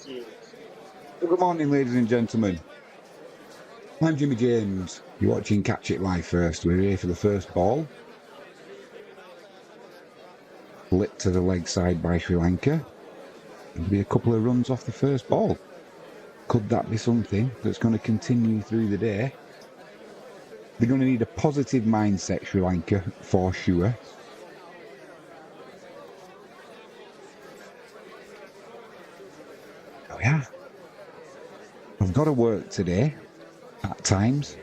Well, good morning, ladies and gentlemen. I'm Jimmy James. You're watching Catch It Live First. We're here for the first ball. Flipped to the leg side by Sri Lanka. There'll be a couple of runs off the first ball. Could that be something that's going to continue through the day? They're going to need a positive mindset, Sri Lanka, for sure. Oh yeah. I've got to work today, at times.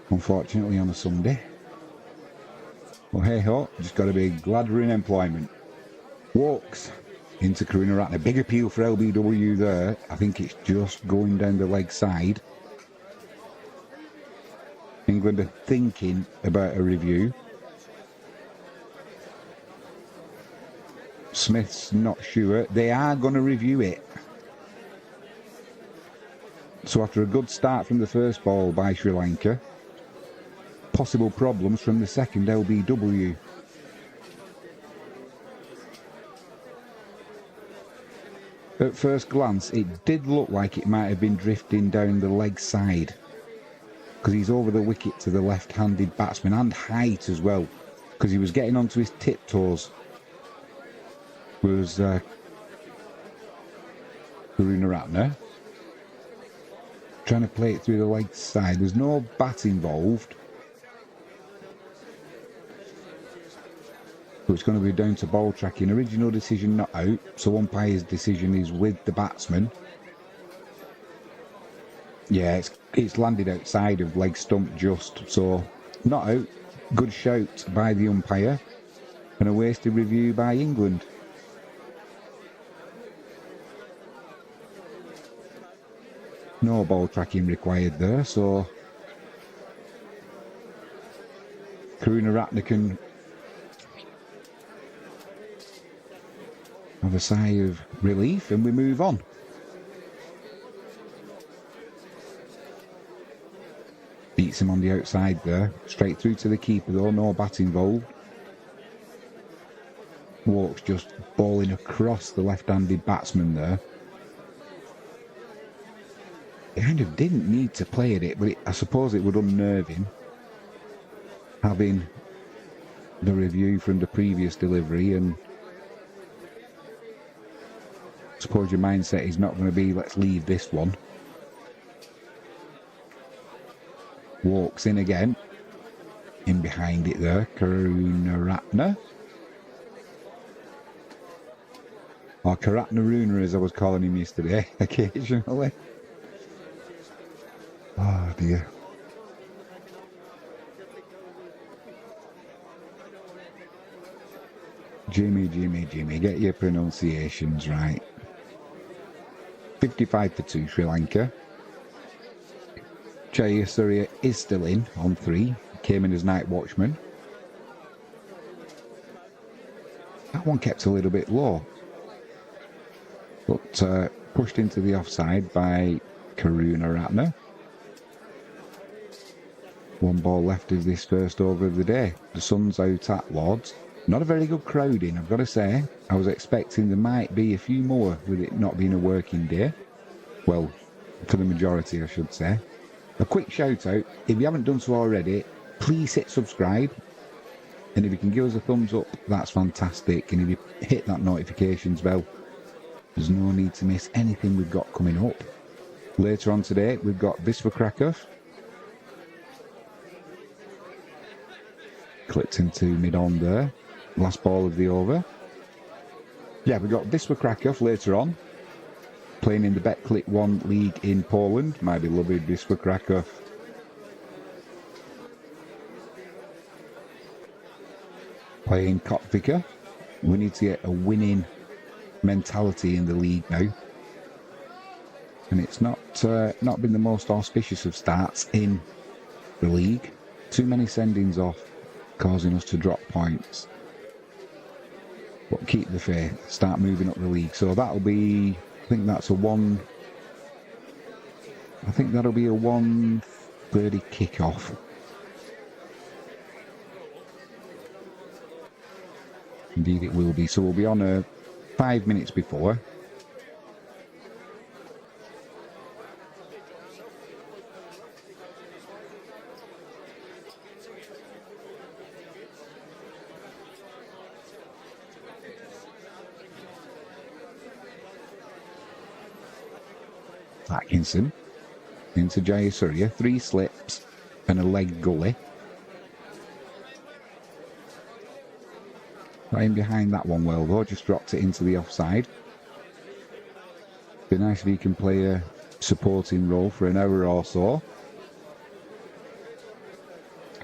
Unfortunately on a Sunday. Well, hey ho, just got to be glad we're in employment. Walks into Karunaratne. Big appeal for LBW there. I think it's just going down the leg side. England are thinking about a review. Smith's not sure. They are going to review it. So after a good start from the first ball by Sri Lanka, possible problems from the second LBW. At first glance, it did look like it might have been drifting down the leg side, because he's over the wicket to the left-handed batsman, and height as well, because he was getting onto his tiptoes. Was Karunaratne trying to play it through the leg side. There's no bat involved, so it's going to be down to ball tracking. Original decision not out, so umpire's decision is with the batsman. Yeah, it's landed outside of leg stump just, so not out. Good shout by the umpire, and a wasted review by England. No ball tracking required there, so Karunaratne can have a sigh of relief, and we move on. Beats him on the outside there. Straight through to the keeper though, no bat involved. Walks just bowling across the left-handed batsman there. He kind of didn't need to play at it, but I suppose it would unnerve him, having the review from the previous delivery, and I suppose your mindset is not going to be, let's leave this one. Walks in again. In behind it there, Karunaratne. Or Karatnaruna, as I was calling him yesterday, occasionally. Oh dear. Jimmy, get your pronunciations right. 55 for 2, Sri Lanka. Jayasuriya is still in on 3. Came in as night watchman. That one kept a little bit low, but pushed into the offside by Karunaratne. One ball left of this first over of the day. The sun's out at Lords. Not a very good crowd in, I've got to say. I was expecting there might be a few more with it not being a working day. Well, for the majority, I should say. A quick shout out, if you haven't done so already, please hit subscribe. And if you can give us a thumbs up, that's fantastic. And if you hit that notifications bell, there's no need to miss anything we've got coming up. Later on today, we've got Viswakrakov. Clipped into mid-on there. Last ball of the over. Yeah, we've got Viswakrakov later on, playing in the Betclic 1 league in Poland. My beloved Viswakrakov. Playing Kotvika. We need to get a winning mentality in the league now. And it's not been the most auspicious of starts in the league. Too many sendings off, causing us to drop points. But keep the faith, start moving up the league. So that'll be, I think that'll be a 1:30 kick-off. Indeed it will be. So we'll be on 5 minutes before. Atkinson into Jayasuriya. 3 slips and a leg gully. Got in behind that one well though, just dropped it into the offside. Be nice if he can play a supporting role for an hour or so.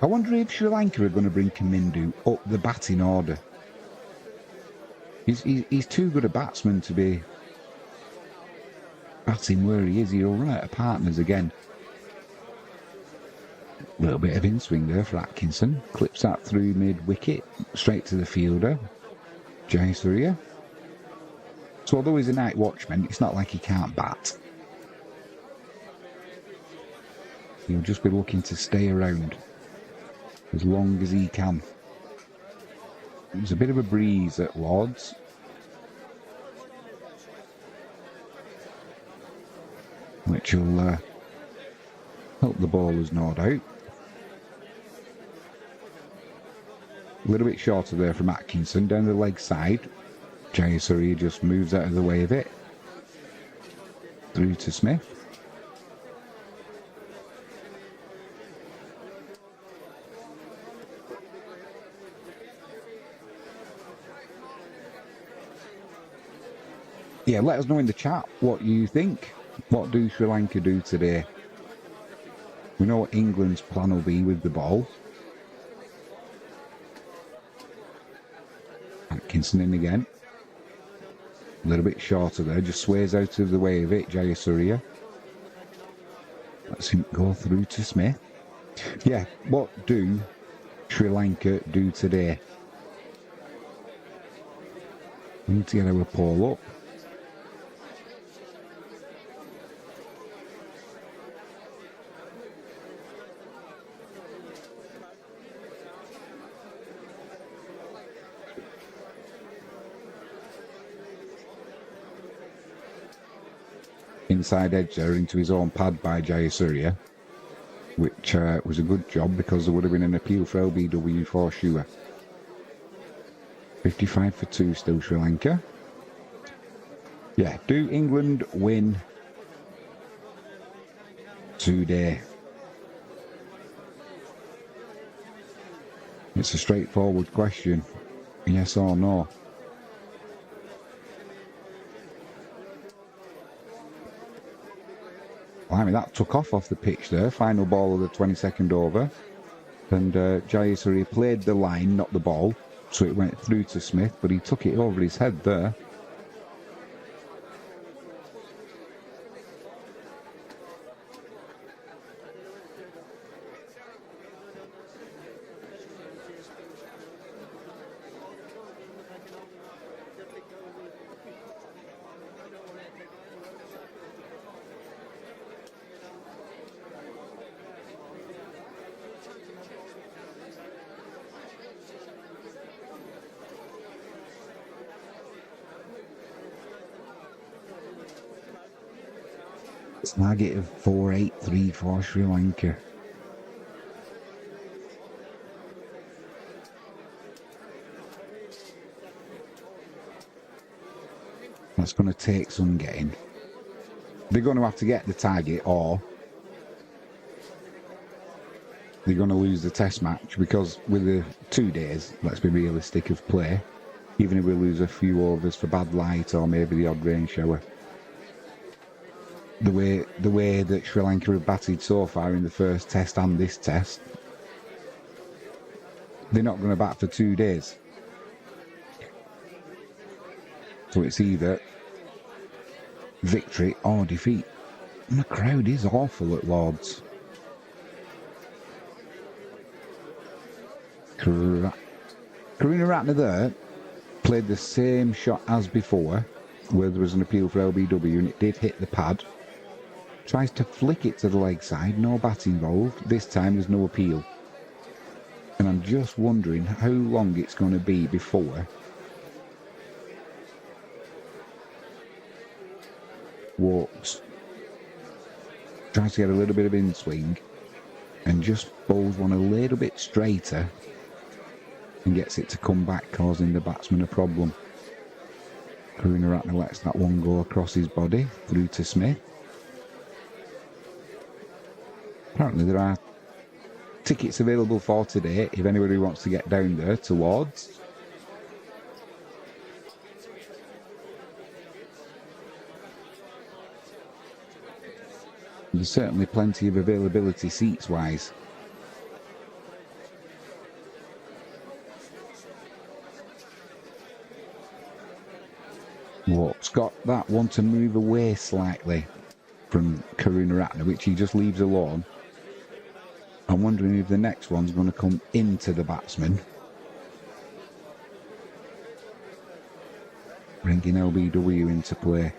I wonder if Sri Lanka are going to bring Kamindu up the batting order. He's too good a batsman to be batting where he is. He'll run out of partners again. A little bit of in-swing there for Atkinson. Clips that through mid-wicket, straight to the fielder. Jayasuriya. So although he's a night watchman, it's not like he can't bat. He'll just be looking to stay around as long as he can. There's a bit of a breeze at Lords. Which will help the bowlers, no doubt. A little bit shorter there from Atkinson, down the leg side. Jayasuriya just moves out of the way of it. Through to Smith. Yeah, let us know in the chat what you think. What do Sri Lanka do today? We know what England's plan will be with the ball. Atkinson in again. A little bit shorter there, just sways out of the way of it, Jayasuriya. Let's him go through to Smith. Yeah, what do Sri Lanka do today? We need to get our poll up. Inside edge there into his own pad by Jayasuriya, which was a good job because there would have been an appeal for LBW for sure. 55 for 2 still Sri Lanka. Yeah, do England win today? It's a straightforward question. Yes or no? I mean, that took off the pitch there. Final ball of the 22nd over. And Jayasuriya played the line, not the ball. So it went through to Smith, but he took it over his head there. It's negative 483 for Sri Lanka. That's going to take some getting. They're going to have to get the target or they're going to lose the test match because with the 2 days, let's be realistic, of play, even if we lose a few overs for bad light or maybe the odd rain shower, the way that Sri Lanka have batted so far in the first test and this test, they're not going to bat for 2 days. So it's either victory or defeat. And the crowd is awful at Lords. Karuna Ratner there played the same shot as before, where there was an appeal for LBW and it did hit the pad. Tries to flick it to the leg side, no bat involved. This time there's no appeal. And I'm just wondering how long it's going to be before walks. Tries to get a little bit of in-swing and just bowls one a little bit straighter and gets it to come back, causing the batsman a problem. Karuna Ratner lets that one go across his body, through to Smith. Apparently there are tickets available for today if anybody wants to get down there towards. There's certainly plenty of availability seats-wise. Walk's got that one to move away slightly from Karunaratne, which he just leaves alone. I'm wondering if the next one's going to come into the batsman. Bringing LBW into play.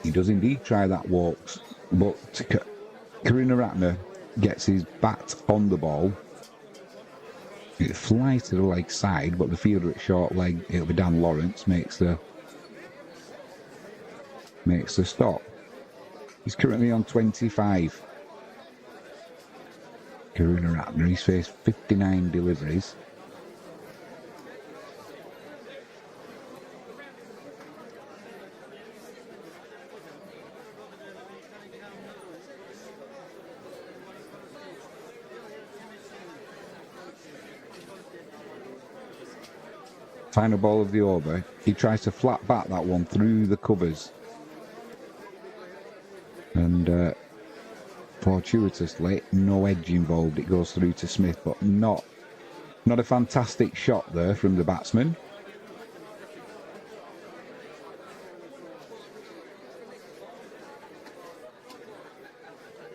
He does indeed try that walks, but Karunaratne gets his bat on the ball. It flies to the leg side, but the fielder at short leg, it'll be Dan Lawrence, makes the stop. He's currently on 25. Karunaratne, he's faced 59 deliveries. Final ball of the over. He tries to flat bat that one through the covers. And fortuitously, no edge involved. It goes through to Smith, but not a fantastic shot there from the batsman.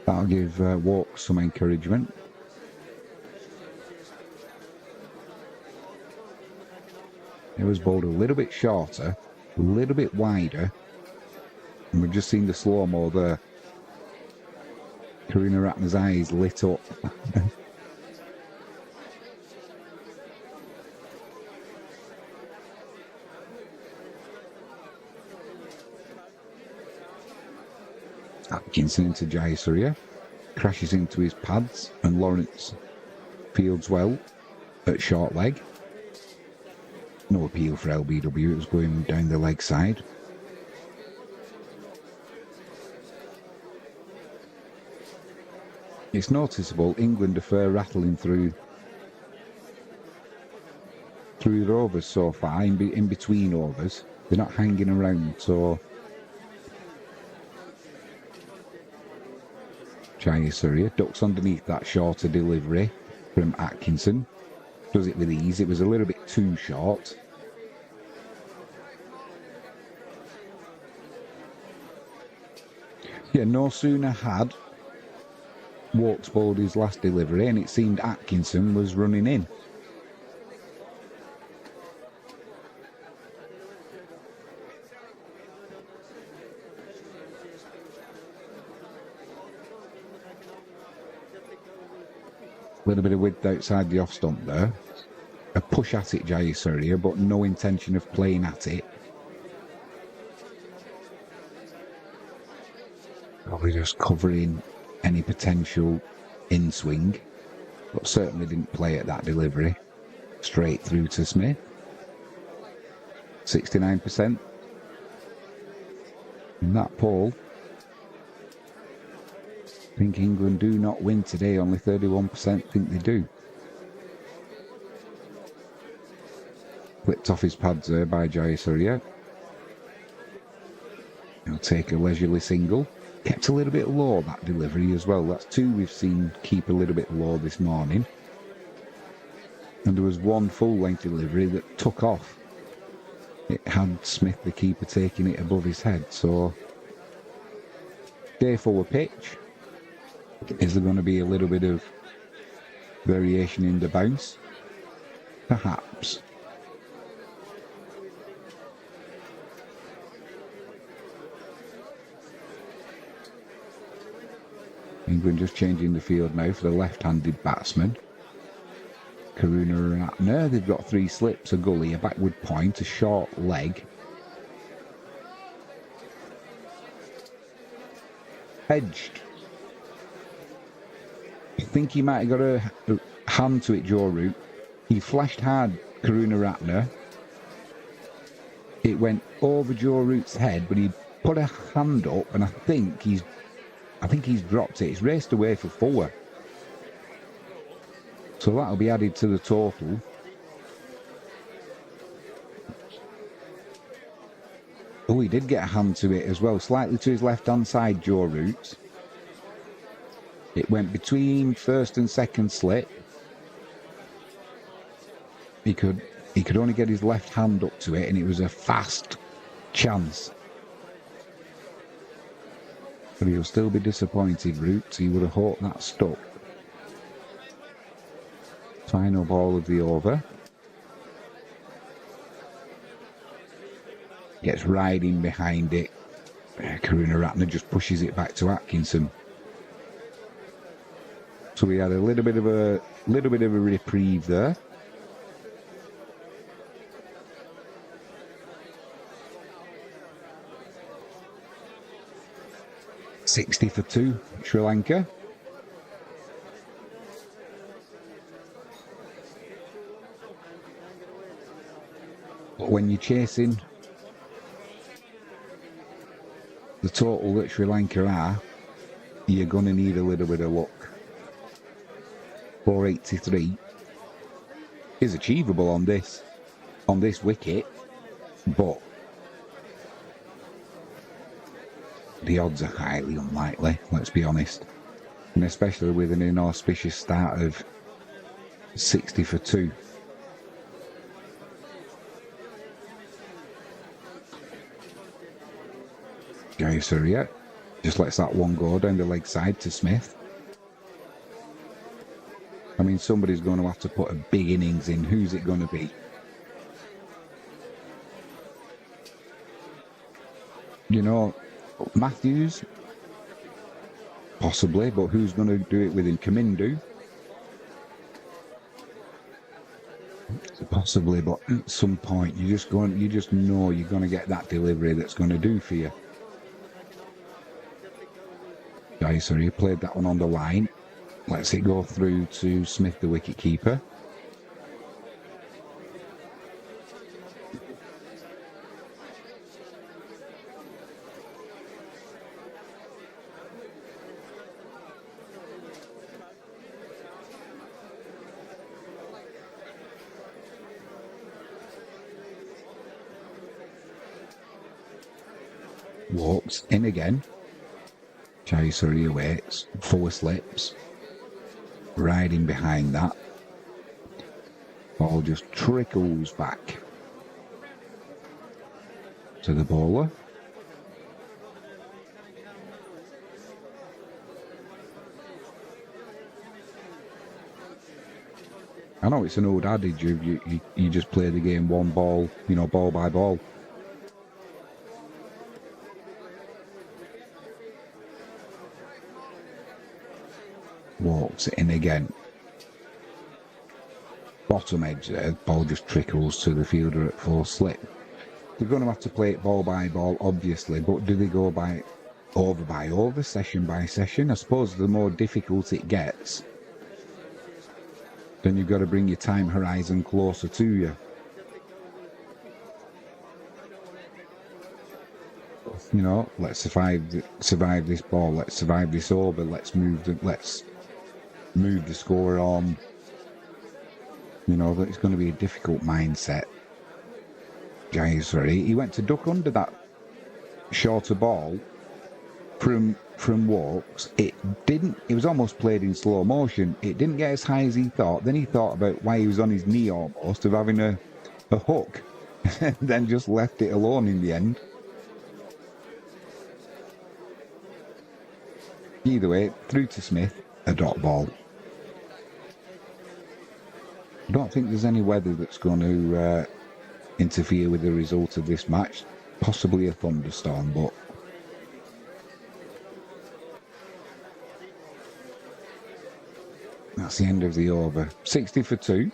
That'll give Walk some encouragement. It was bowled a little bit shorter, a little bit wider, and we've just seen the slow-mo there. Karunaratne's eyes lit up. Atkinson into Jayasuriya, crashes into his pads, and Lawrence fields well at short leg. No appeal for LBW, it was going down the leg side. It's noticeable England are fair rattling through their overs so far, in between overs. They're not hanging around, so Jayasuriya ducks underneath that shorter delivery from Atkinson. Does it with ease. It was a little bit too short. Yeah, no sooner had Walks bowled his last delivery and it seemed Atkinson was running in. A little bit of width outside the off stump there. A push at it, Jayasuriya, but no intention of playing at it. Probably just covering any potential in-swing, but certainly didn't play at that delivery. Straight through to Smith. 69%. In that poll, I think England do not win today. Only 31% think they do. Flipped off his pads there by Jayasuriya. He'll take a leisurely single. Kept a little bit low, that delivery as well. That's two we've seen keep a little bit low this morning. And there was one full-length delivery that took off. It had Smith, the keeper, taking it above his head. So, day forward pitch. Is there going to be a little bit of variation in the bounce? Perhaps. England just changing the field now for the left-handed batsman. Karunaratne, they've got three slips, a gully, a backward point, a short leg. Edged. I think he might have got a hand to it, Joe Root. He flashed hard Karunaratne. It went over Joe Root's head, but he put a hand up, and I think he's dropped it. It's raced away for 4. So that'll be added to the total. Oh, he did get a hand to it as well, slightly to his left-hand side, Joe Root. It went between first and second slip. He could only get his left hand up to it, and it was a fast chance. But he'll still be disappointed, Root. He would have hoped that stuck. Final ball of the over. Gets riding behind it. Karunaratne just pushes it back to Atkinson. So we had a little bit of a reprieve there. $60 for 2, Sri Lanka. But when you're chasing the total that Sri Lanka are, you're going to need a little bit of luck. 483 is achievable on this wicket, but the odds are highly unlikely, let's be honest. And especially with an inauspicious start of 60 for 2. Jayasuriya just lets that one go down the leg side to Smith. I mean, somebody's going to have to put a big innings in. Who's it going to be? You know, Matthews? Possibly, but who's going to do it with him? Kamindu? Possibly, but at some point you just know you're going to get that delivery that's going to do for you. Sorry, you played that one on the line. Lets it go through to Smith, the wicket keeper. Walks in again. Jayasuriya waits, 4 slips. Riding behind that. Ball just trickles back to the bowler. I know it's an old adage of you just play the game one ball, ball by ball. Walks in again. Bottom edge there, ball just trickles to the fielder at 4 slip. They're going to have to play it ball by ball, obviously, but do they go by over, session by session? I suppose the more difficult it gets, then you've got to bring your time horizon closer to you. Let's survive this ball, let's survive this over, let's move the score on. That it's going to be a difficult mindset. Jayasuriya, he went to duck under that shorter ball from Walks. It was almost played in slow motion. It didn't get as high as he thought. Then he thought about why he was on his knee almost, of having a hook, and then just left it alone in the end. Either way, through to Smith, a dot ball. I don't think there's any weather that's going to interfere with the result of this match. Possibly a thunderstorm, but that's the end of the over. 60 for 2.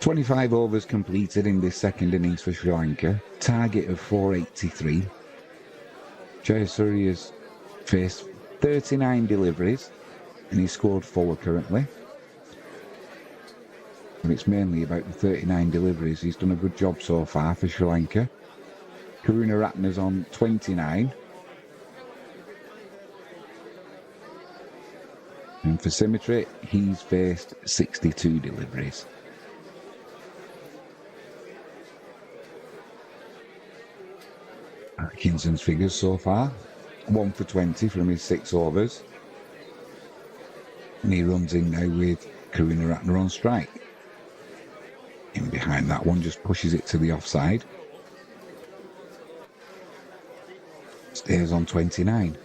25 overs completed in this second innings for Sri Lanka. Target of 483. Jayasuriya's faced 39 deliveries and he's scored 4 currently. And it's mainly about the 39 deliveries. He's done a good job so far for Sri Lanka. Karunaratne's on 29. And for symmetry, he's faced 62 deliveries. Atkinson's figures so far, 1 for 20 from his 6 overs. And he runs in now with Karunaratne on strike. In behind that one, just pushes it to the offside. Stays on 29.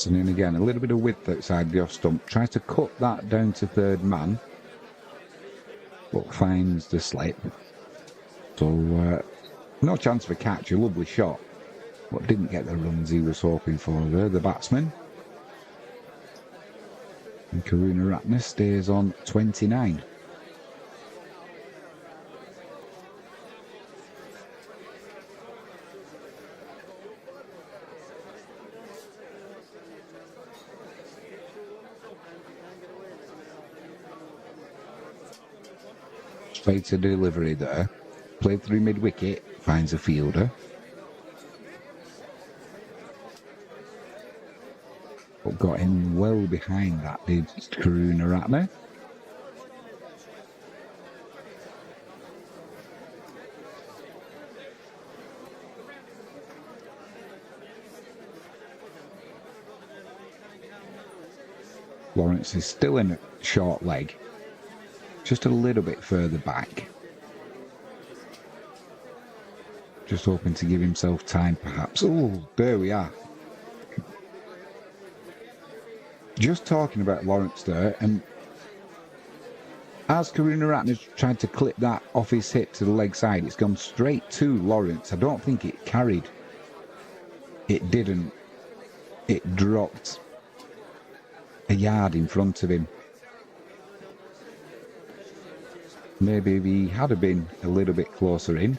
In again, a little bit of width outside the off stump. Tries to cut that down to third man, but finds the slip. So no chance for catch. A lovely shot, but didn't get the runs he was hoping for there, the batsman. And Karunaratne stays on 29. Straight to delivery there. Played through mid-wicket, finds a fielder. But got him well behind that, did Karunaratne. Lawrence is still in a short leg. Just a little bit further back. Just hoping to give himself time, perhaps. Oh, there we are. Just talking about Lawrence there, and as Karunaratne tried to clip that off his hip to the leg side, it's gone straight to Lawrence. I don't think it carried. It didn't. It dropped a yard in front of him. Maybe if he had been a little bit closer in,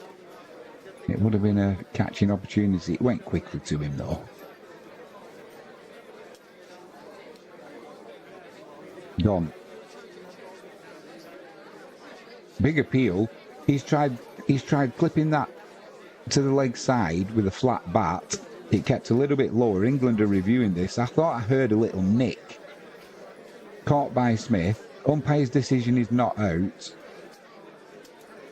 it would have been a catching opportunity. It went quickly to him though. Gone. Big appeal. He's tried clipping that to the leg side with a flat bat. It kept a little bit lower. England are reviewing this. I thought I heard a little nick. Caught by Smith. Umpire's decision is not out.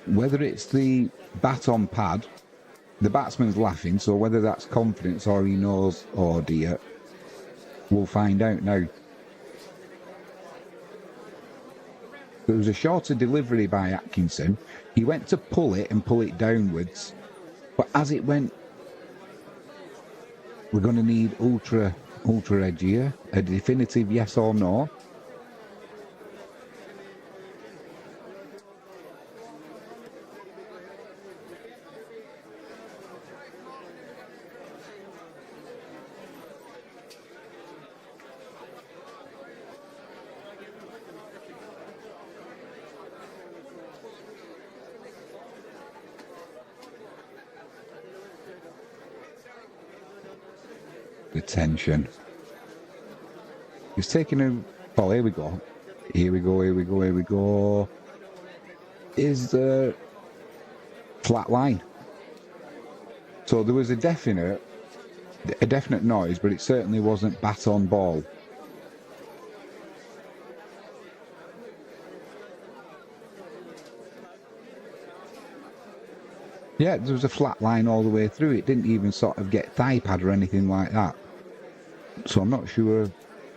Whether it's the bat on pad, the batsman's laughing, so whether that's confidence or he knows, oh dear, we'll find out now. There was a shorter delivery by Atkinson. He went to pull it and pull it downwards, but as it went, we're going to need ultra edge here, a definitive yes or no. The tension. He's taking a... Oh, here we go. Here we go, here we go, here we go. Is the flat line. So there was a definite noise, but it certainly wasn't bat on ball. Yeah, there was a flat line all the way through. It didn't even sort of get thigh pad or anything like that. So I'm not sure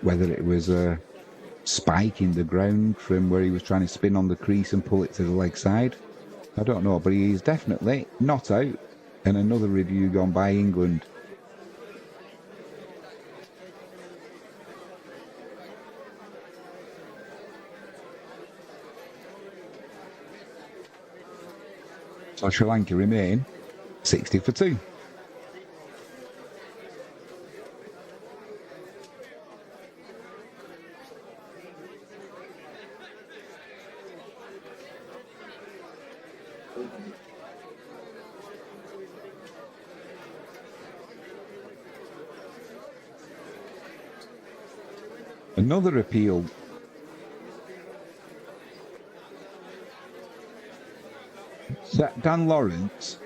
whether it was a spike in the ground from where he was trying to spin on the crease and pull it to the leg side. I don't know, but he's definitely not out. And another review gone by England. So Sri Lanka remain 60 for 2. Another appeal. Dan Lawrence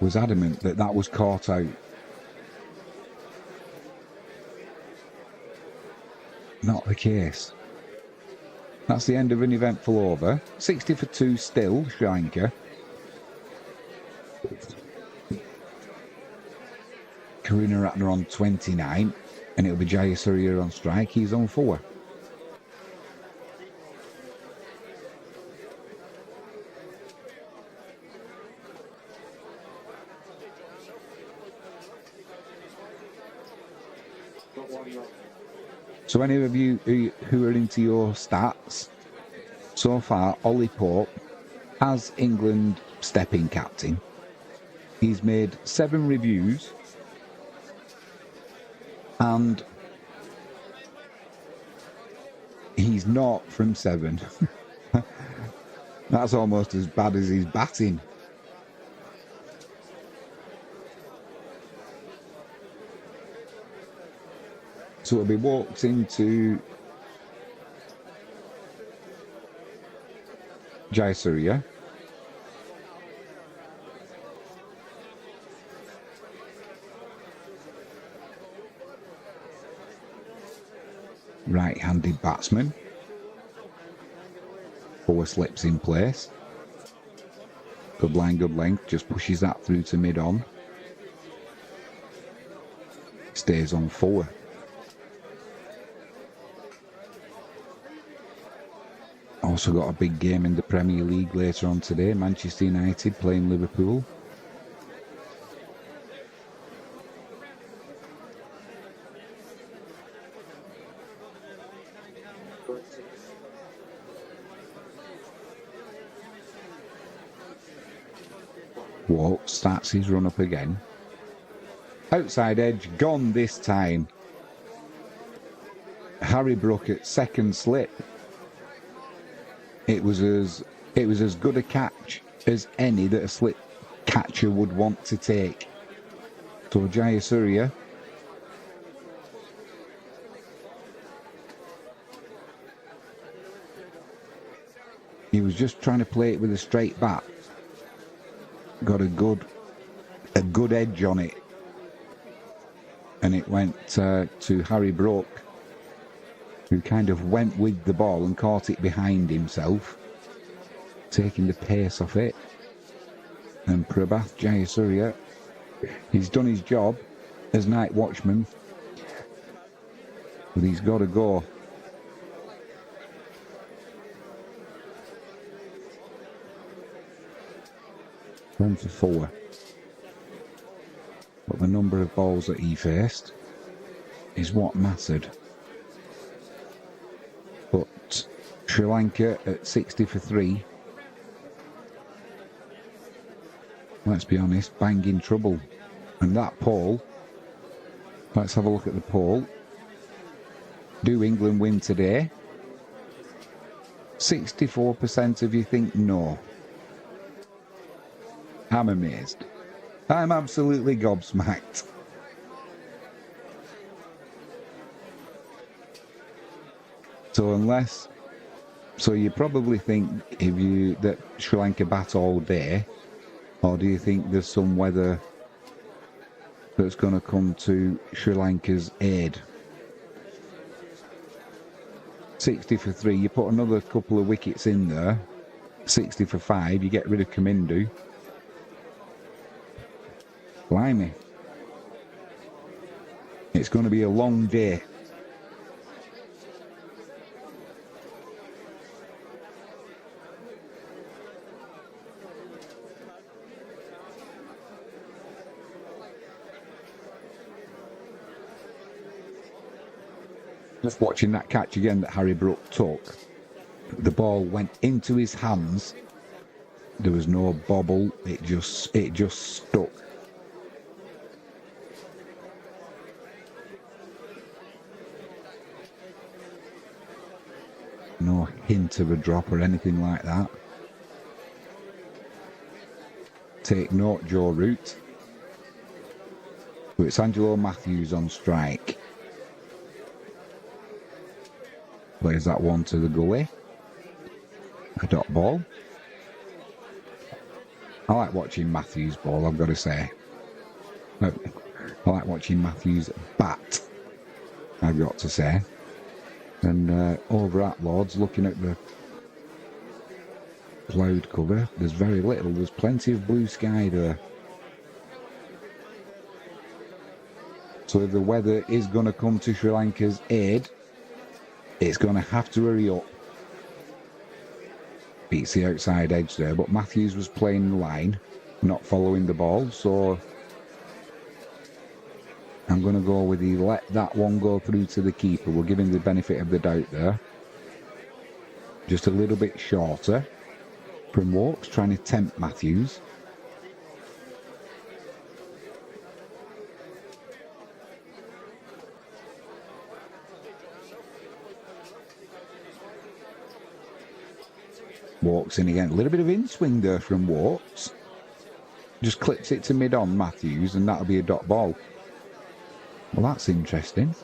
was adamant that that was caught out. Not the case. That's the end of an eventful over. 60 for 2 still, Sri Lanka. Karunaratne on 29, and it'll be Jayasuriya on strike. He's on 4. So any of you who are into your stats, so far Ollie Pope as England stepping captain. He's made 7 reviews and he's 0 from 7. That's almost as bad as his batting. So it'll be walked into Jayasuriya. Right-handed batsman. 4 slips in place. Good line, good length. Just pushes that through to mid-on. Stays on 4. Also got a big game in the Premier League later on today. Manchester United playing Liverpool. Walk starts his run up again. Outside edge, gone this time. Harry Brook at second slip. It was as good a catch as any that a slip catcher would want to take. So Jayasuriya he was just trying to play it with a straight bat. Got a good edge on it, and it went to Harry Brook, who kind of went with the ball and caught it behind himself, taking the pace off it. And Prabhath Jayasuriya, he's done his job as night watchman, but he's got to go. Run for 4. But the number of balls that he faced is what mattered. But Sri Lanka at 60 for 3. Let's be honest, banging trouble. And that poll, let's have a look at the poll. Do England win today? 64% of you think no. I'm amazed. I'm absolutely gobsmacked. So you probably think that Sri Lanka bat all day, or do you think there's some weather that's going to come to Sri Lanka's aid? 60 for 3, you put another couple of wickets in there. 60 for 5, you get rid of Kamindu. Blimey. It's going to be a long day. Just watching that catch again that Harry Brook took. The ball went into his hands There was no bobble. It just stuck. No hint of a drop or anything like that. Take note, Joe Root. So it's Angelo Matthews on strike. Plays that one to the gully. A dot ball. I like watching Matthews ball, I've got to say. I like watching Matthews bat, I've got to say. And over at Lords, looking at the cloud cover, there's very little. There's plenty of blue sky there. So if the weather is going to come to Sri Lanka's aid, it's going to have to hurry up. Beats the outside edge there, but Matthews was playing the line, not following the ball, so I'm going to go with he let that one go through to the keeper. We'll give him the benefit of the doubt there. Just a little bit shorter from Walks, trying to tempt Matthews. Walks in again. A little bit of in-swing there from Walks. Just clips it to mid-on Matthews, and that'll be a dot ball. Well, that's interesting.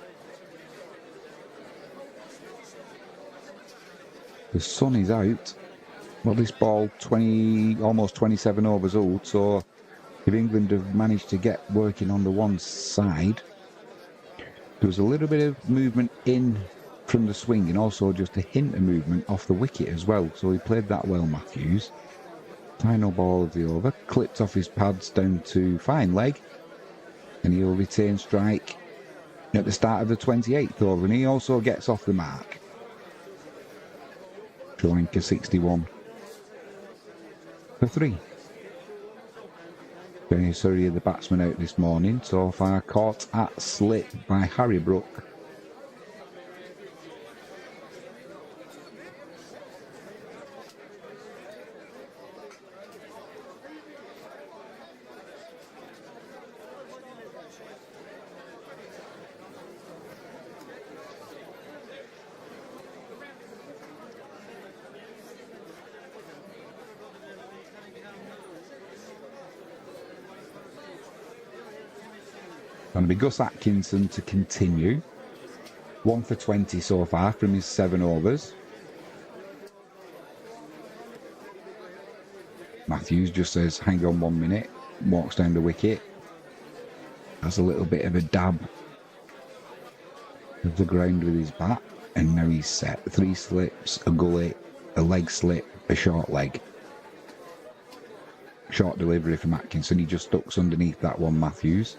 The sun is out. Well, this ball, almost 27 overs old, so if England have managed to get working on the one side, there was a little bit of movement in from the swing and also just a hint of movement off the wicket as well. So he played that well, Matthews. Final ball of the over, clipped off his pads down to fine leg, and he'll retain strike at the start of the 28th over, and he also gets off the mark. Sri Lanka 61 for 3. Benny Surrey, the batsman, out this morning, so far caught at slip by Harry Brook. Going to be Gus Atkinson to continue. 1 for 20 so far from his 7 overs. Matthews just says, hang on 1 minute. Walks down the wicket. Has a little bit of a dab of the ground with his bat. And now he's set. 3 slips, a gully, a leg slip, a short leg. Short delivery from Atkinson. He just ducks underneath that one, Matthews.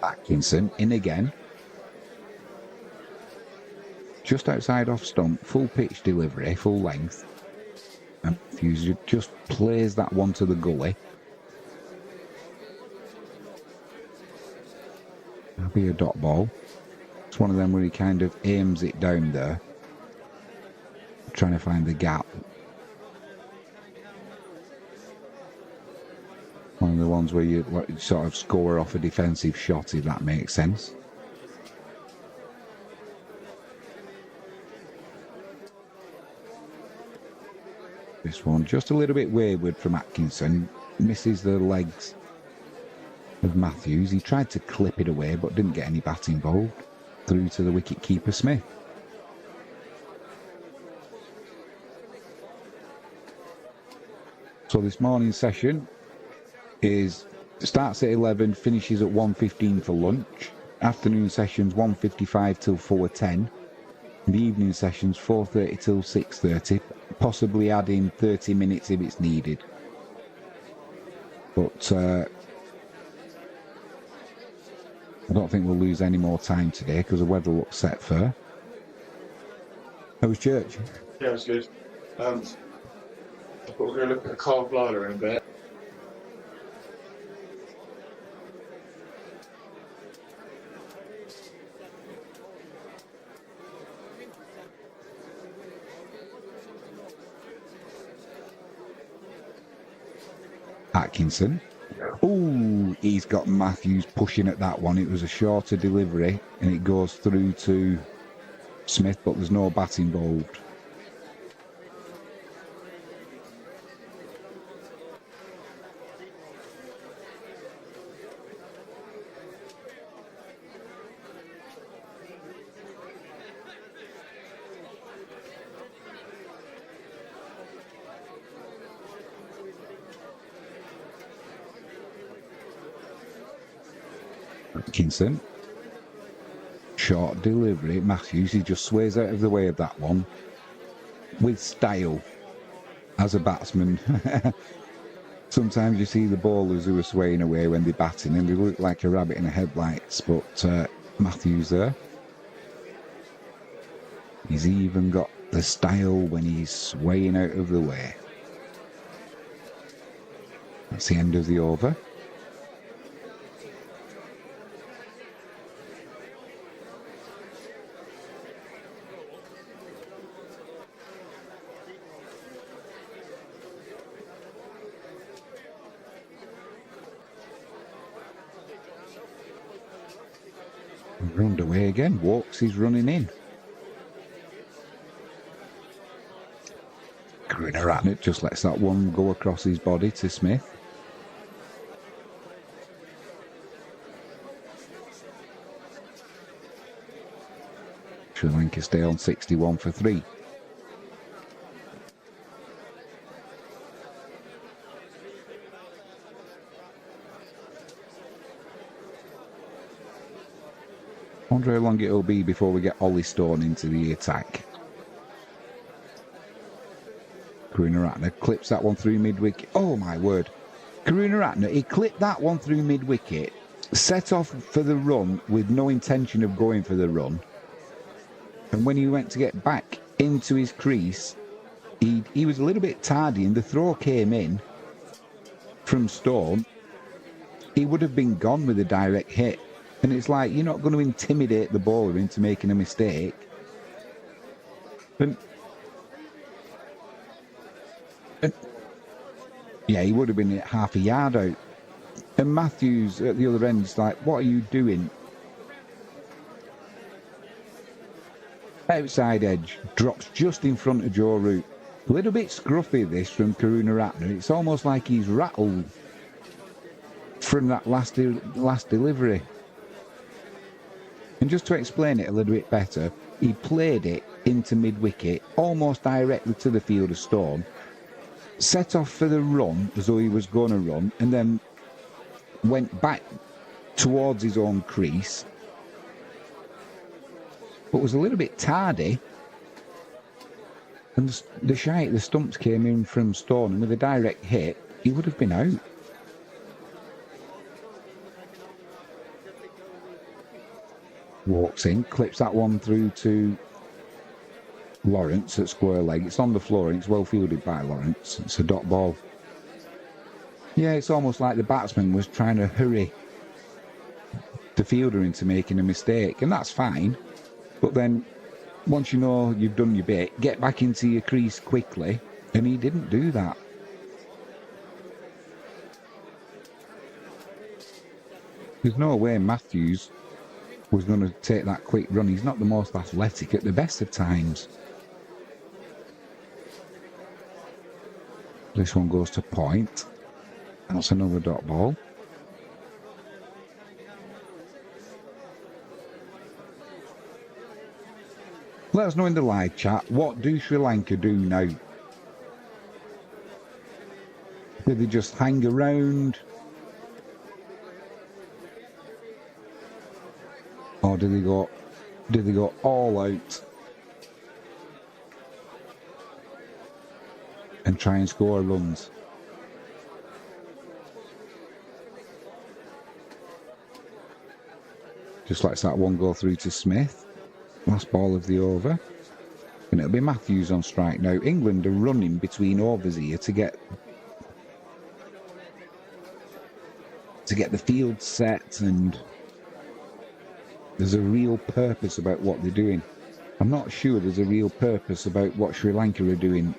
Atkinson in again. Just outside off stump, full pitch delivery, full length. And Matthews just plays that one to the gully. That'll be a dot ball. It's one of them where he kind of aims it down there, trying to find the gap. One of the ones where you sort of score off a defensive shot, if that makes sense. This one just a little bit wayward from Atkinson. Misses the legs of Matthews. He tried to clip it away but didn't get any bat involved. Through to the wicket keeper Smith. So this morning's session starts at 11, finishes at 1:15 for lunch. Afternoon sessions 1:55 till 4:10. The evening sessions 4:30 till 6:30, possibly adding 30 minutes if it's needed. But I don't think we'll lose any more time today because the weather looks set for. How was church? Yeah, it was good. I thought we were going to look at a carved liner in a bit. Atkinson. Oh, he's got Matthews pushing at that one. It was a shorter delivery and it goes through to Smith, but there's no bat involved. Atkinson. Short delivery. Matthews, he just sways out of the way of that one. With style. As a batsman. Sometimes you see the bowlers who are swaying away when they're batting and they look like a rabbit in the headlights, but Matthews there. He's even got the style when he's swaying out of the way. That's the end of the over. We're underway again. Walks is running in. Gruner just lets that one go across his body to Smith. Sri Lanka stay on 61 for 3. I wonder how long it'll be before we get Ollie Stone into the attack. Gruner clips that one through mid-wicket. Oh my word. Gruner he clipped that one through mid-wicket, set off for the run with no intention of going for the run. And when he went to get back into his crease, he was a little bit tardy and the throw came in from Stone. He would have been gone with a direct hit. And it's like, you're not going to intimidate the bowler into making a mistake. And yeah, he would have been half a yard out. And Matthews at the other end is like, what are you doing? Outside edge, drops just in front of Joe Root. A little bit scruffy this from Karunaratne. It's almost like he's rattled from that last delivery. And just to explain it a little bit better, he played it into mid-wicket, almost directly to the field of Stone, set off for the run as though he was going to run, and then went back towards his own crease, but was a little bit tardy. And the stumps came in from Stone, and with a direct hit, he would have been out. Walks in, clips that one through to Lawrence at square leg. It's on the floor and it's well fielded by Lawrence. It's a dot ball. Yeah, it's almost like the batsman was trying to hurry the fielder into making a mistake, and that's fine. But then, once you know you've done your bit, get back into your crease quickly, and he didn't do that. There's no way Matthews was going to take that quick run. He's not the most athletic at the best of times. This one goes to point. That's another dot ball. Let us know in the live chat, what do Sri Lanka do now? Do they just hang around? Or do they go all out and try and score runs? Just lets that one go through to Smith. Last ball of the over. And it'll be Matthews on strike now. England are running between overs here to get the field set, and there's a real purpose about what they're doing. I'm not sure there's a real purpose about what Sri Lanka are doing.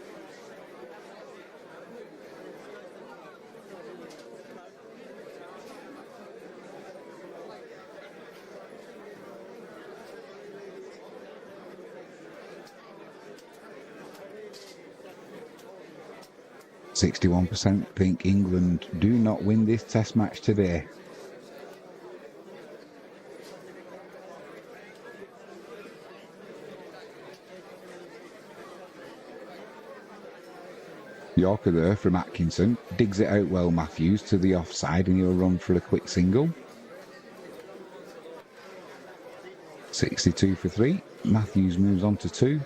%61% think England do not win this test match today. Yorker there from Atkinson. Digs it out well, Matthews, to the offside, and he'll run for a quick single. 62 for 3. Matthews moves on to 2.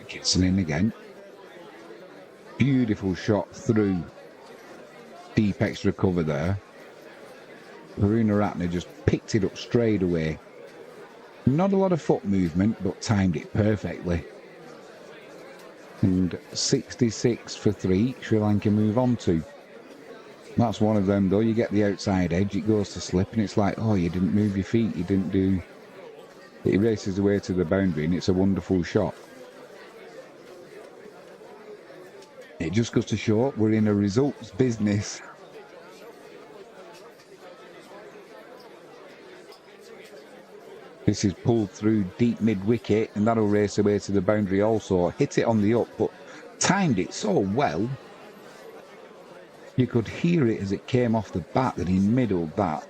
Gets in again. Beautiful shot through. Deep extra cover there. Karunaratne just picked it up straight away. Not a lot of foot movement, but timed it perfectly. And 66 for 3, Sri Lanka move on to. That's one of them though, you get the outside edge, it goes to slip, and it's like, oh, you didn't move your feet, you didn't do... It races away to the boundary, and it's a wonderful shot. It just goes to show we're in a results business. This is pulled through deep mid-wicket, and that'll race away to the boundary also. Hit it on the up, but timed it so well. You could hear it as it came off the bat that he middled that.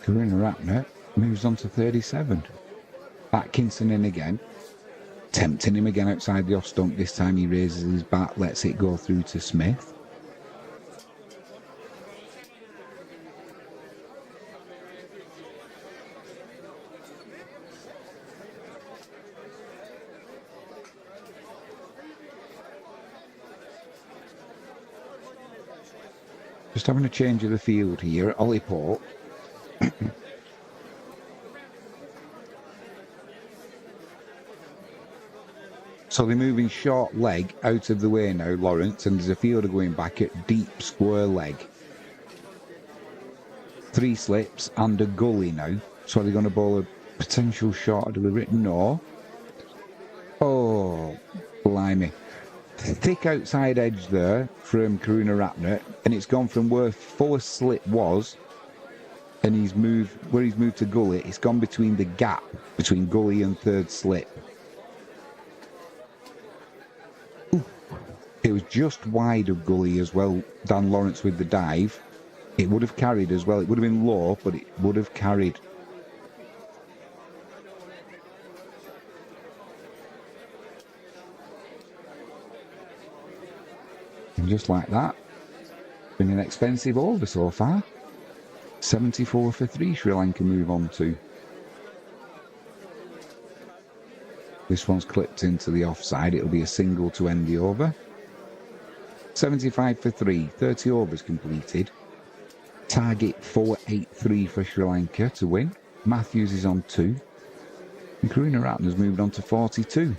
Karunaratne moves on to 37. Atkinson in again. Tempting him again outside the off stump. This time he raises his bat, lets it go through to Smith. Just having a change of the field here. Ollie Port. So they're moving short leg out of the way now, Lawrence, and there's a fielder going back at deep square leg. 3 slips and a gully now. So they're going to bowl a potential short delivery. No. Oh, blimey. Thick outside edge there from Karunaratne, and it's gone from where 4th slip was, and he's moved to gully. It's gone between the gap between gully and 3rd slip. Ooh. It was just wide of gully as well. Dan Lawrence with the dive. It would have carried as well. It would have been low, but it would have carried. And just like that, been an expensive over so far. 74 for 3, Sri Lanka move on to. This one's clipped into the offside. It'll be a single to end the over. 75 for 3, 30 overs completed. Target 483 for Sri Lanka to win. Matthews is on 2. And Karunaratne's moved on to 42.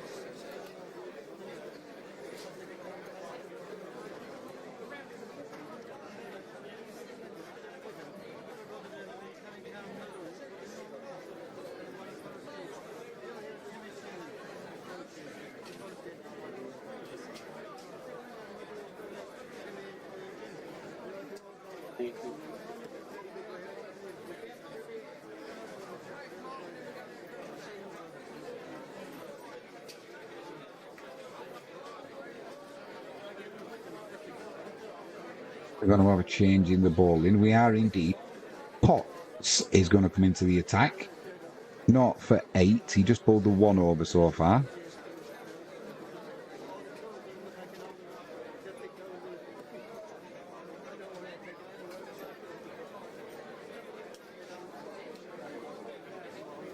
We're going to have a change in the bowling. We are indeed. Potts is going to come into the attack. Not for 8. He just bowled the 1 over so far.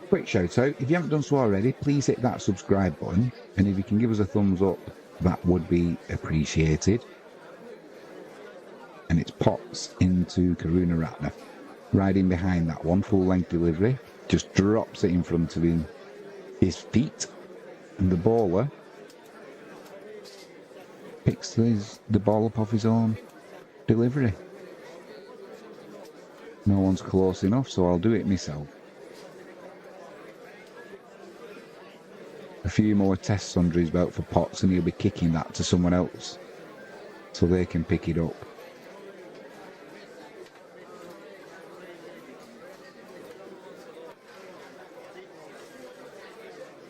Quick shout out, if you haven't done so already, please hit that subscribe button, and if you can give us a thumbs up, that would be appreciated. And it's Potts into Karuna Ratner. Riding behind that one, full length delivery, just drops it in front of him, his feet, and the bowler picks the ball up off his own delivery. No one's close enough, so I'll do it myself. A few more tests under his belt for Potts, and he'll be kicking that to someone else so they can pick it up.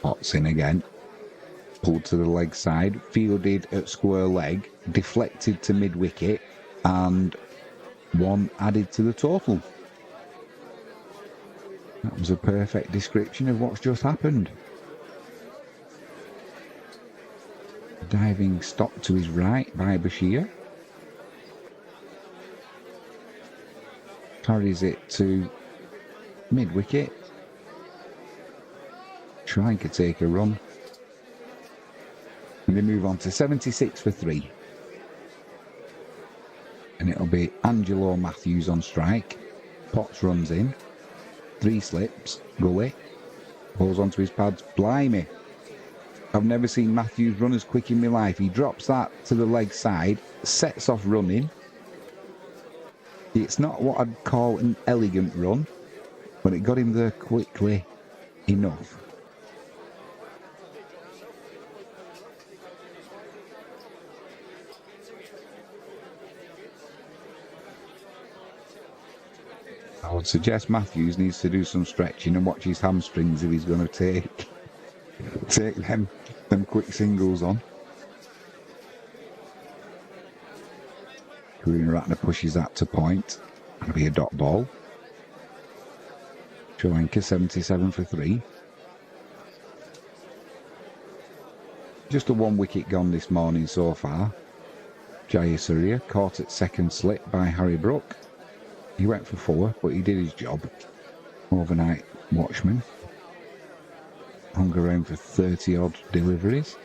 Potts in again. Pulled to the leg side, fielded at square leg, deflected to mid-wicket, and 1 added to the total. That was a perfect description of what's just happened. Diving stop to his right by Bashir. Carries it to mid-wicket. Trying to take a run. And they move on to 76 for 3. And it'll be Angelo Matthews on strike. Potts runs in. 3 slips. Gully. Pulls onto his pads. Blimey. I've never seen Matthews run as quick in my life. He drops that to the leg side, sets off running. It's not what I'd call an elegant run, but it got him there quickly enough. I would suggest Matthews needs to do some stretching and watch his hamstrings if he's going to take them quick singles on. Karuna Ratner pushes that to point. It'll be a dot ball. Sri Lanka 77 for 3. Just a 1 wicket gone this morning so far. Jayasuriya caught at second slip by Harry Brook. He went for 4, but he did his job. Overnight watchman. Hung around for 30 odd deliveries.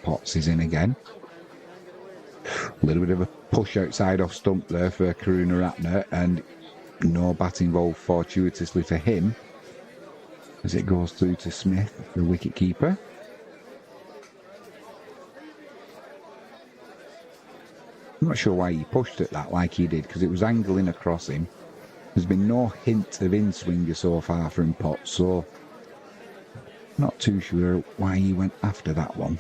Potts is in again. A little bit of a push outside off stump there for Karuna Ratner, and no bat involved fortuitously for him as it goes through to Smith, the wicket keeper. I'm not sure why he pushed at that like he did, because it was angling across him. There's been no hint of in-swinger so far from Potts, so not too sure why he went after that one.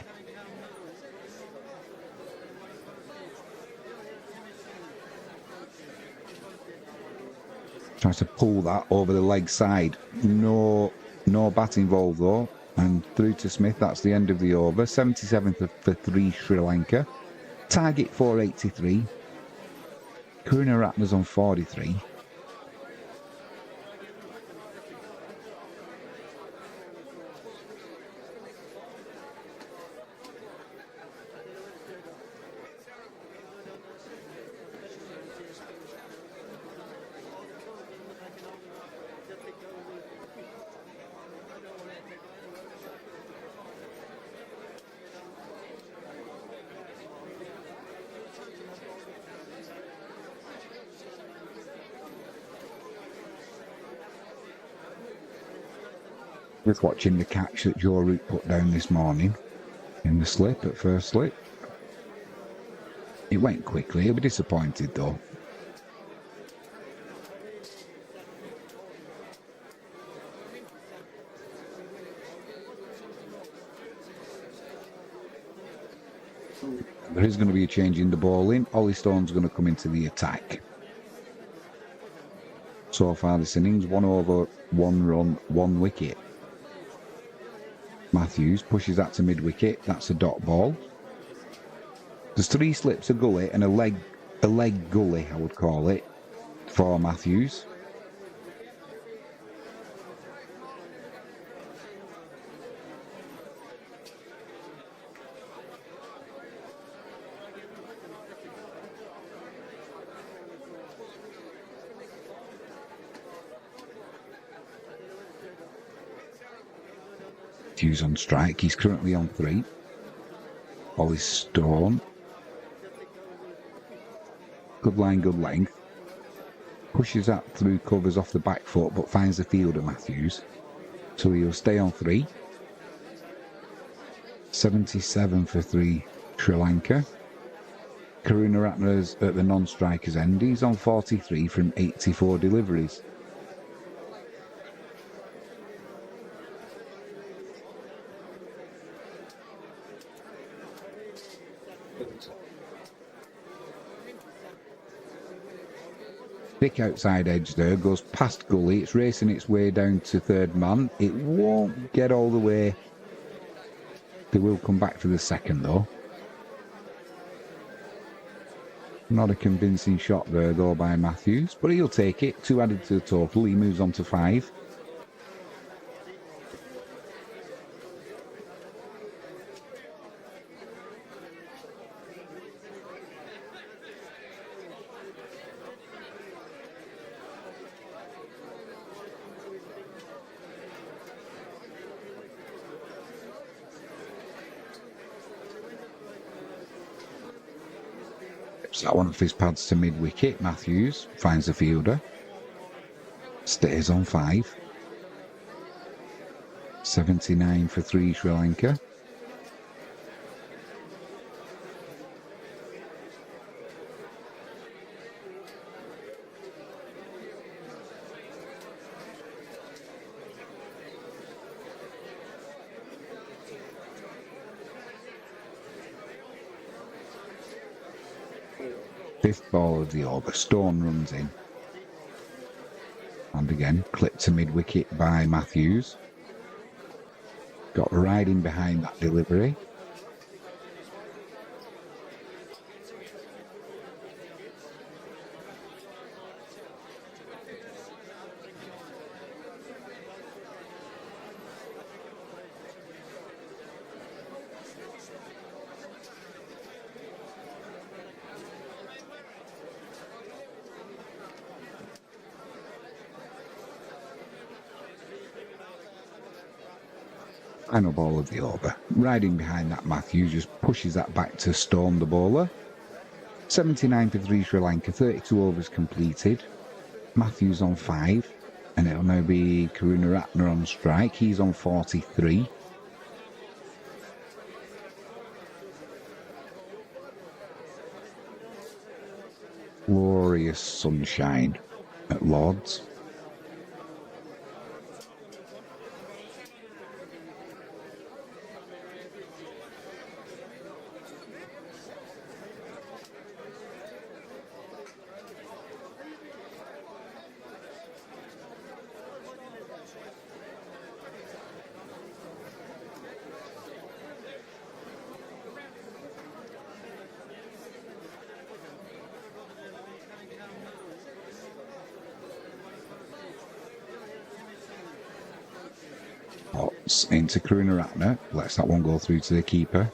Tries to pull that over the leg side. No bat involved though. And through to Smith, that's the end of the over. 77 for 3 Sri Lanka. Target 483. Karuna Ratner's on 43. Just watching the catch that Joe Root put down this morning in the slip, at first slip. It went quickly. He'll be disappointed though. There is going to be a change in the bowling. Ollie Stone's going to come into the attack. So far this innings, 1 over, 1 run, 1 wicket. Matthews pushes that to mid-wicket. That's a dot ball. There's 3 slips of gully and a leg gully, I would call it, for Matthews. Matthews on strike. He's currently on 3. Ollie Stone. Good line, good length. Pushes that through covers off the back foot, but finds the fielder, Matthews. So he'll stay on 3. 77 for 3, Sri Lanka. Karunaratne's at the non-striker's end. He's on 43 from 84 deliveries. Thick outside edge there, goes past gully. It's racing its way down to third man. It won't get all the way. They will come back for the second though. Not a convincing shot there though by Matthews, but he'll take it. 2 added to the total. He moves on to 5. That one off his pads to mid-wicket. Matthews finds the fielder. Stays on 5. 79 for 3, Sri Lanka. Fifth ball of the over. Stone runs in. And again, clipped to mid-wicket by Matthews. Got riding behind that delivery. Final ball of the over. Riding behind that, Matthews just pushes that back to Stone, the bowler. 79 for 3, Sri Lanka. 32 overs completed. Matthews on 5. And it'll now be Karunaratne on strike. He's on 43. Glorious sunshine at Lord's. Into Karunaratne, lets that one go through to the keeper.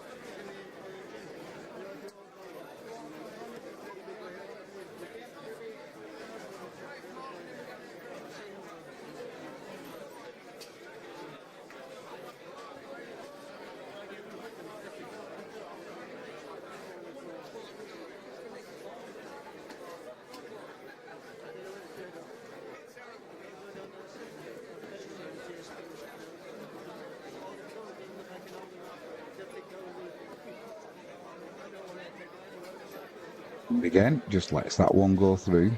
And again, just lets that one go through.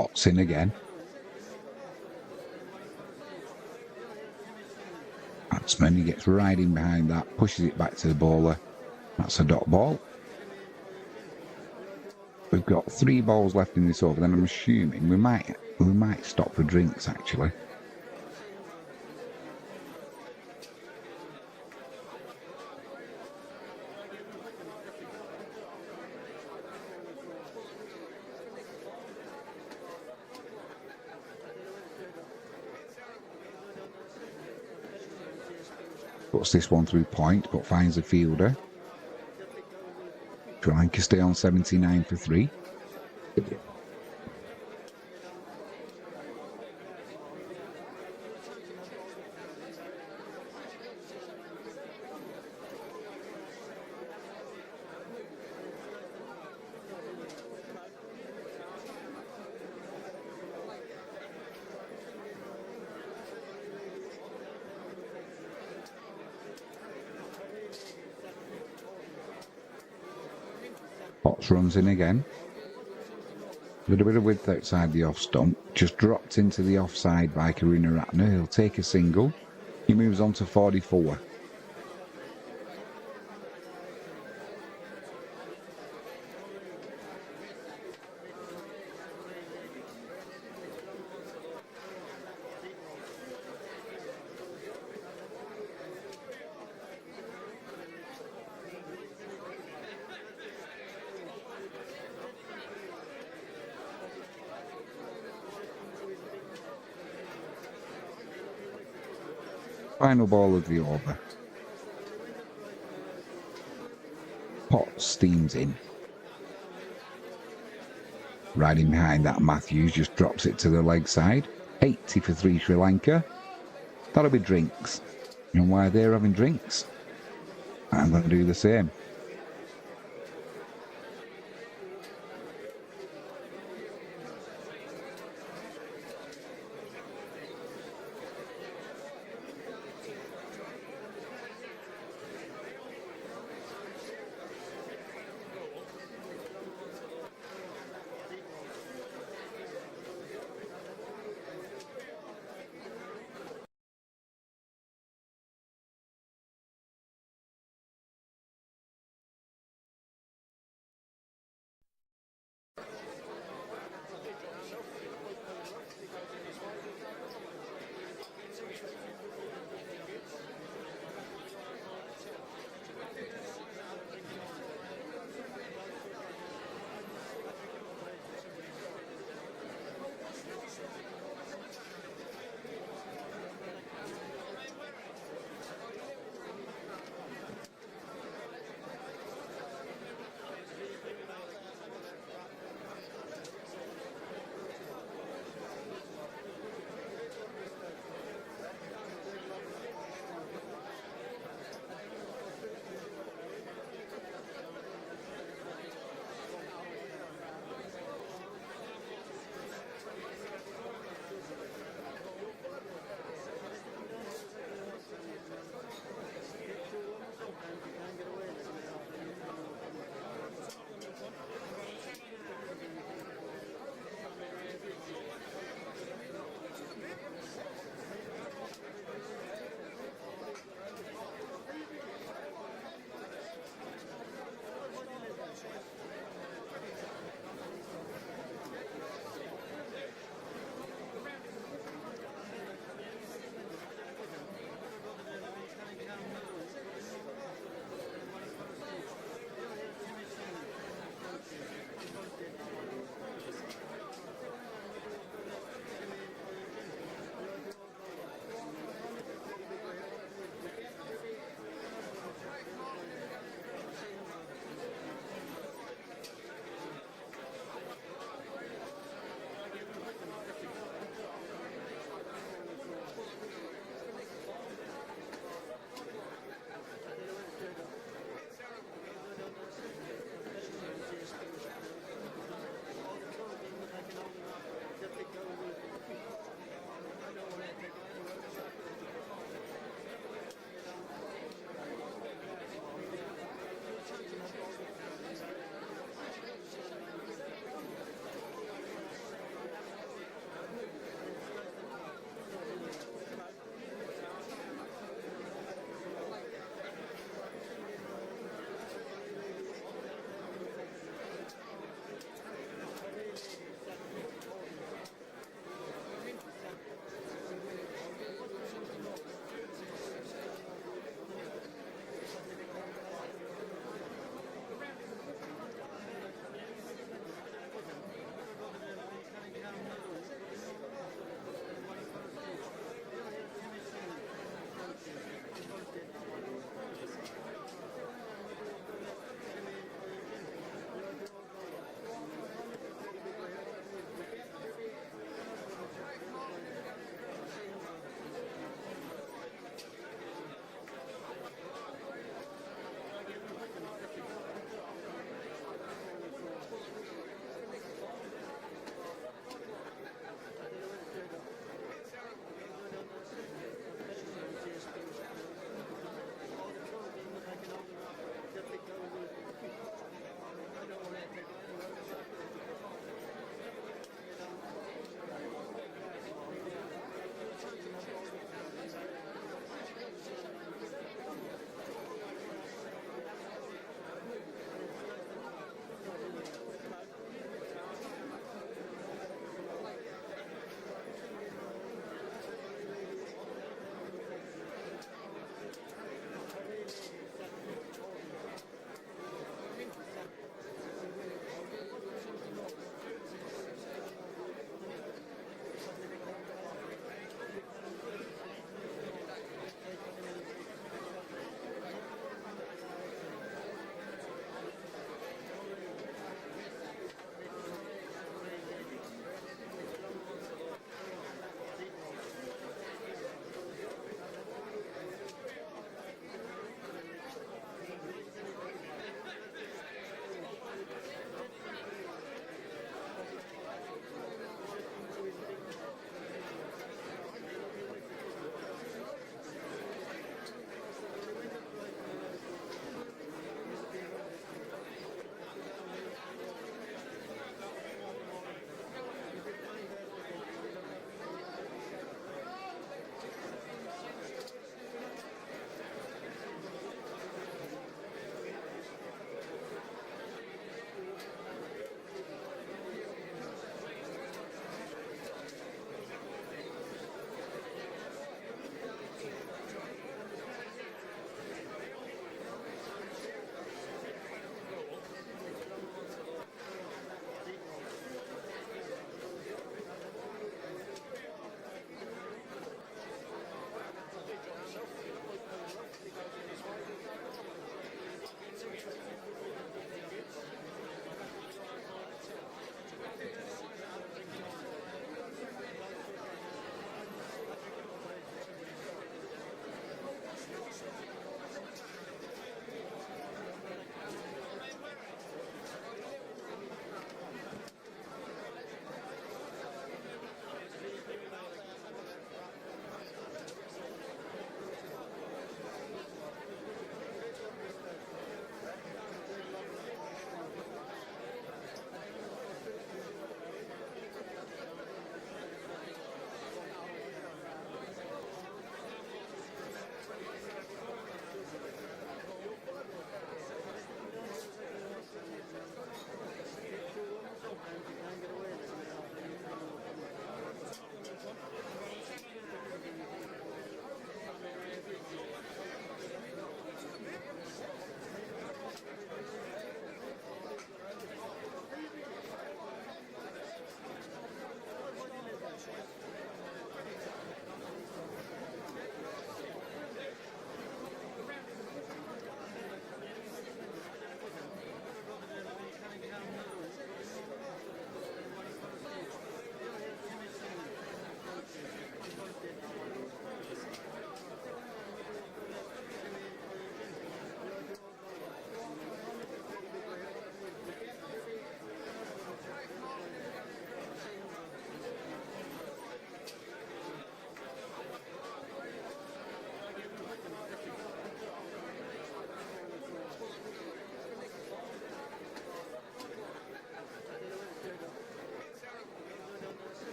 Potts in again. Batsman, he gets right in behind that, pushes it back to the bowler. That's a dot ball. We've got 3 balls left in this over, then I'm assuming we might stop for drinks actually. Puts this one through point, but finds a fielder. Sri Lanka stay on 79 for 3. Potts runs in again. A little bit of width outside the off stump. Just dropped into the offside by Karunaratne. He'll take a single. He moves on to 44. Final ball of the over. Potts steams in. Riding behind that, Matthews just drops it to the leg side. 80 for 3 Sri Lanka. That'll be drinks. And while they're having drinks, I'm going to do the same.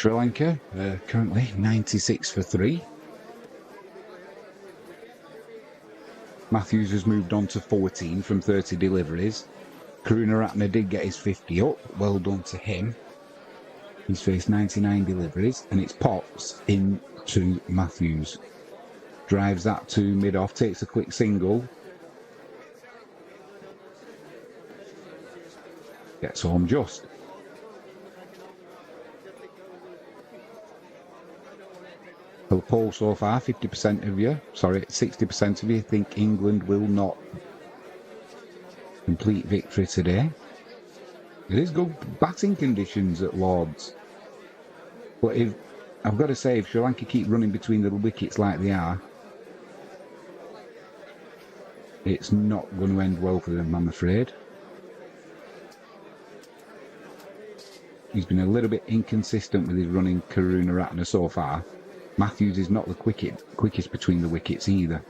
Sri Lanka, currently 96 for 3. Matthews has moved on to 14 from 30 deliveries. Karunaratne did get his 50 up. Well done to him. He's faced 99 deliveries, and it's Potts into Matthews. Drives that to mid-off, takes a quick single. Gets home just. For the poll so far, 60% of you think England will not complete victory today. It is good batting conditions at Lords. But I've got to say, if Sri Lanka keep running between the wickets like they are, it's not going to end well for them, I'm afraid. He's been a little bit inconsistent with his running, Karunaratne, so far. Matthews is not the quickest between the wickets either.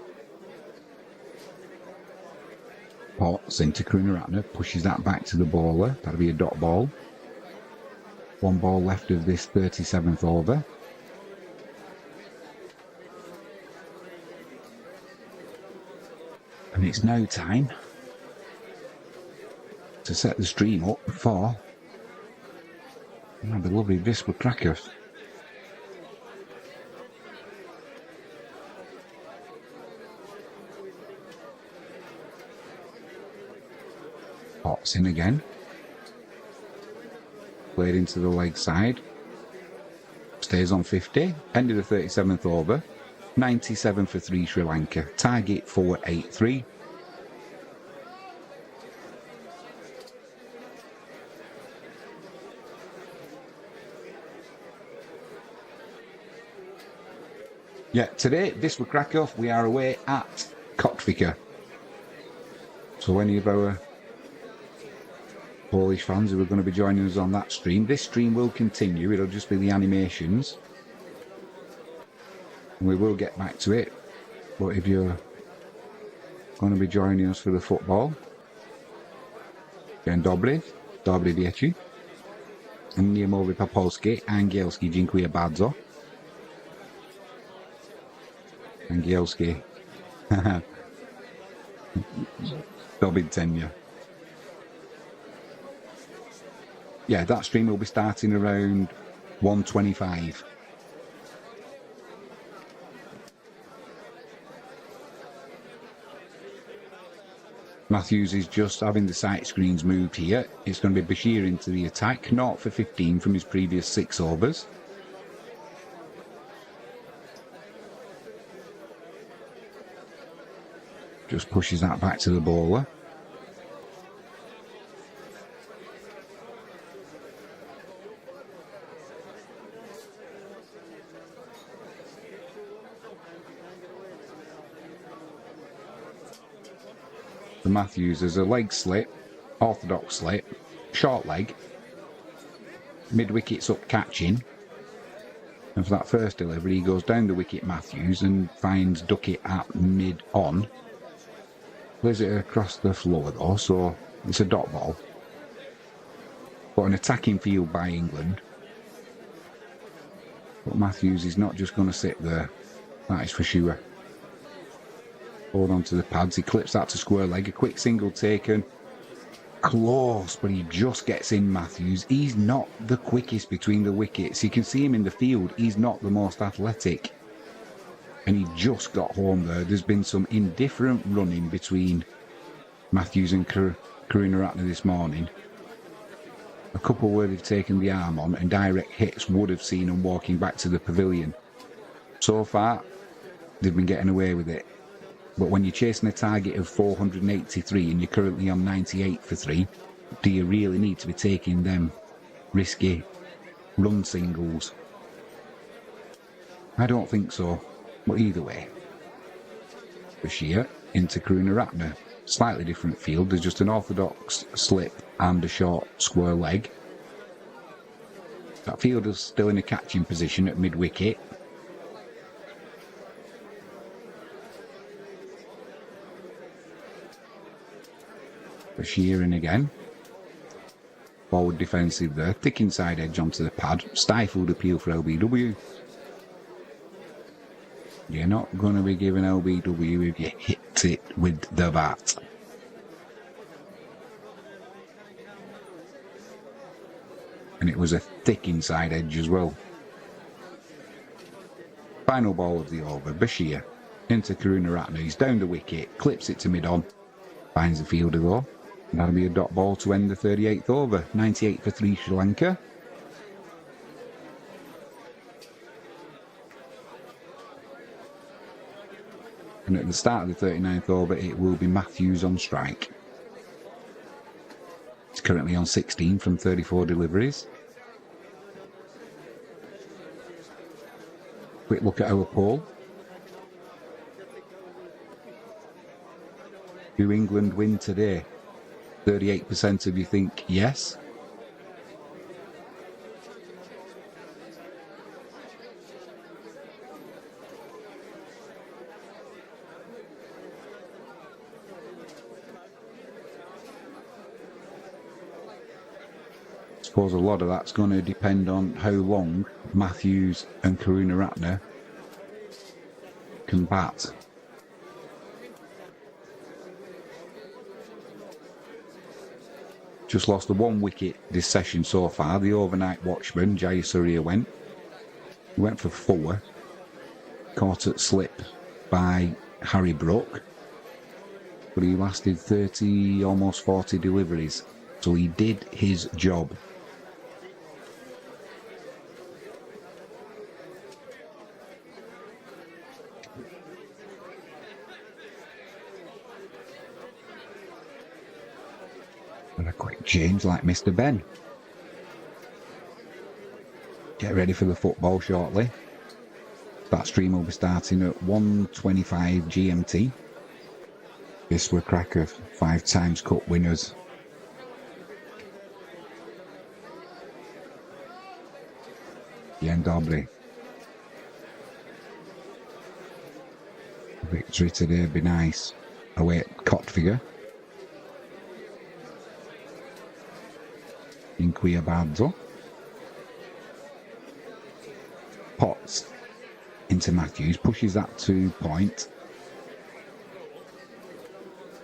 Potts into Karunaratne, pushes that back to the bowler. That'll be a dot ball. 1 ball left of this 37th over. And it's now time to set the stream up for the lovely V Sri Lanka. Potts in again. Played into the leg side. Stays on 50. End of the 37th over. 97 for 3 Sri Lanka. Target 483. Yeah, today, this will crack off. We are away at Cockficker. So any of our Polish fans who are going to be joining us on that stream, this stream will continue. It'll just be the animations. And we will get back to it. But if you're going to be joining us for the football, dzień dobry, dobry wieczór. Nie mówię po polsku, angielski, dziękuję bardzo. Angielski. Do widzenia. Yeah, that stream will be starting around 1:25. Matthews is just having the sight screens moved here. It's going to be Bashir into the attack, 0 for 15 from his previous 6 overs. Just pushes that back to the bowler. For Matthews, there's a leg slip, orthodox slip, short leg, mid-wickets up catching. And for that first delivery, he goes down the wicket, Matthews, and finds Duckett at mid-on. Plays it across the floor though, so it's a dot ball. But an attacking field by England. But Matthews is not just going to sit there, that is for sure. Hold on to the pads, he clips that to square leg, a quick single taken. Close, but he just gets in, Matthews. He's not the quickest between the wickets. You can see him in the field, he's not the most athletic. And he just got home there. There's been some indifferent running between Matthews and Karunaratne this morning. A couple where they've taken the arm on and direct hits would have seen them walking back to the pavilion. So far, they've been getting away with it. But when you're chasing a target of 483 and you're currently on 98 for 3, do you really need to be taking them risky run singles? I don't think so. But either way, Bashir into Karunaratne. Slightly different field. There's just an orthodox slip and a short square leg. That fielder's still in a catching position at mid-wicket. Bashir in again. Forward defensive there. Thick inside edge onto the pad. Stifled appeal for LBW. You're not going to be giving LBW if you hit it with the bat. And it was a thick inside edge as well. Final ball of the over. Bashir into Karunaratne. He's down the wicket. Clips it to mid-on. Finds the fielder though. And that'll be a dot ball to end the 38th over. 98 for 3 Sri Lanka. And at the start of the 39th over, it will be Matthews on strike. He's currently on 16 from 34 deliveries. Quick look at our poll. Do England win today? 38% of you think yes. I suppose a lot of that's going to depend on how long Matthews and Karunaratne can bat. Just lost the 1 wicket this session so far. The overnight watchman, Jayasuriya, went. He went for 4. Caught at slip by Harry Brook. But he lasted 30, almost 40 deliveries. So he did his job. And a quick change like Mr. Ben. Get ready for the football shortly. That stream will be starting at 1:25 GMT. This were cracker 5 times cup winners. Yen Dobry. Victory today would be nice. Away at Cotfigure. Inquiabardo. Potts into Matthews, pushes that to point.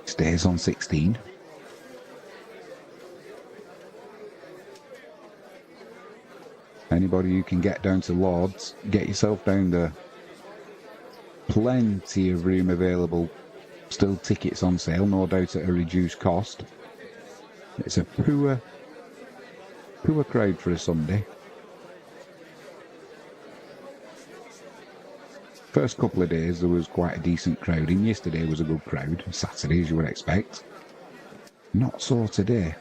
Stays on 16. Anybody who can get down to Lords, get yourself down there. Plenty of room available. Still tickets on sale, no doubt at a reduced cost. It's a poor crowd for a Sunday. First couple of days there was quite a decent crowd in. Yesterday was a good crowd. Saturday, as you would expect. Not so today.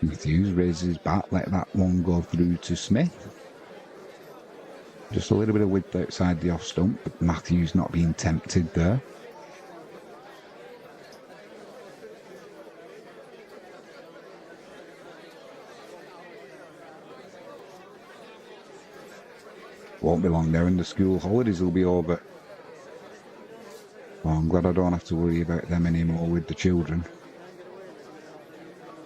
Matthews raises his bat, let that one go through to Smith. Just a little bit of width outside the off stump, but Matthews not being tempted there. Won't be long there and the school holidays will be over. Oh, I'm glad I don't have to worry about them anymore with the children.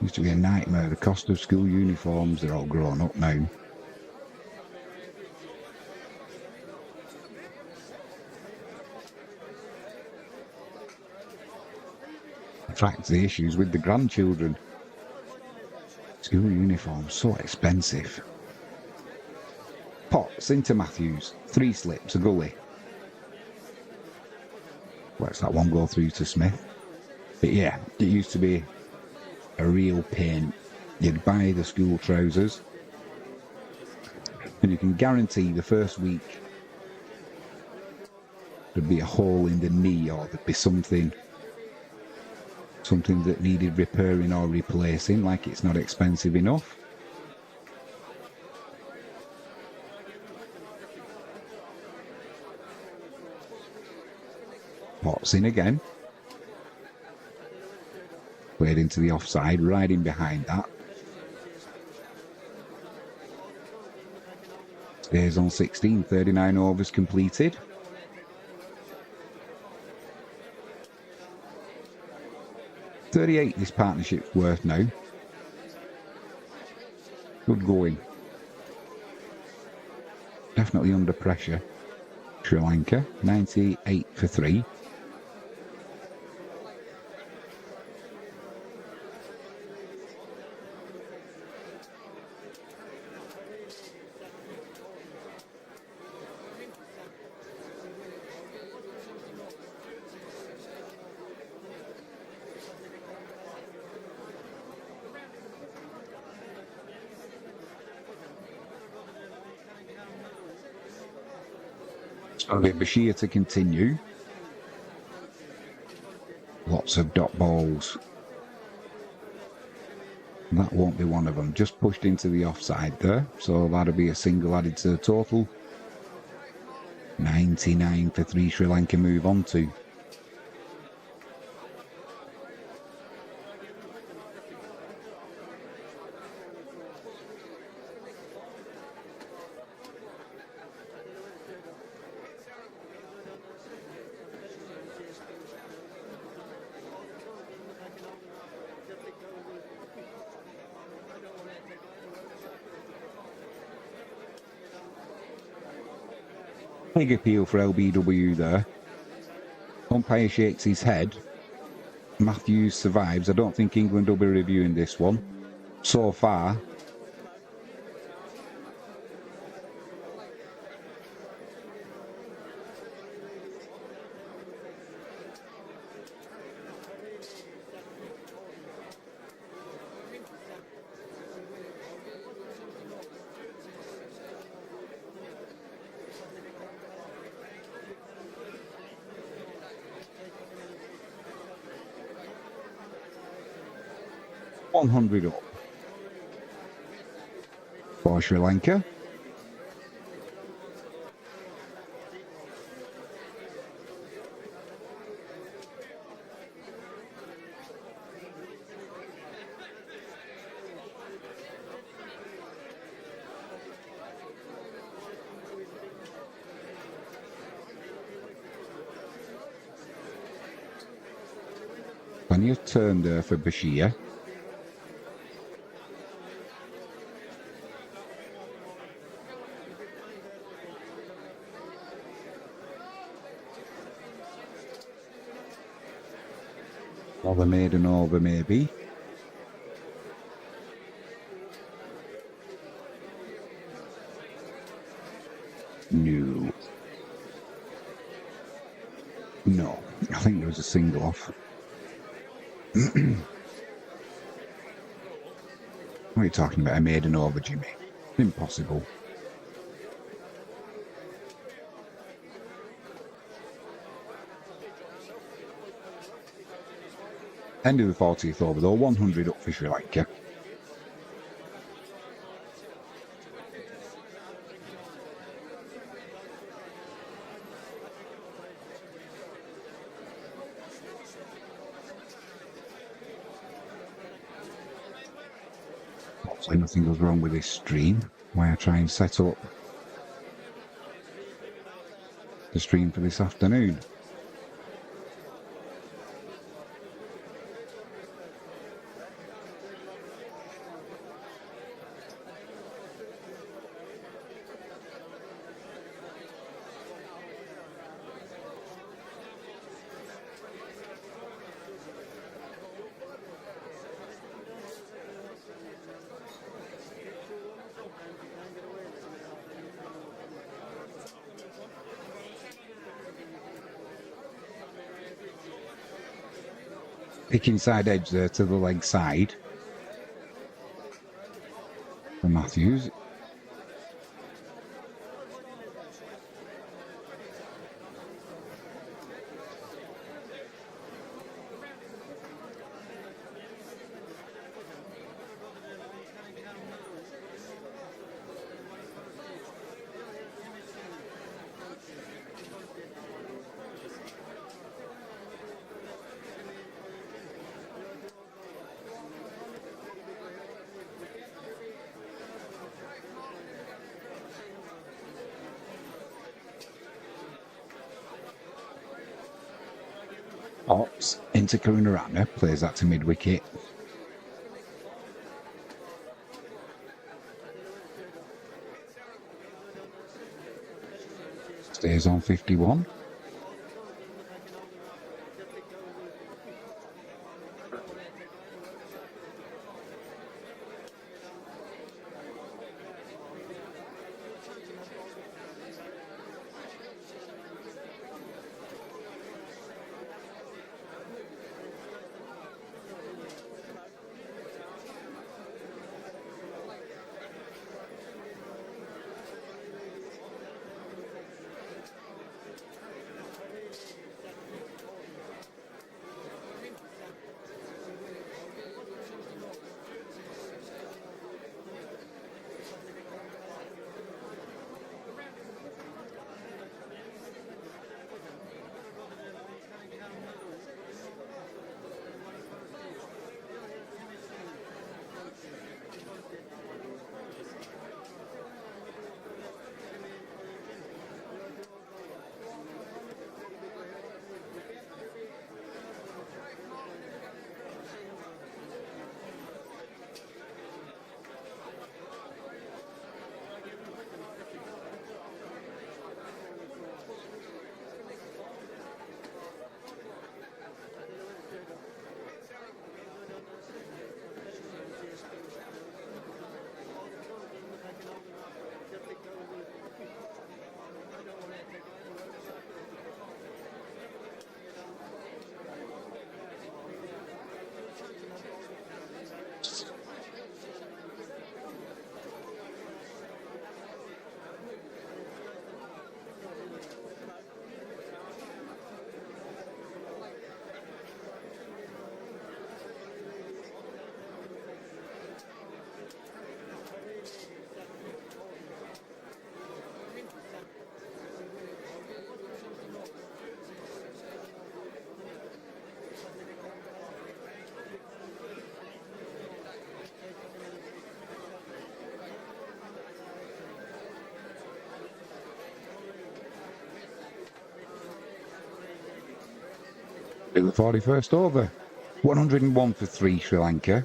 Used to be a nightmare. The cost of school uniforms, they're all grown up now. In fact, the issues with the grandchildren. School uniforms, so expensive. Potts into Matthews. 3 slips, a gully. Lets that one go through to Smith. But yeah, it used to be a real pain. You'd buy the school trousers and you can guarantee the first week there'd be a hole in the knee or there'd be something that needed repairing or replacing, like it's not expensive enough. Potts in again. Played into the offside, riding behind that. Stays on 16, 39 overs completed. $38 this partnership's worth now. Good going. Definitely under pressure. Sri Lanka, 98 for 3. Okay, Bashir to continue. Lots of dot balls. That won't be one of them. Just pushed into the offside there. So that'll be a single added to the total. 99 for 3 Sri Lanka move on to. Big appeal for LBW there. Umpire shakes his head. Matthews survives. I don't think England will be reviewing this one. So far, $100 up for Sri Lanka. Plenty of turn there for Bashir. Over maiden over maybe. No. No. I think there was a single off. What are you talking about? I made an over, Jimmy. Impossible. End of the 40th over though, 100 up for Sri Lanka. Hopefully nothing goes wrong with this stream, where I try and set up the stream for this afternoon. Pick inside edge there to the leg side for Matthews. Ops into Karunarana, plays that to mid-wicket. Stays on 51. In the 41st over. 101 for 3 Sri Lanka.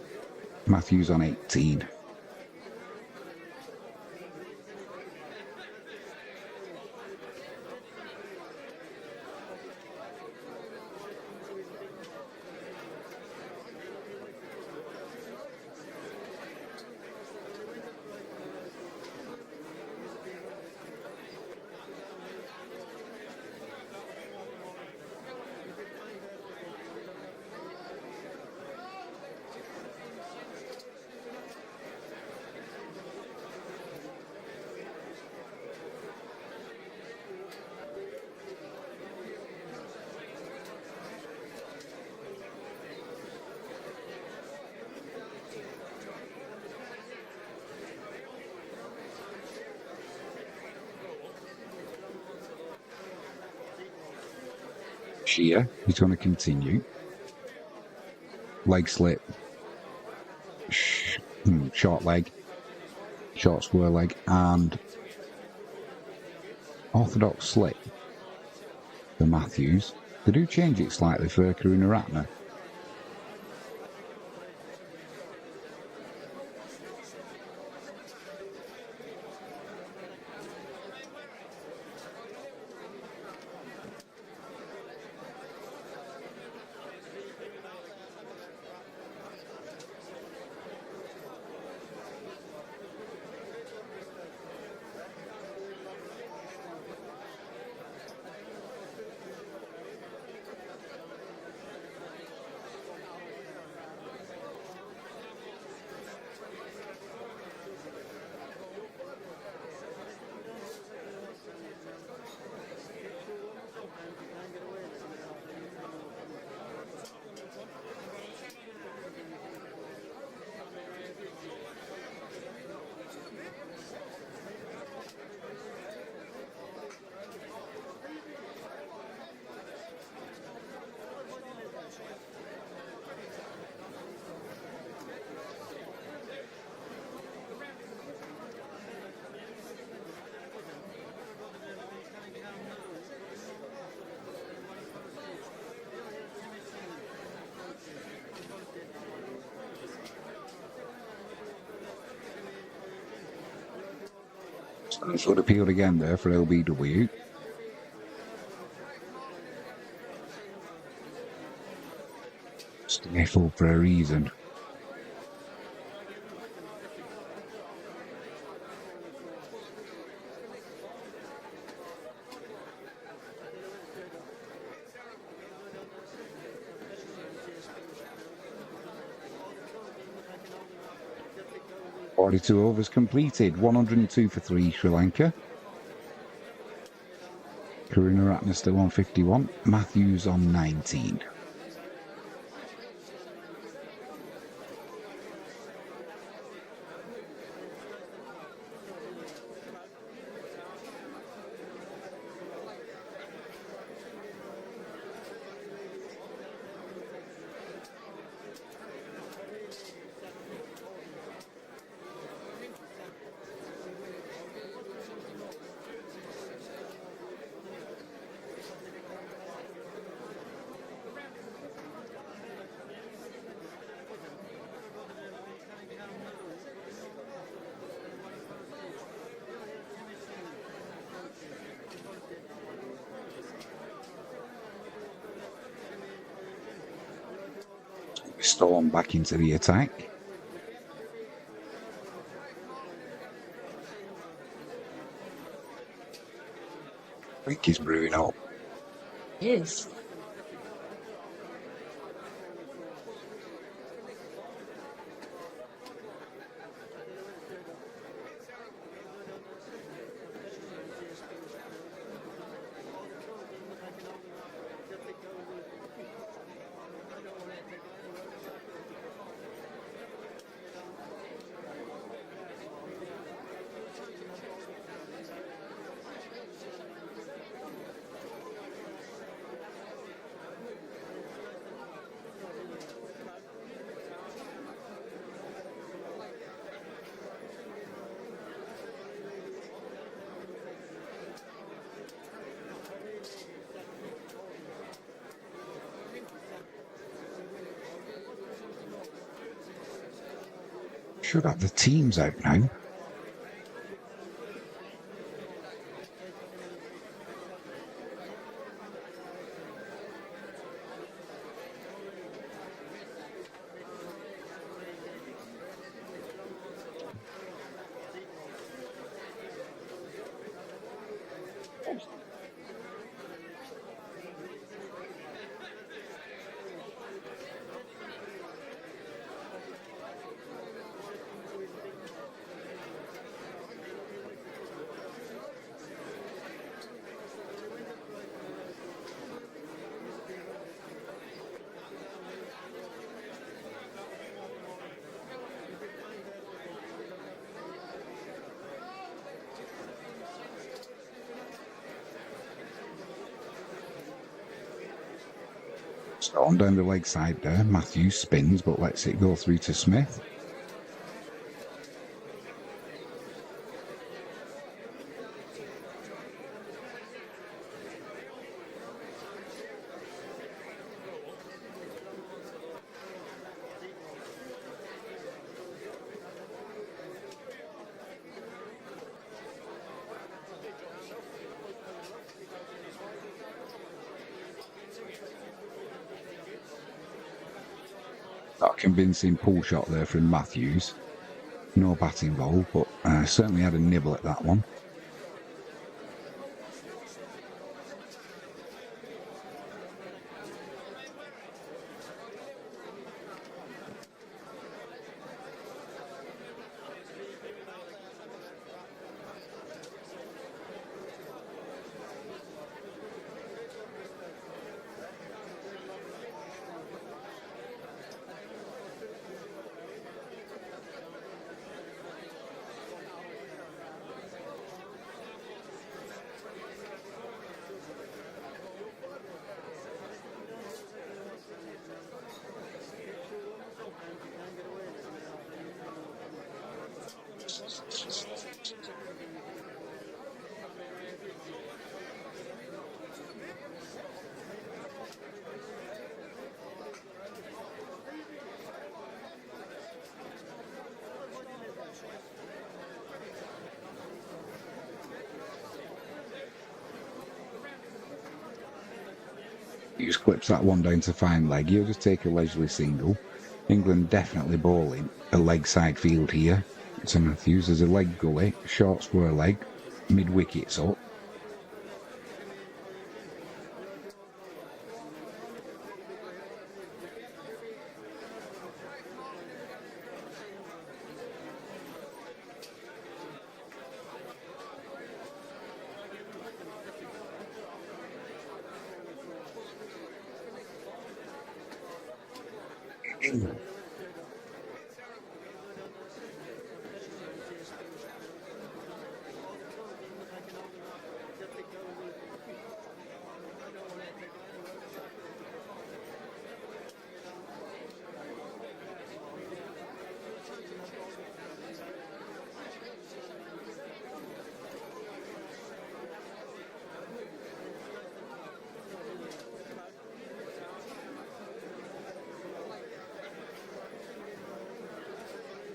Matthews on 18. Shear, he's going to continue. Leg slip. Short leg. Short square leg. And orthodox slip for Matthews. They do change it slightly for Karunaratne. Sort of appealed again there for LBW. Careful for a reason. Forty-two overs completed. 102 for 3 Sri Lanka. Karunaratne still on 51. Matthews on 19. Storm back into the attack. I think he's brewing up. Yes. Should have the teams out now. On down the leg side there, Matthews spins but lets it go through to Smith. That convincing pull shot there from Matthews. No bat involved, but certainly had a nibble at that one. He just clips that one down to fine leg. He'll just take a leisurely single. England definitely bowling a leg side field here. So Matthews, there's a leg gully, short square leg, mid wickets up.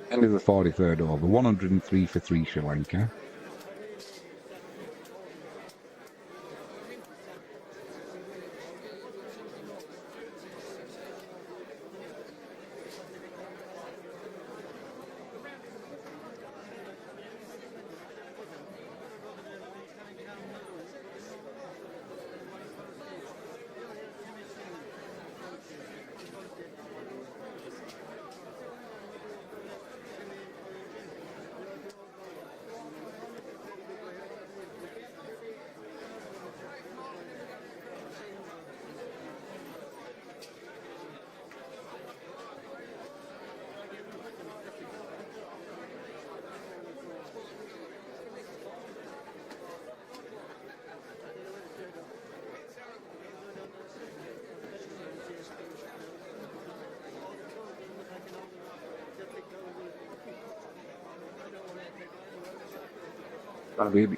End of the 43rd over, 103 for 3 Sri Lanka.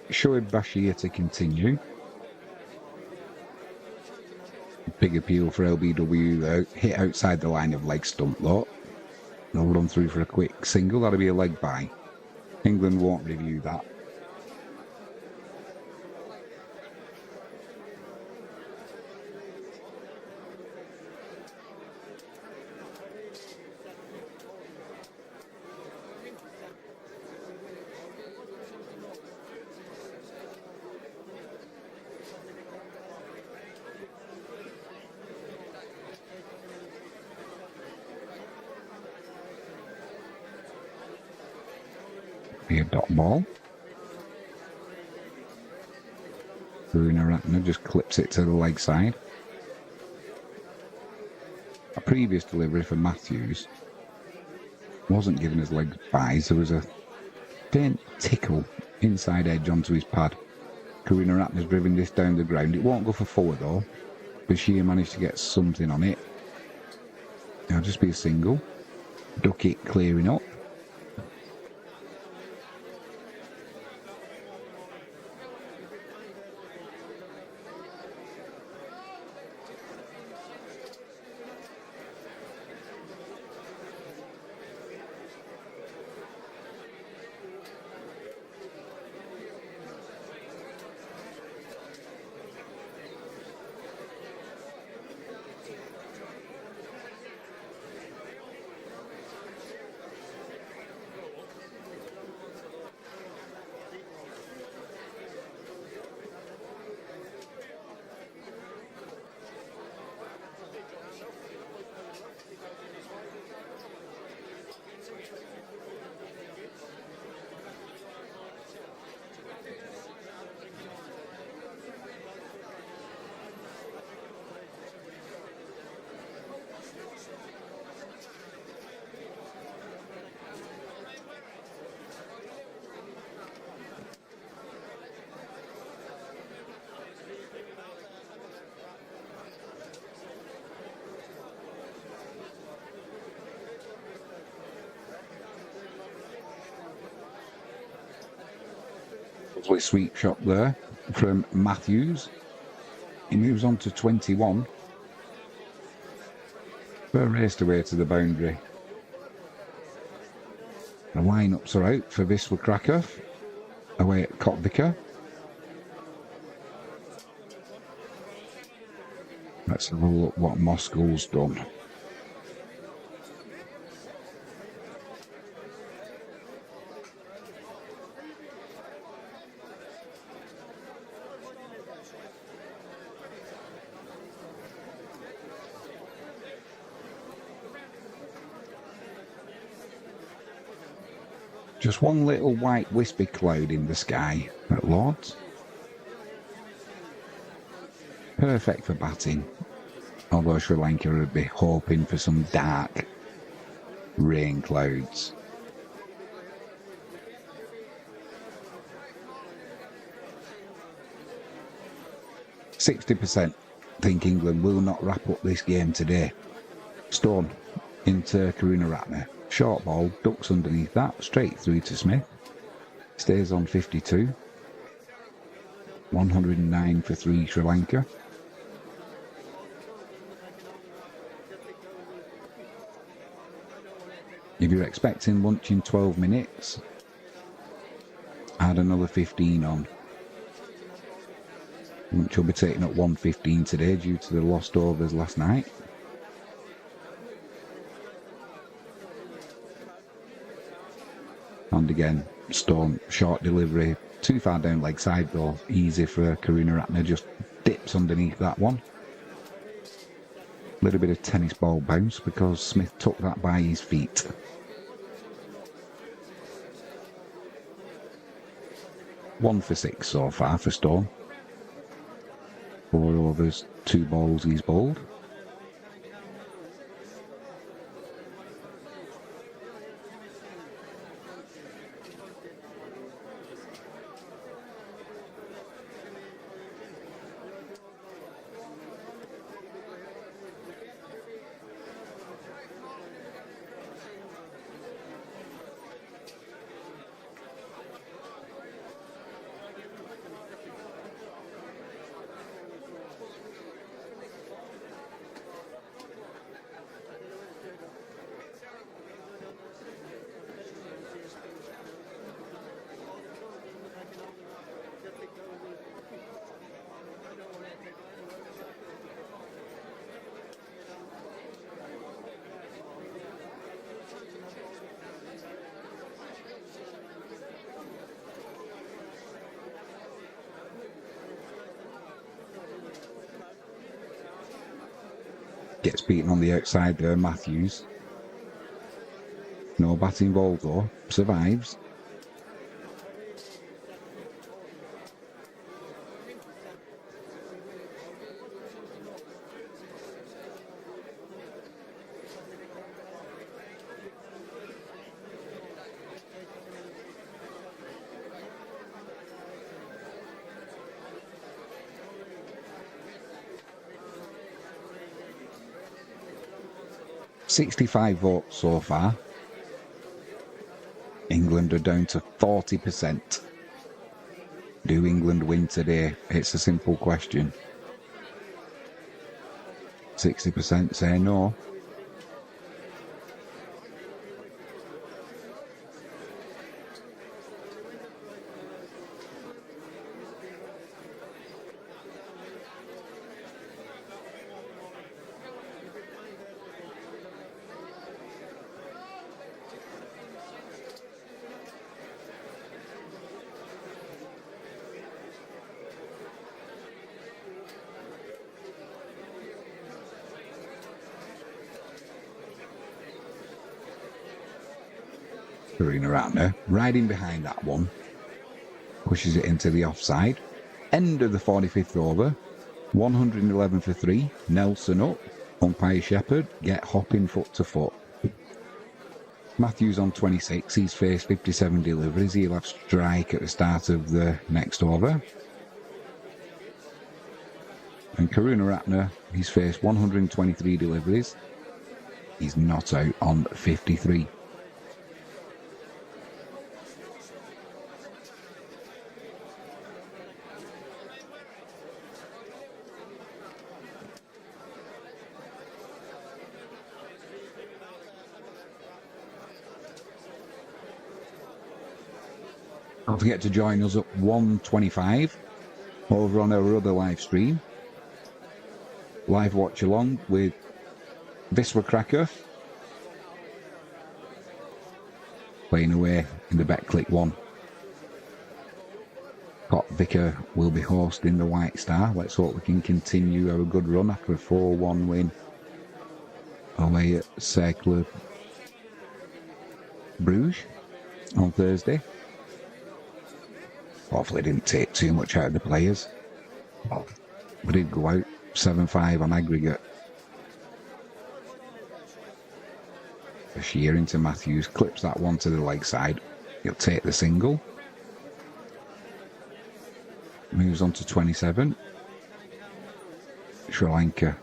Shoaib Bashir to continue. Big appeal for LBW though. Hit outside the line of leg stump though. They'll run through for a quick single. That'll be a leg bye. England won't review that. Be a dot ball. Karunaratne just clips it to the leg side. A previous delivery for Matthews wasn't given his leg buys. There was a faint tickle inside edge onto his pad. Karunaratne's driven this down the ground. It won't go for 4 though. Bashir managed to get something on it. It'll just be a single. Duckett clearing up. Lovely sweep shot there from Matthews. He moves on to 21. But raced away to the boundary. The lineups are out for Wisła Kraków away at Kotvika. Let's have a look what Moscow's done. Just one little white wispy cloud in the sky at Lords. Perfect for batting, although Sri Lanka would be hoping for some dark rain clouds. %60% think England will not wrap up this game today. Stone into Karunaratne. Short ball, ducks underneath that, straight through to Smith. Stays on 52. 109 for 3 Sri Lanka. If you're expecting lunch in 12 minutes, add another 15 on. Lunch will be taken at 1:15 today due to the lost overs last night. And again, Stone, short delivery, too far down leg side though, easy for Karunaratne, just dips underneath that one. Little bit of tennis ball bounce because Smith took that by his feet. One for 6 so far for Stone. 4 overs, 2 balls he's bowled. Gets beaten on the outside there, Matthews. No bat involved though, survives. $65 votes so far. England are down to 40%. Do England win today? It's a simple question. 60% say no. Karunaratne riding behind that one, pushes it into the offside. End of the 45th over, 111 for 3, Nelson up, umpire Shepherd get hopping foot to foot. Matthews on 26, he's faced 57 deliveries, he'll have strike at the start of the next over. And Karunaratne, he's faced 123 deliveries, he's not out on 53. Don't forget to join us at 1:25 over on our other live stream. live watch along with Viswa Krakow playing away in the Betclic 1. Vicar will be hosting the White Star. Let's hope we can continue our good run after a 4-1 win away at Cercle Bruges on Thursday. Hopefully didn't take too much out of the players. We did go out 7-5 on aggregate. Bashir into Matthews, clips that one to the leg side. He'll take the single. Moves on to 27. Sri Lanka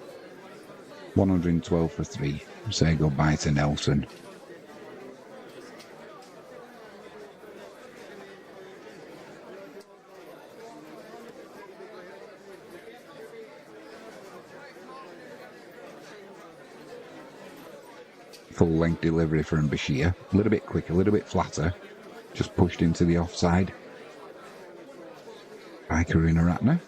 112 for 3. Say goodbye to Nelson. Full length delivery from Bashir. A little bit quicker, a little bit flatter. Just pushed into the offside by Karunaratne.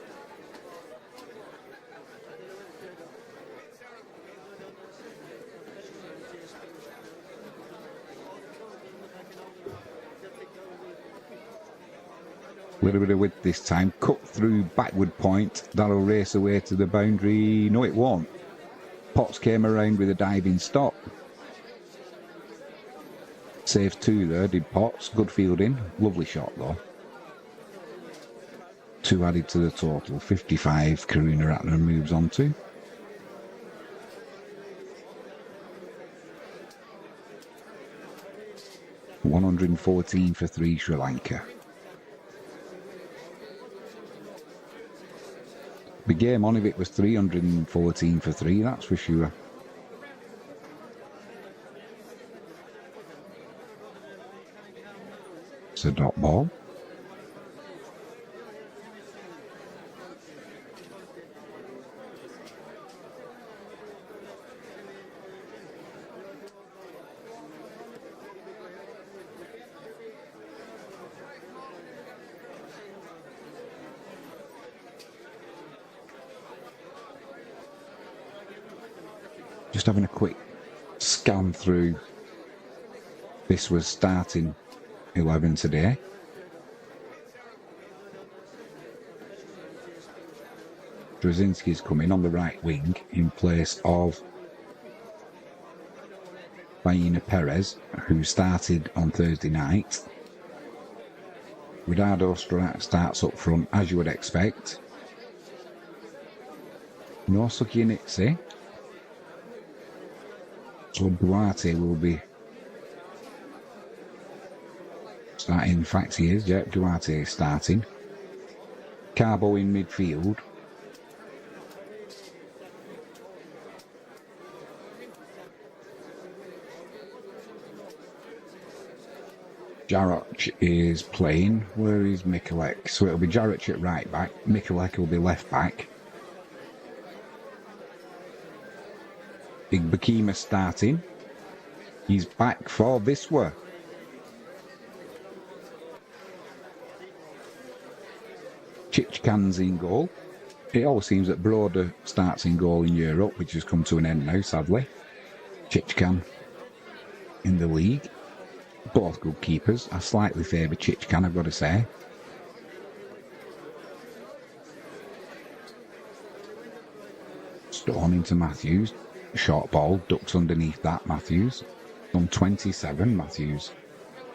A little bit of width this time. Cut through backward point. That'll race away to the boundary. No, it won't. Potts came around with a diving stop. Saved 2 there, did Potts. Good fielding. Lovely shot though. 2 added to the total. 55 Karunaratne moves on to. $114 for 3 Sri Lanka. The game on if it was 314 for 3, that's for sure. It's a dot ball. Just having a quick scan through. This was starting 11 today. Drzinski's coming on the right wing in place of Baina Perez, who started on Thursday night. Ridardo starts up front, as you would expect. No Sukianitsi. So Duarte will be starting. In fact, he is. Yeah, Duarte is starting. Carbo in midfield. Jarach is playing. Where is Mikulek? So it'll be Jarach at right back. Mikulek will be left back. Big Bakima starting. He's back for Viswa. Chichkan's in goal. It always seems that Broder starts in goal in Europe, which has come to an end now, sadly. Chichkan in the league. Both good keepers. I slightly favour Chichkan, I've got to say. Stone into Matthews. Short ball, ducks underneath that, Matthews. On 27, Matthews.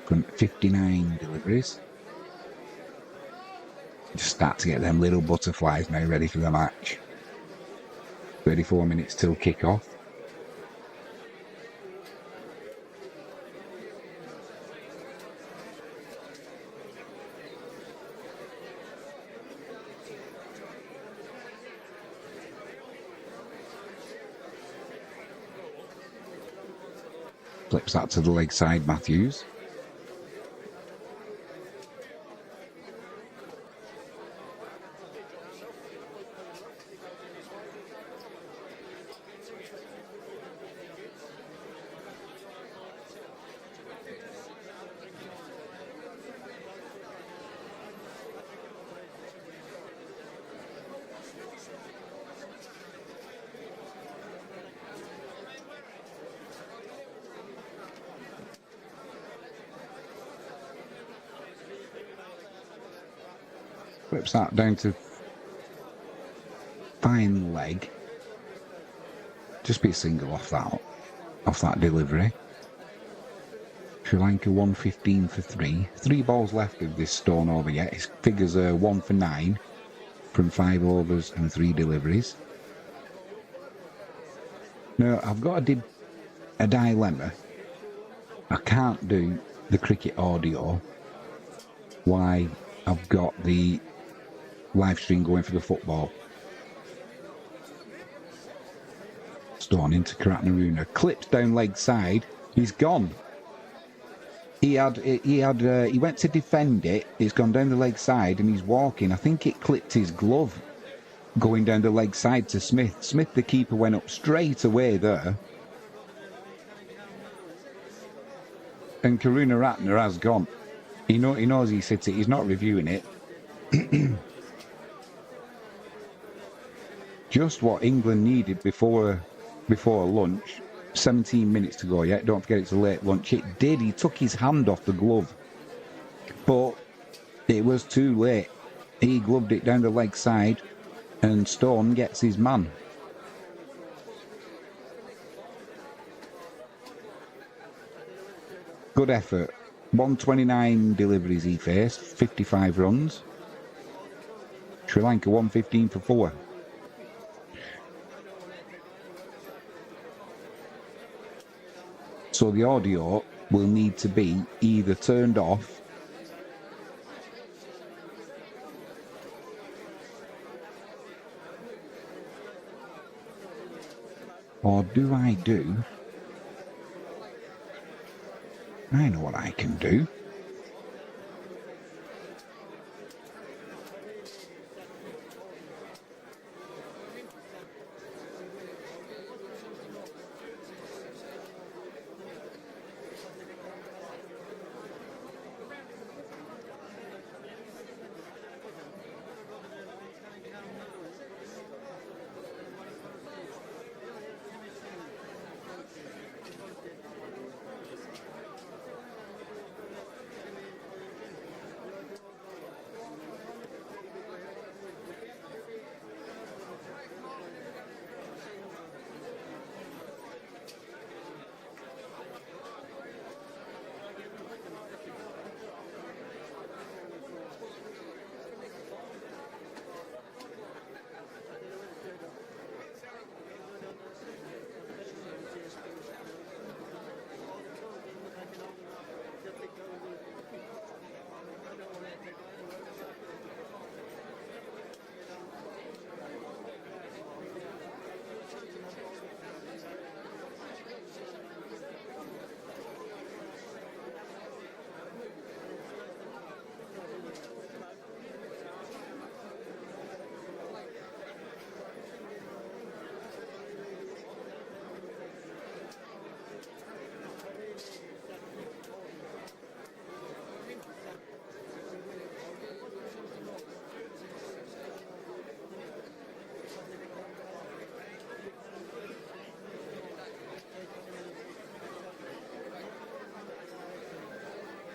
From 59 deliveries. Just start to get them little butterflies now ready for the match. 34 minutes till kick-off. Flips that to the leg side, Matthews. Flips that down to fine leg. Just be a single off that delivery. Sri Lanka 115 for 3. 3 balls left of this Stone over yet. His figures are 1 for 9 from 5 overs and 3 deliveries. Now, I've got a dilemma. I can't do the cricket audio while I've got the live stream going for the football. Stone into Karatnaruna. Clips down leg side. He's gone. He went to defend it. It's gone down the leg side and he's walking. I think it clipped his glove going down the leg side to Smith. Smith, the keeper, went up straight away there. And Karunaratne has gone. He knows he's hit it. He's not reviewing it. Just what England needed before lunch. 17 minutes to go yet. Don't forget it's a late lunch. It did. He took his hand off the glove. But it was too late. He gloved it down the leg side and Stone gets his man. Good effort. 129 deliveries he faced, 55 runs. Sri Lanka 115 for 4. So the audio will need to be either turned off or do I do? I know what I can do.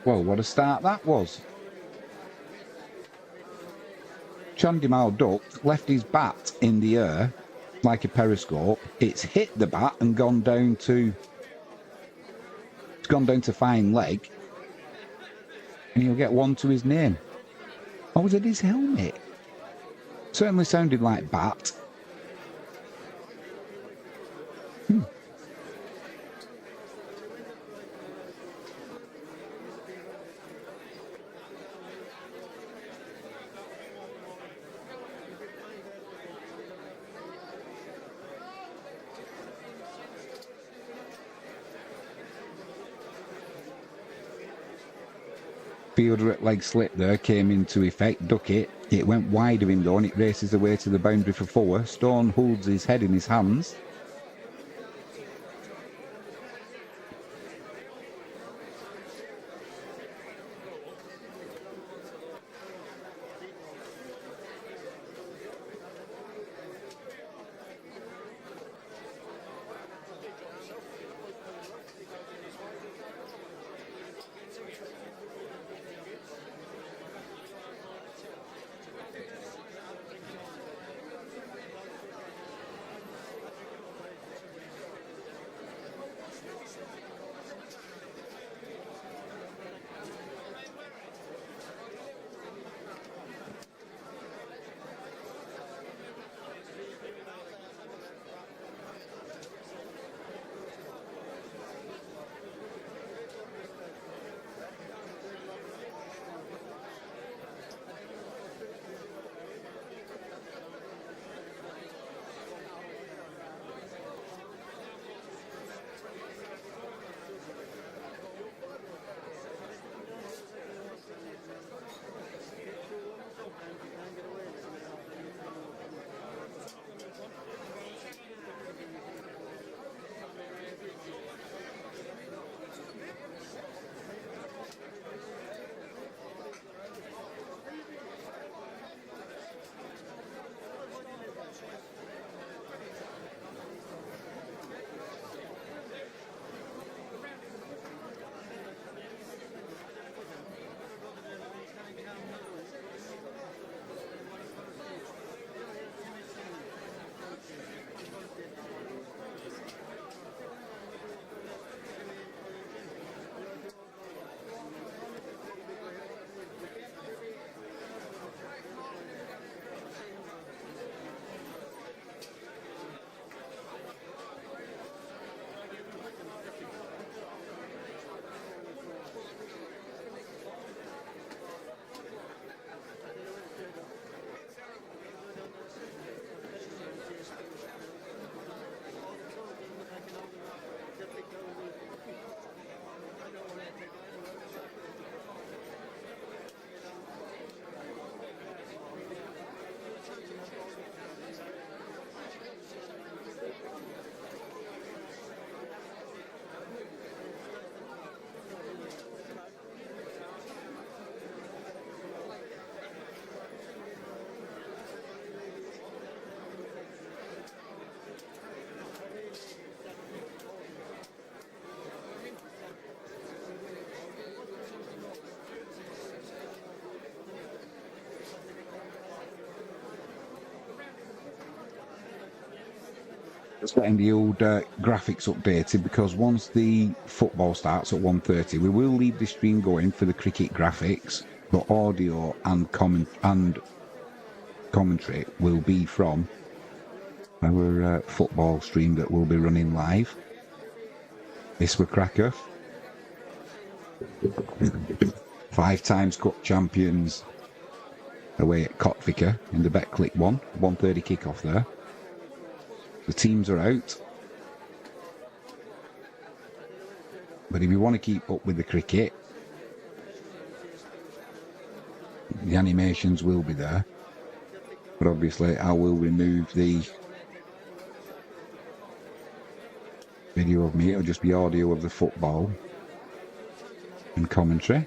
Well, what a start that was. Chandimal ducked, left his bat in the air like a periscope. It's hit the bat and gone down to fine leg. And he'll get one to his name. Or was it his helmet? Certainly sounded like bat. Fielder at leg slip there came into effect, duck it. It went wide of him though and it races away to the boundary for 4. Stone holds his head in his hands. Just getting the old graphics updated, because once the football starts at 1:30, we will leave the stream going for the cricket graphics, but audio and commentary will be from our football stream that will be running live. This were cracker. 5 times cup champions away at Kotvica in the Betclic one. 1:30 kickoff there. The teams are out. But if you want to keep up with the cricket, the animations will be there. But obviously I will remove the video of me. It'll just be audio of the football and commentary.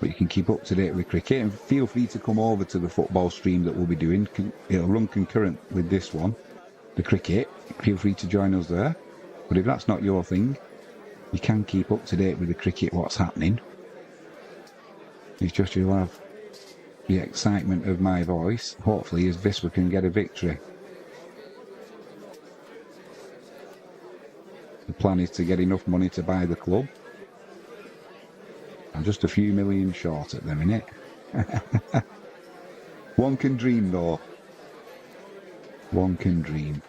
But you can keep up to date with cricket, and feel free to come over to the football stream that we'll be doing. It'll run concurrent with this one, the cricket. Feel free to join us there. But if that's not your thing, you can keep up to date with the cricket, what's happening. It's just you'll have the excitement of my voice, hopefully, as Viswa can get a victory. The plan is to get enough money to buy the club. I'm just a few million short at the minute. One can dream, though. One can dream.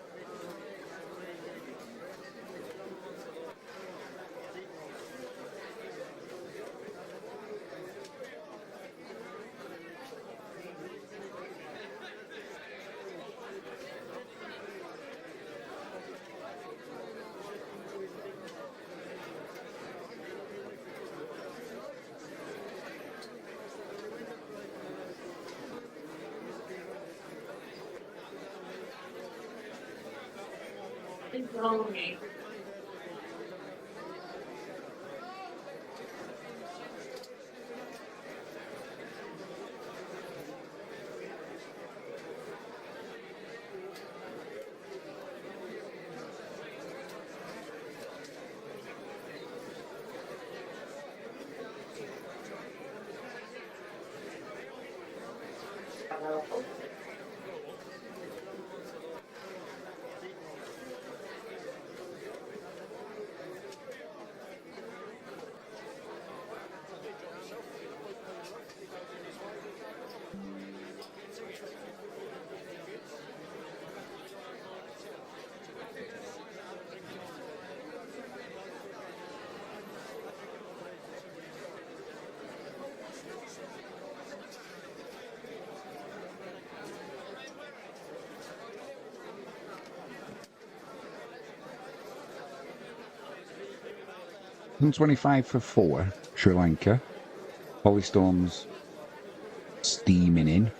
$125 for 4, Sri Lanka. Hollystone's steaming in.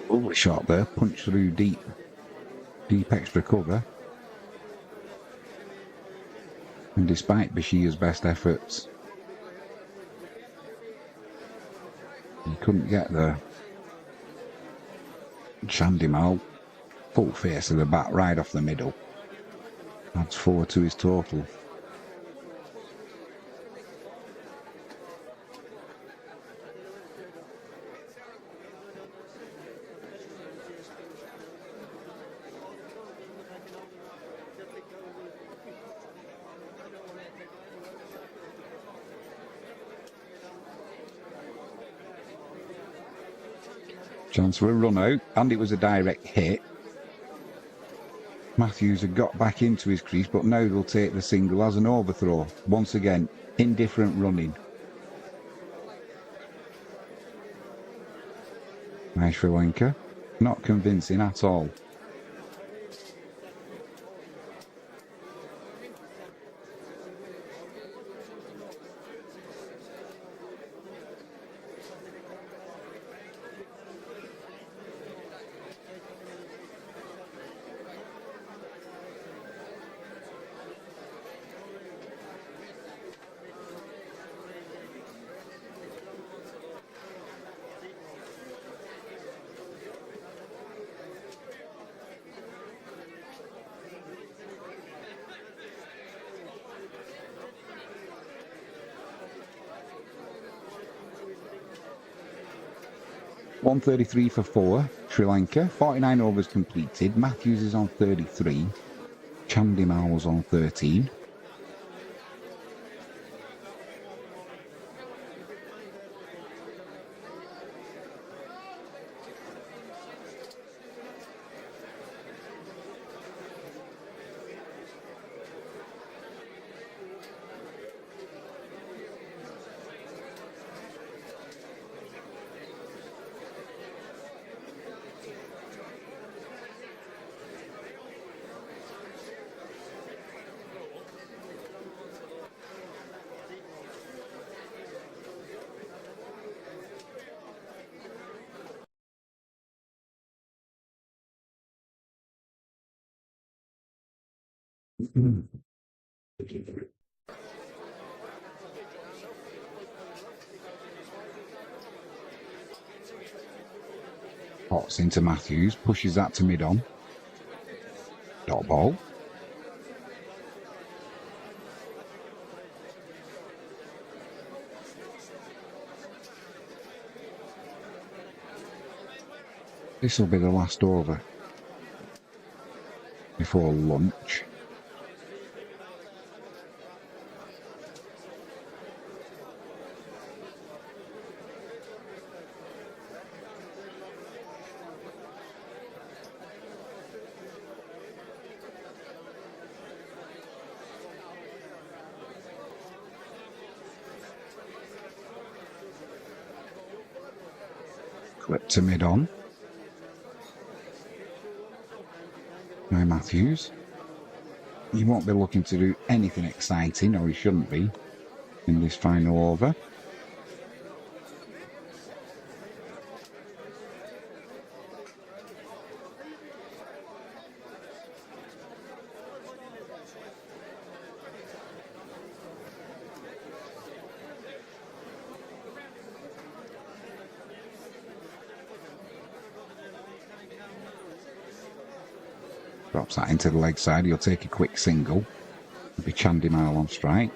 Lovely shot there, punch through deep extra cover. And despite Bashir's best efforts, he couldn't get there. Chandimal, full face of the bat right off the middle. Adds 4 to his total. Chance for a run out, and it was a direct hit. Matthews had got back into his crease, but now they'll take the single as an overthrow. Once again, indifferent running. Nice Sri Lanka. Not convincing at all. .133 for 4, Sri Lanka. 49 overs completed. Matthews is on 33. Chandimal was on 13. Pots into Matthews, pushes that to mid-on. Dot ball. This will be the last over before lunch. Clip to mid-on. Now Matthews. He won't be looking to do anything exciting, or he shouldn't be, in this final over. Drops that into the leg side. He'll take a quick single. It'll be Chandimal on strike.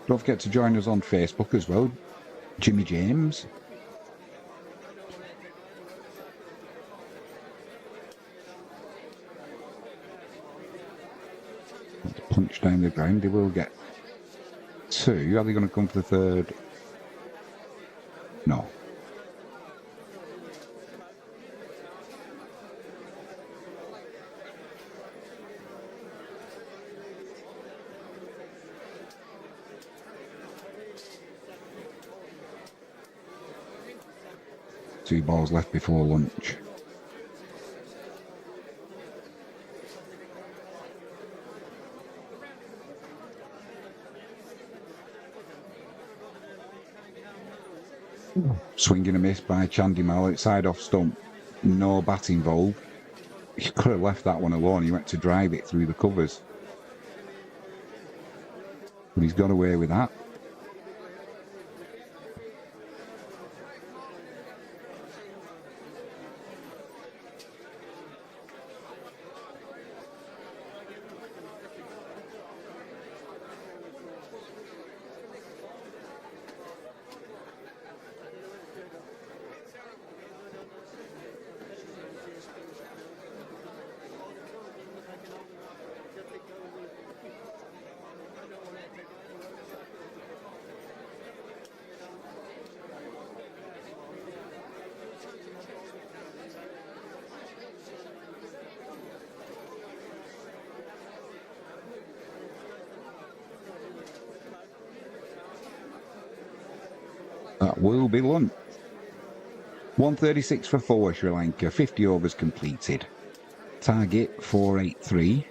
Don't forget to join us on Facebook as well, Jimmy James. Punch down the ground, they will get 2. Are they going to come for the third? No. 2 balls left before lunch. Swing and a miss by Chandimal outside off stump. No bat involved. He could have left that one alone. He went to drive it through the covers. But he's got away with that. That will be lunch. 136 for 4 Sri Lanka, 50 overs completed. Target 483.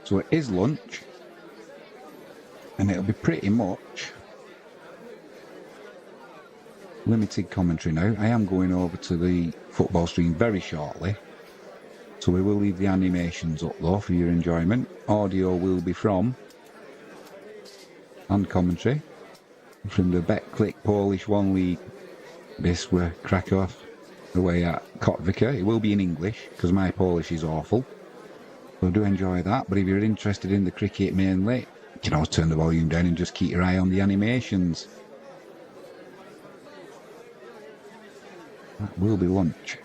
So it is lunch. And it'll be pretty much limited commentary now. I am going over to the football stream very shortly, so we will leave the animations up though for your enjoyment. Audio will be from and commentary from the BetClick Polish One League. This were Krakow away at Kotvika. It will be in English because my Polish is awful. So do enjoy that. But if you're interested in the cricket mainly, you can always turn the volume down and just keep your eye on the animations. That will be lunch.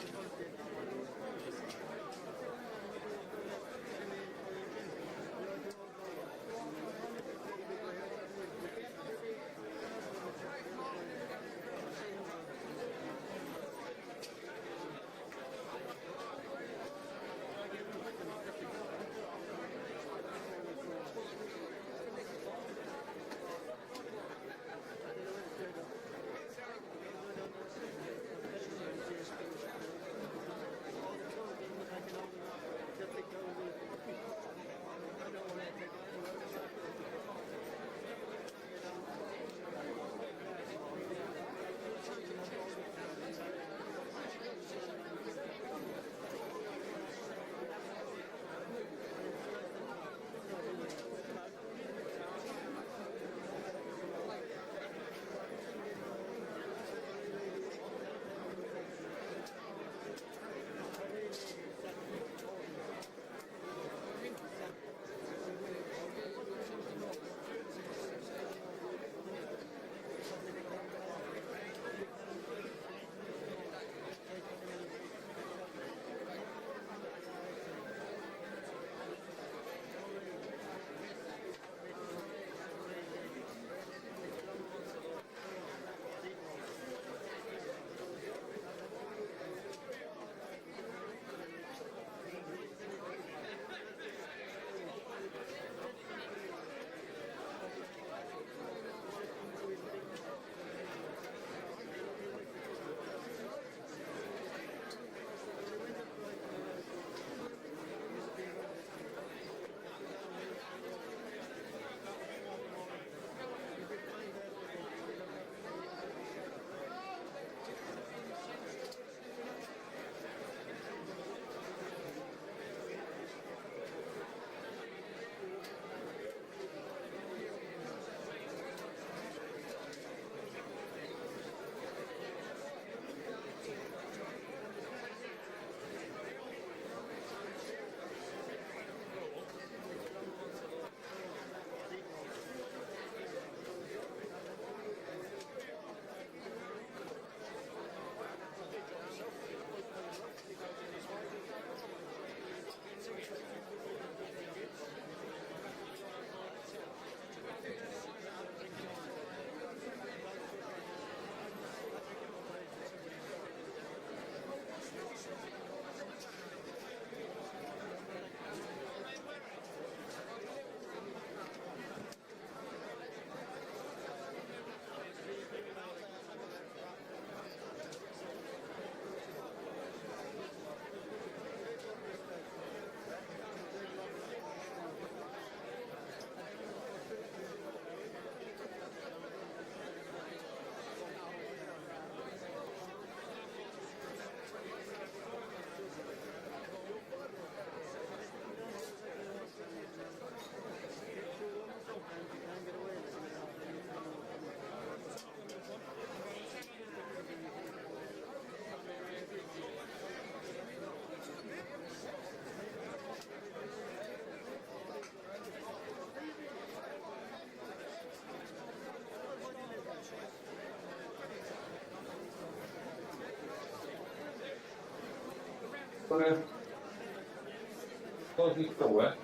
Close this door.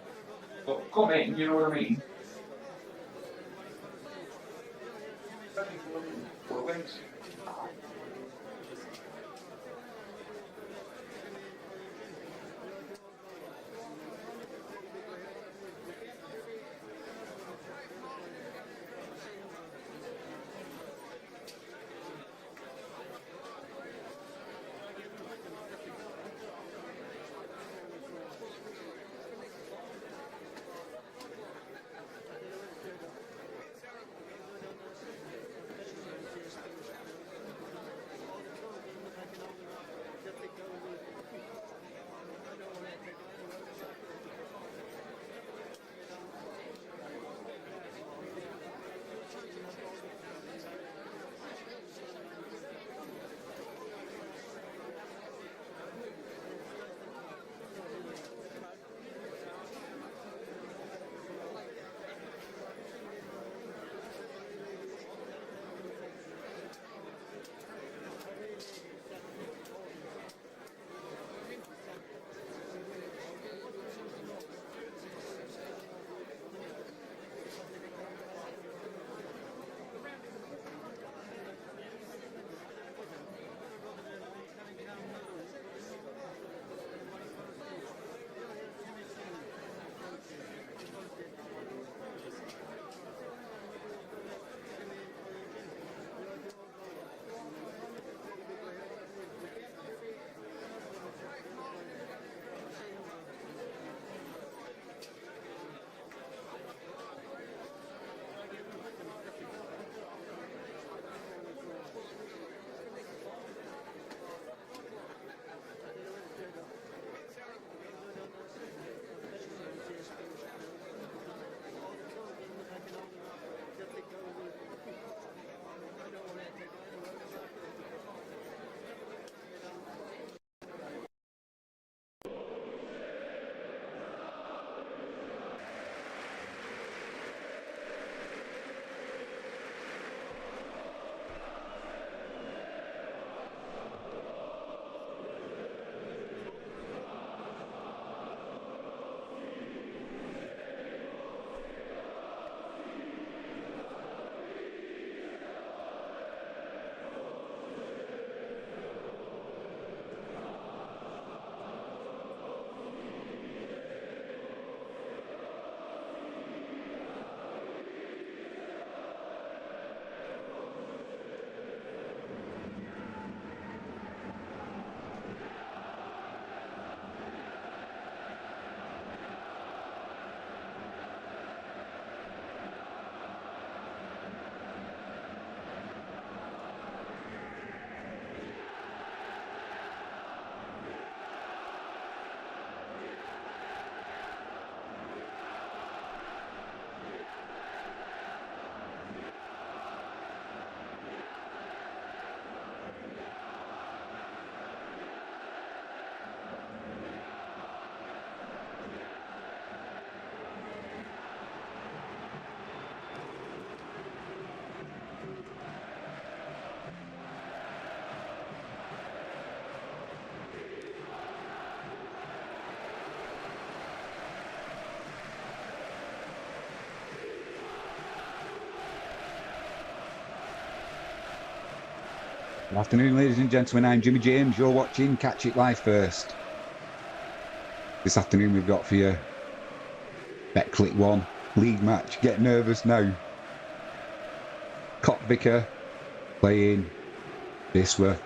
But come in, you know what I mean? Good afternoon, ladies and gentlemen. I'm Jimmy James. You're watching Catch It Live First. This afternoon we've got for you Bet Click 1 league match. Get nervous now. Kotvica playing Wisła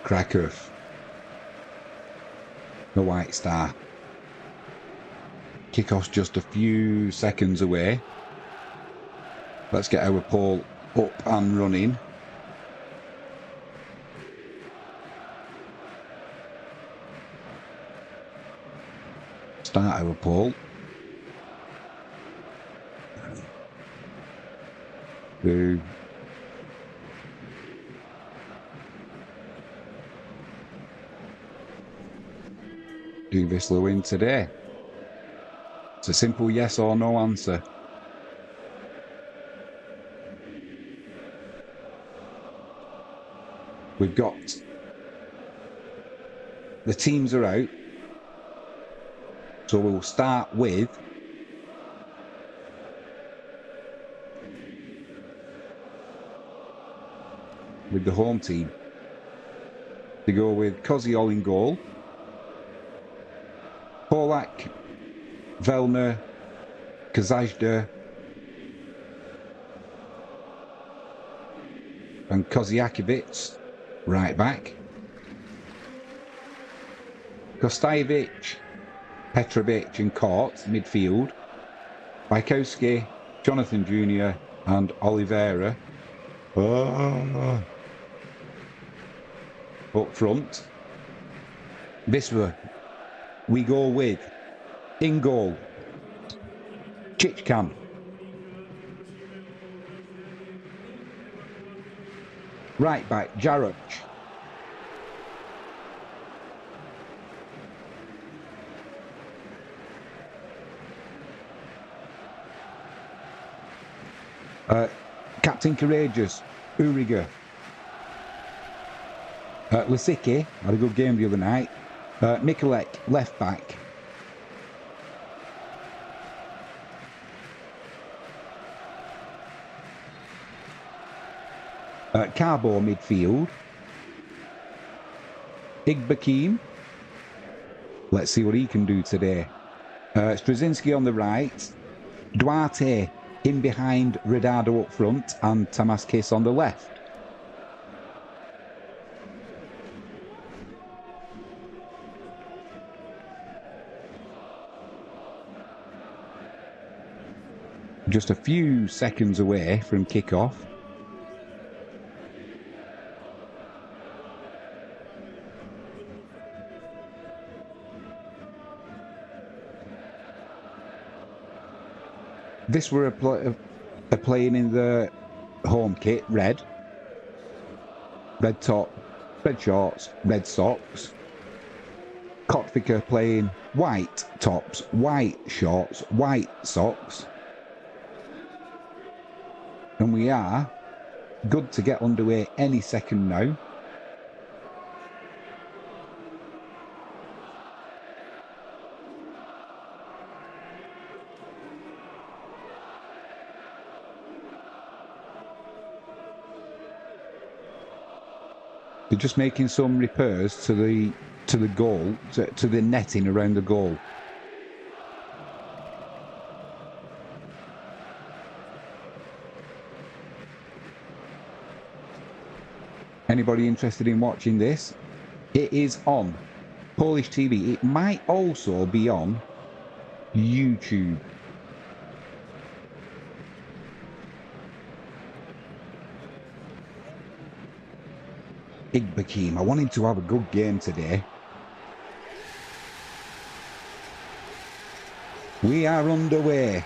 Kraków. The White Star. Kickoff's just a few seconds away. Let's get our poll up and running. Start our poll. Do Wisła win today? It's a simple yes or no answer. We've got the teams are out, so we'll start with the home team. To go with Koziol in goal, Polak, Velner, Kazajda and Koziakovic right back, Kostajevic, Petrovic and Court midfield, Bajkowski, Jonathan Jr. and Oliveira up front. Wisła, we go with in goal Chichkan, right back Jaroch, Captain Courageous Uriga, Lisicki had a good game the other night, Mikulek left back, Carbo midfield, Igbakim, let's see what he can do today, Straczynski on the right, Duarte in behind Redado up front and Tamaskis on the left. Just a few seconds away from kick-off. This were a playing in the home kit, red top, red shorts, red socks. Kotvica playing white tops, white shorts, white socks. And we are good to get underway any second now. They're just making some repairs to the goal, to the netting around the goal. Anybody interested in watching this? It is on Polish TV. It might also be on YouTube. Igbakim, I want him to have a good game today. We are underway.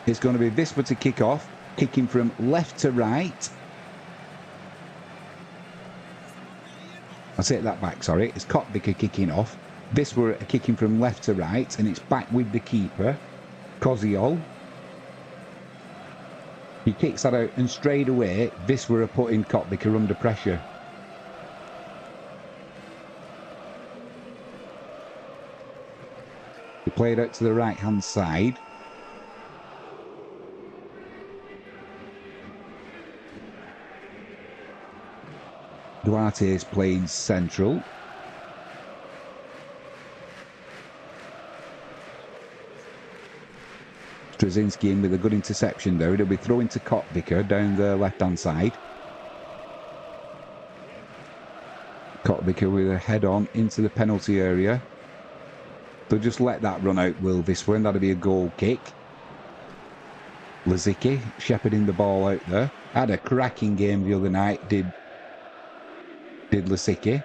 It's going to be Wisła to kick off, kicking from left to right. I'll take that back, sorry. It's Kotvica kicking off. Wisła are kicking from left to right, and it's back with the keeper, Koziol. He kicks that out, and straight away, Wisła are putting Kotvica under pressure. He played out to the right-hand side. Duarte is playing central. Straczynski in with a good interception there. It'll be throwing to Kotvika down the left-hand side. Kotvika with a head-on into the penalty area. They'll just let that run out, will this one? That'll be a goal kick. Lizicki shepherding the ball out there. Had a cracking game the other night, did Lizicki.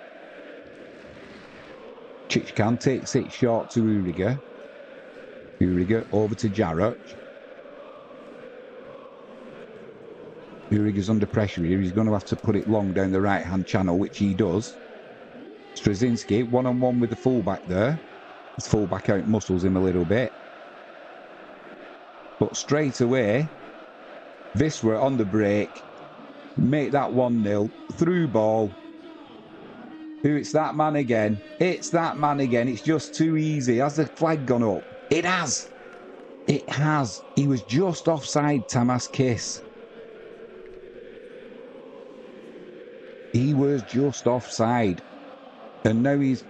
Chichkan takes it short to Uriger. Uriger over to Jarrett. Uriger's under pressure here. He's going to have to put it long down the right-hand channel, which he does. Straczynski, one-on-one with the fullback there. His fullback out muscles him a little bit. But straight away, Viswa on the break. Make that 1-0. Through ball. It's that man again. It's that man again. It's just too easy. Has the flag gone up? It has. It has. He was just offside, Tamas Kiss. He was just offside. And now he's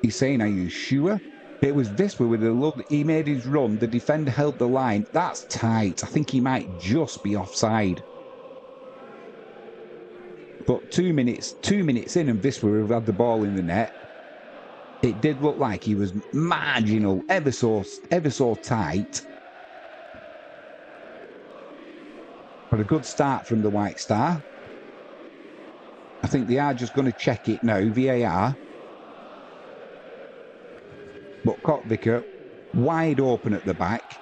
saying, are you sure? It was Viswa with a look. He made his run. The defender held the line. That's tight. I think he might just be offside. But 2 minutes in and Viswa have had the ball in the net. It did look like he was marginal, ever so tight. But a good start from the White Star. I think they are just going to check it now, VAR. But Kotvika wide open at the back.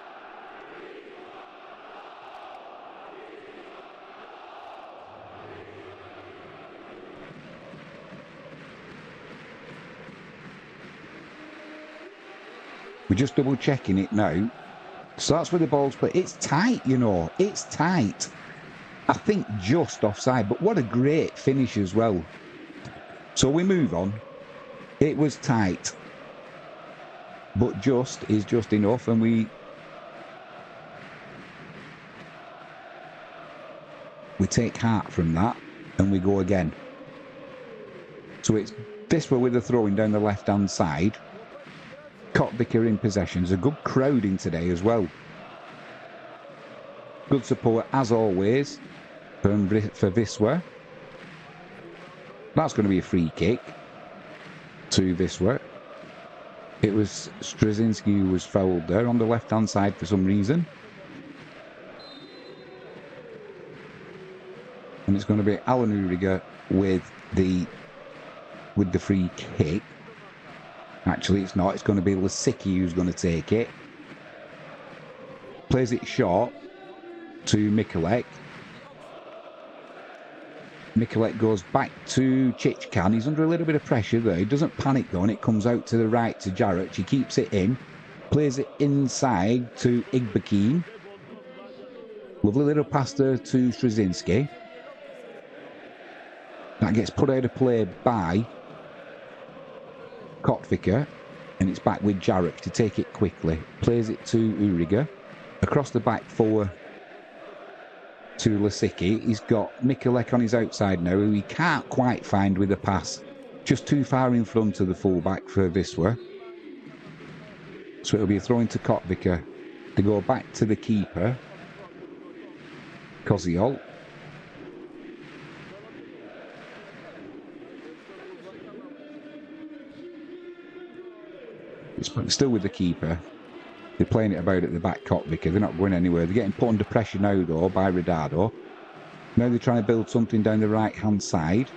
We're just double checking it now. So that's where the ball's played. It's tight, you know. It's tight. I think just offside, but what a great finish as well. So we move on. It was tight. But just is just enough, and we take heart from that, and we go again. So it's this way with the throwing down the left-hand side. Kotvika in possession. There's a good crowd in today as well. Good support, as always, for Viswa. That's going to be a free kick to Viswa. It was Straczynski who was fouled there on the left-hand side for some reason. And it's going to be Alan Uriger with the free kick. Actually, it's not. It's going to be Lizicki who's going to take it. Plays it short to Mikulek. Mikulek goes back to Chichkan. He's under a little bit of pressure there. He doesn't panic though, and it comes out to the right to Jarrett. He keeps it in. Plays it inside to Igbekin. Lovely little pass there to Straczynski. That gets put out of play by Kotvika, and it's back with Jarrett to take it quickly. Plays it to Uriger. Across the back for to Lizicki. He's got Mikulek on his outside now, who he can't quite find with the pass. Just too far in front of the fullback for Viswa. So it'll be a throw into Kotvika to go back to the keeper, Koziol. It's still with the keeper. They're playing it about at the back, Kotvika. They're not going anywhere. They're getting put under pressure now, though, by Redado. Now they're trying to build something down the right-hand side.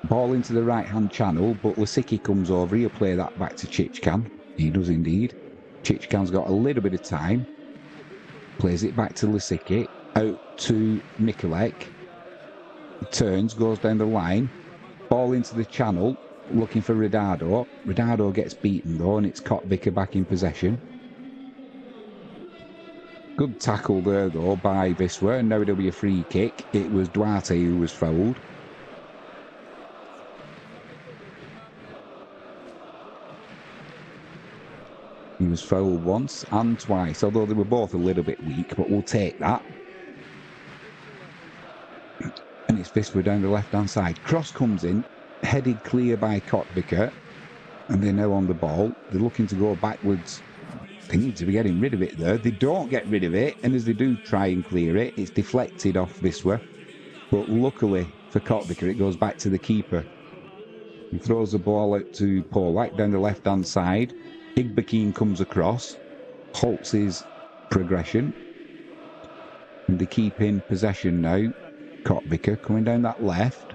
Ball into the right-hand channel, but Lizicki comes over. He'll play that back to Chichkan. He does indeed. Chichkan's got a little bit of time. Plays it back to Lizicki. Out to Mikulek. Turns, goes down the line. Ball into the channel. Looking for Redado. Redado gets beaten though, and it's Kotvika back in possession. Good tackle there though by Viswa, and now it'll be a free kick. It was Duarte who was fouled. He was fouled once and twice, although they were both a little bit weak, but we'll take that. And it's Viswa down the left-hand side. Cross comes in, headed clear by Kotvika, and they're now on the ball. They're looking to go backwards. They need to be getting rid of it there. They don't get rid of it, and as they do try and clear it, it's deflected off Viswa. But luckily for Kotvika, it goes back to the keeper. He throws the ball out to Polak down the left-hand side. Igbekin comes across, halts his progression, and they keep in possession now. Kotvika coming down that left.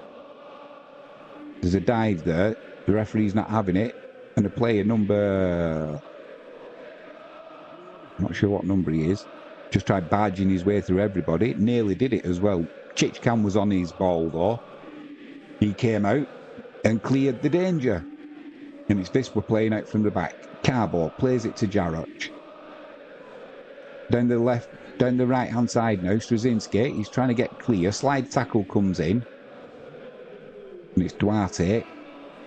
There's a dive there. The referee's not having it. And a player number... not sure what number he is. Just tried barging his way through everybody. Nearly did it as well. Chichkan was on his ball though. He came out and cleared the danger. And it's Viswa playing out from the back. Carbo plays it to Jaroch. Down the right hand side now, Straczynski, he's trying to get clear. Slide tackle comes in. And it's Duarte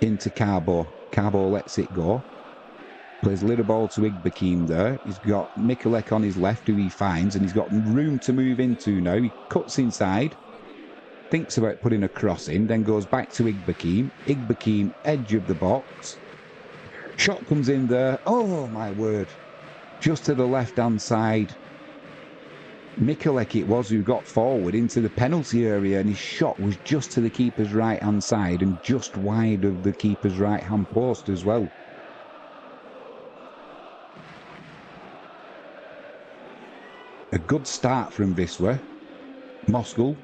into Carbo. Carbo lets it go. Plays a little ball to Igbekin there. He's got Mikulek on his left who he finds, and he's got room to move into now. He cuts inside. Thinks about putting a cross in, then goes back to Igbekin. Igbekin, edge of the box. Shot comes in there. Oh my word. Just to the left-hand side. Mikulek it was who got forward into the penalty area, and his shot was just to the keeper's right-hand side and just wide of the keeper's right-hand post as well. A good start from Viswa. Moskal,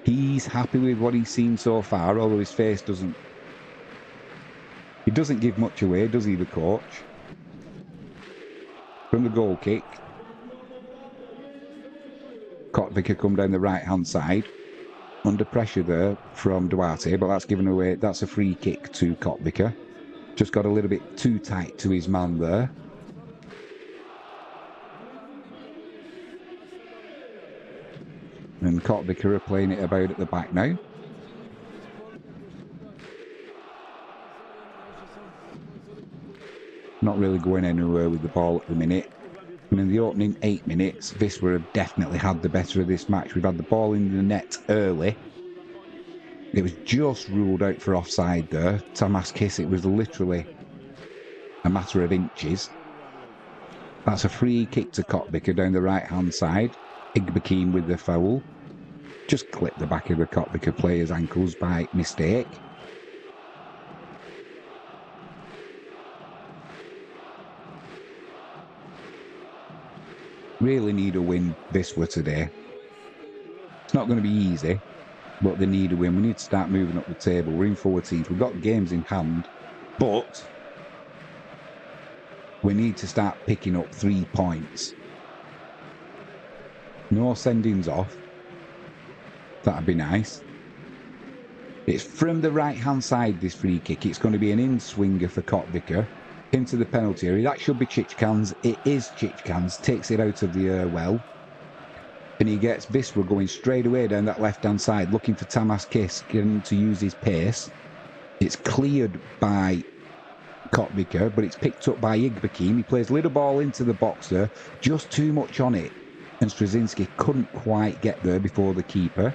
he's happy with what he's seen so far, although his face doesn't... He doesn't give much away, does he, the coach? From the goal kick. Kotvika come down the right-hand side. Under pressure there from Duarte, but that's given away. That's a free kick to Kotvika. Just got a little bit too tight to his man there. And Kotvika are playing it about at the back now. Not really going anywhere with the ball at the minute. And in the opening 8 minutes, Viswa have definitely had the better of this match. We've had the ball in the net early. It was just ruled out for offside there. Tamas Kiss, it was literally a matter of inches. That's a free kick to Kotvika down the right-hand side. Igbekin with the foul. Just clipped the back of the Kotvika player's ankles by mistake. Really need a win, Viswa, today. It's not going to be easy, but they need a win. We need to start moving up the table. We're in 14th. We've got games in hand, but we need to start picking up 3 points. No sendings off. That'd be nice. It's from the right-hand side, this free kick. It's going to be an in-swinger for Kotvika into the penalty area. That should be Chichkan's. It is Chichkan's. Takes it out of the air well. And he gets Viswa going straight away down that left-hand side, looking for Tamas Kiss, getting to use his pace. It's cleared by Kotvika, but it's picked up by Igbekin. He plays a little ball into the box there. Just too much on it. And Straczynski couldn't quite get there before the keeper.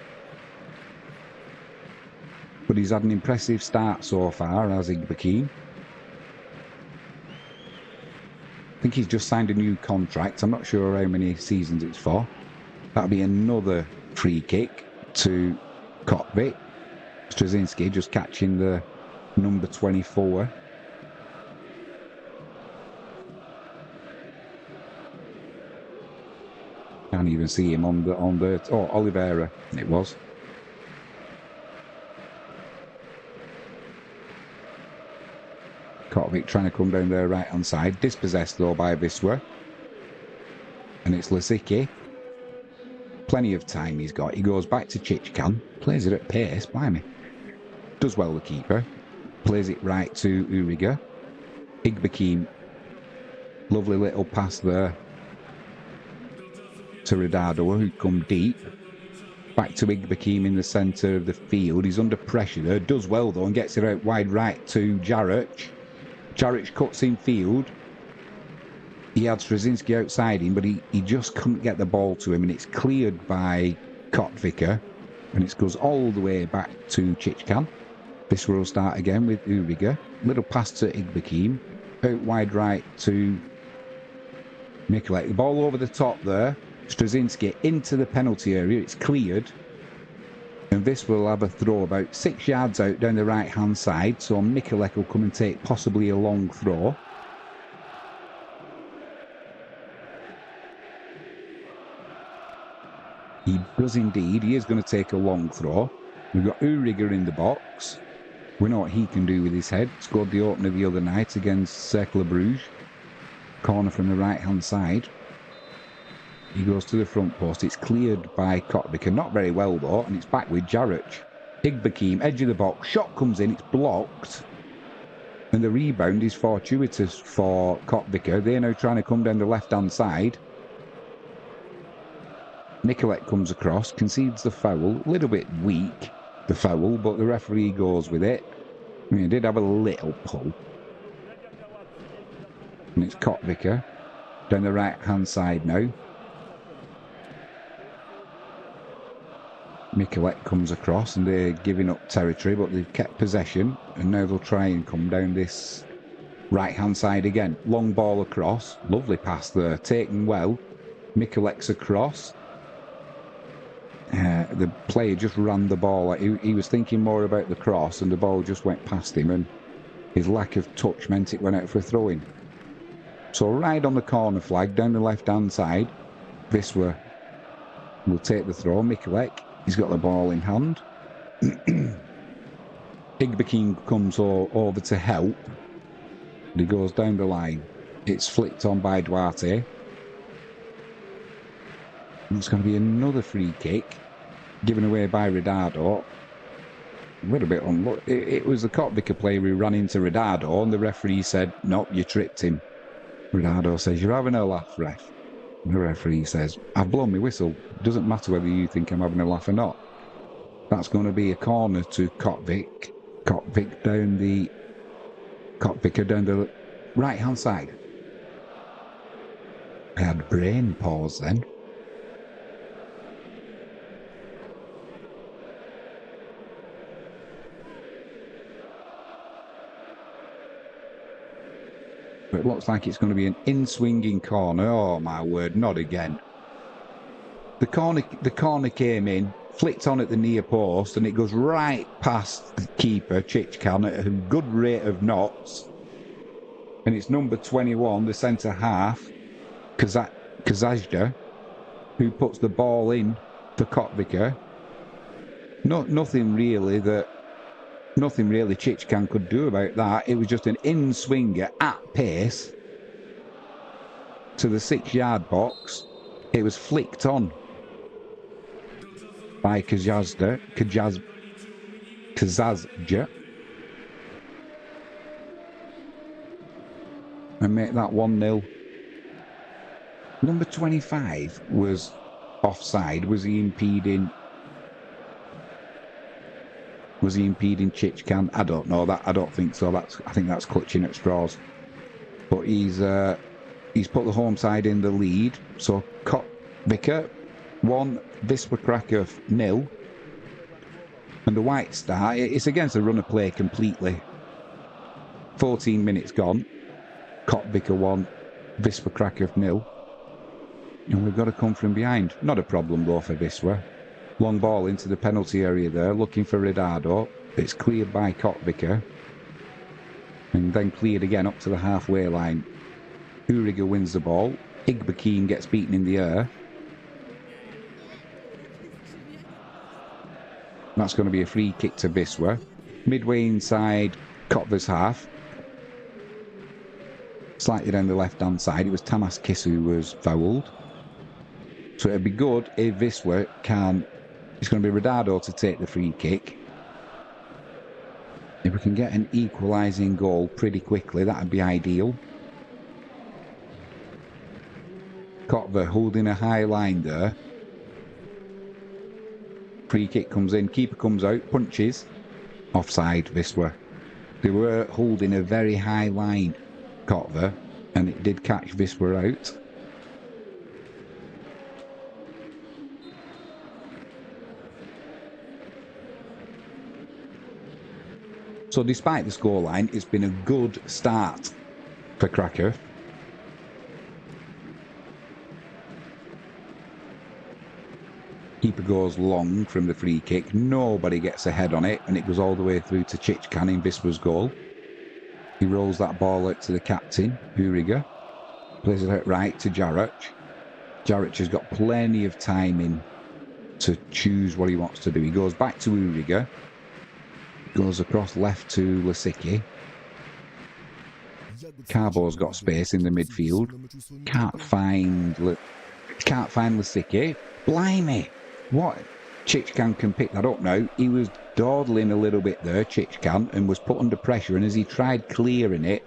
But he's had an impressive start so far, has Igbekin. I think he's just signed a new contract. I'm not sure how many seasons it's for. That'll be another free kick to Kotvik. Straczynski just catching the number 24. Can't even see him on the oh, Oliveira it was. Kotvik trying to come down their right hand side, dispossessed though by Viswa. And it's Lisicki. Plenty of time he's got. He goes back to Chichkan, plays it at pace, blimey. Does well the keeper. Plays it right to Uriga. Igbekin, lovely little pass there to Radado, who come deep. Back to Igbekin in the centre of the field. He's under pressure there. Does well though and gets it out wide right to Jaroch. Jaroch cuts in field. He had Straczynski outside him, but he just couldn't get the ball to him, and it's cleared by Kotvika. And it goes all the way back to Chichkan. This will start again with Uriga. Little pass to Igbekim. Out wide right to Mikulek. The ball over the top there. Straczynski into the penalty area. It's cleared. And this will have a throw about 6 yards out down the right-hand side. So Mikulek will come and take possibly a long throw. He does indeed. He is going to take a long throw. We've got Uriga in the box. We know what he can do with his head. Scored the opener the other night against Cercle Bruges. Corner from the right-hand side. He goes to the front post. It's cleared by Kotbika. Not very well, though, and it's back with Jarach. Igbekim, edge of the box. Shot comes in. It's blocked. And the rebound is fortuitous for Kotbika. They're now trying to come down the left-hand side. Mikulek comes across, concedes the foul. A little bit weak, the foul, but the referee goes with it. I mean, he did have a little pull. And it's Kotbika down the right-hand side now. Mikulek comes across and they're giving up territory, but they've kept possession. And now they'll try and come down this right-hand side again. Long ball across. Lovely pass there. Taken well. Mikulek's across. The player just ran the ball. He was thinking more about the cross and the ball just went past him, and his lack of touch meant it went out for a throw-in. So right on the corner flag, down the left-hand side, Wisła will take the throw. Mikulek, he's got the ball in hand. Igbekim comes over to help. And he goes down the line. It's flicked on by Duarte. And it's going to be another free kick, given away by Redardo. A little bit unlucky. It was the Kotbika player who ran into Redardo, and the referee said, "Nope, you tripped him." Redardo says, "You're having a laugh, ref." And the referee says, "I've blown my whistle. It doesn't matter whether you think I'm having a laugh or not." That's going to be a corner to Kotbik. Kotbika down the right-hand side. I had brain pause then. But it looks like it's going to be an in-swinging corner. Oh, my word, not again. The corner came in, flicked on at the near post, and it goes right past the keeper, Chichkan, at a good rate of knots. And it's number 21, the centre-half, Kazajda, who puts the ball in for Kotbika. Nothing really Chichkan could do about that. It was just an in-swinger at pace to the 6-yard box. It was flicked on by Kazajda and make that 1-0. Number 25 was offside. Was he impeding Chichkan? I don't know. I don't think so. I think that's clutching at straws. But he's put the home side in the lead. So Kotbika 1, Wisła Kraków 0. And the White Star, it's against the run of play completely. 14 minutes gone. Kotbika 1, Wisła Kraków 0. And we've got to come from behind. Not a problem though for Wisła. Long ball into the penalty area there, looking for Redardo. It's cleared by Kotbika. And then cleared again up to the halfway line. Uriga wins the ball. Igbekim gets beaten in the air. That's going to be a free kick to Wisła. Midway inside Kotva's half. Slightly down the left-hand side. It was Tamas Kiss who was fouled. So it'd be good if Wisła can... It's going to be Redardo to take the free kick. If we can get an equalising goal pretty quickly, that'd be ideal. Kotva holding a high line there. Free kick comes in, keeper comes out, punches. Offside, Wisła. They were holding a very high line, Kotva, and it did catch Wisła out. So despite the scoreline, it's been a good start for Cracker. Keeper goes long from the free kick. Nobody gets a head on it, and it goes all the way through to Chichkan in Wisła's goal. He rolls that ball out to the captain, Uriga. Plays it out right to Jaric. Jaric has got plenty of time in to choose what he wants to do. He goes back to Uriga. Goes across left to Lasicki. Carbo's got space in the midfield. Can't find Lasicki. Blimey! What? Chichkan can pick that up now. He was dawdling a little bit there, Chichkan, and was put under pressure, and as he tried clearing it,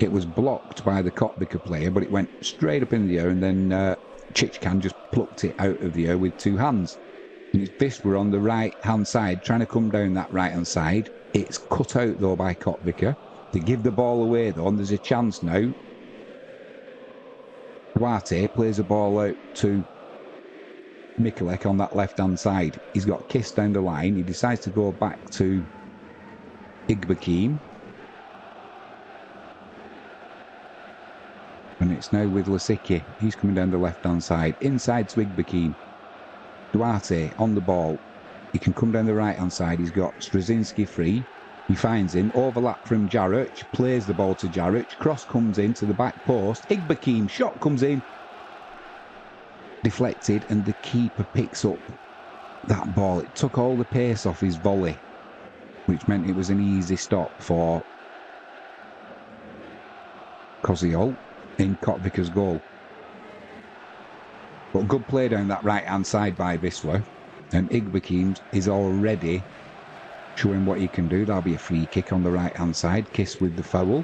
it was blocked by the Kotvika player, but it went straight up in the air, and then Chichkan just plucked it out of the air with two hands. And it's Wisła on the right-hand side, trying to come down that right-hand side. It's cut out, though, by Kotvika. They give the ball away, though, and there's a chance now. Duarte plays the ball out to Mikulek on that left-hand side. He's got Kiss down the line. He decides to go back to Igbakim. And it's now with Lasicki. He's coming down the left-hand side. Inside to Igbakim. Duarte on the ball. He can come down the right-hand side. He's got Straczynski free. He finds him. Overlap from Jaric. Plays the ball to Jaric. Cross comes in to the back post. Igbakim. Shot comes in. Deflected, and the keeper picks up that ball. It took all the pace off his volley, which meant it was an easy stop for Koziol in Kotvika's goal. But good play down that right-hand side by Wisła, and Igbakim is already showing what he can do. That'll be a free kick on the right-hand side. Kiss with the foul.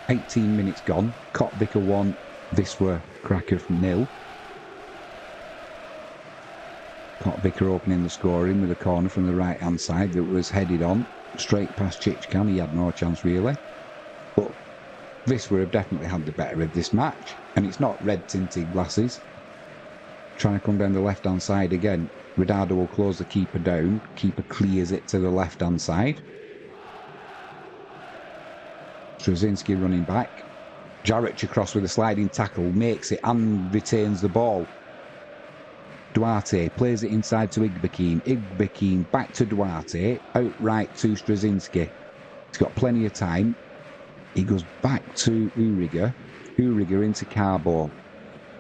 $18 minutes gone. Kotvika 1, Wisła Kraków 0. Kotvika opening the scoring with a corner from the right-hand side that was headed on straight past Chichkan. He had no chance really. But Wisła have definitely had the better of this match, and it's not red-tinted glasses. Trying to come down the left-hand side again. Ridado will close the keeper down. Keeper clears it to the left-hand side. Straczynski running back. Jaric across with a sliding tackle, makes it and retains the ball. Duarte plays it inside to Igbakim. Igbakim back to Duarte, out right to Straczynski. He's got plenty of time. He goes back to Uriga. Uriga into Carbo.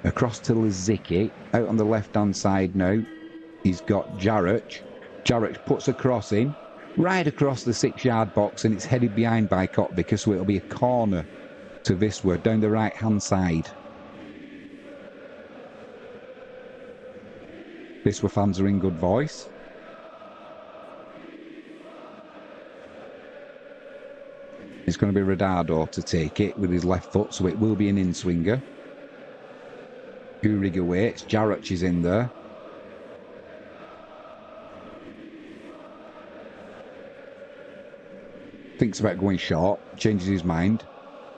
Across to Lasicki, out on the left-hand side now. He's got Jaric. Jaric puts a cross in. Right across the 6-yard box, and it's headed behind by Kotvika, so it'll be a corner to Wisła down the right-hand side. Wisła fans are in good voice. It's going to be Ridado to take it with his left foot, so it will be an in-swinger. Uriga waits. Jaric is in there. Thinks about going short, changes his mind.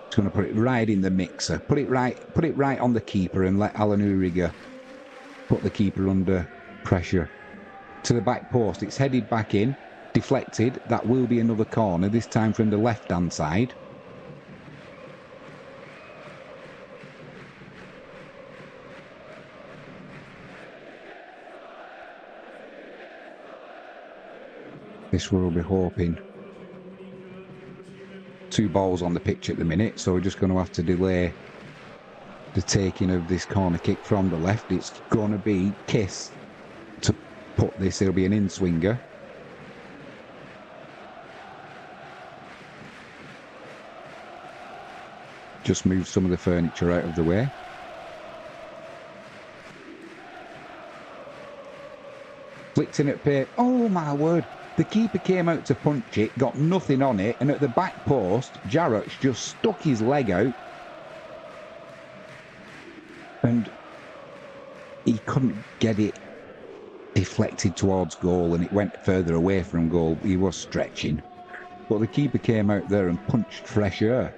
He's going to put it right in the mixer. Put it right on the keeper and let Alan Uriga put the keeper under pressure. To the back post, it's headed back in, deflected. That will be another corner, this time from the left-hand side. This will be hoping. 2 balls on the pitch at the minute, so we're just going to have to delay the taking of this corner kick from the left. It's going to be Kiss to put this. It'll be an in-swinger. Just move some of the furniture out of the way. Flicked in at pace. Oh my word! The keeper came out to punch it, got nothing on it, and at the back post, Jaric just stuck his leg out. And he couldn't get it deflected towards goal, and it went further away from goal. He was stretching. But the keeper came out there and punched fresh air.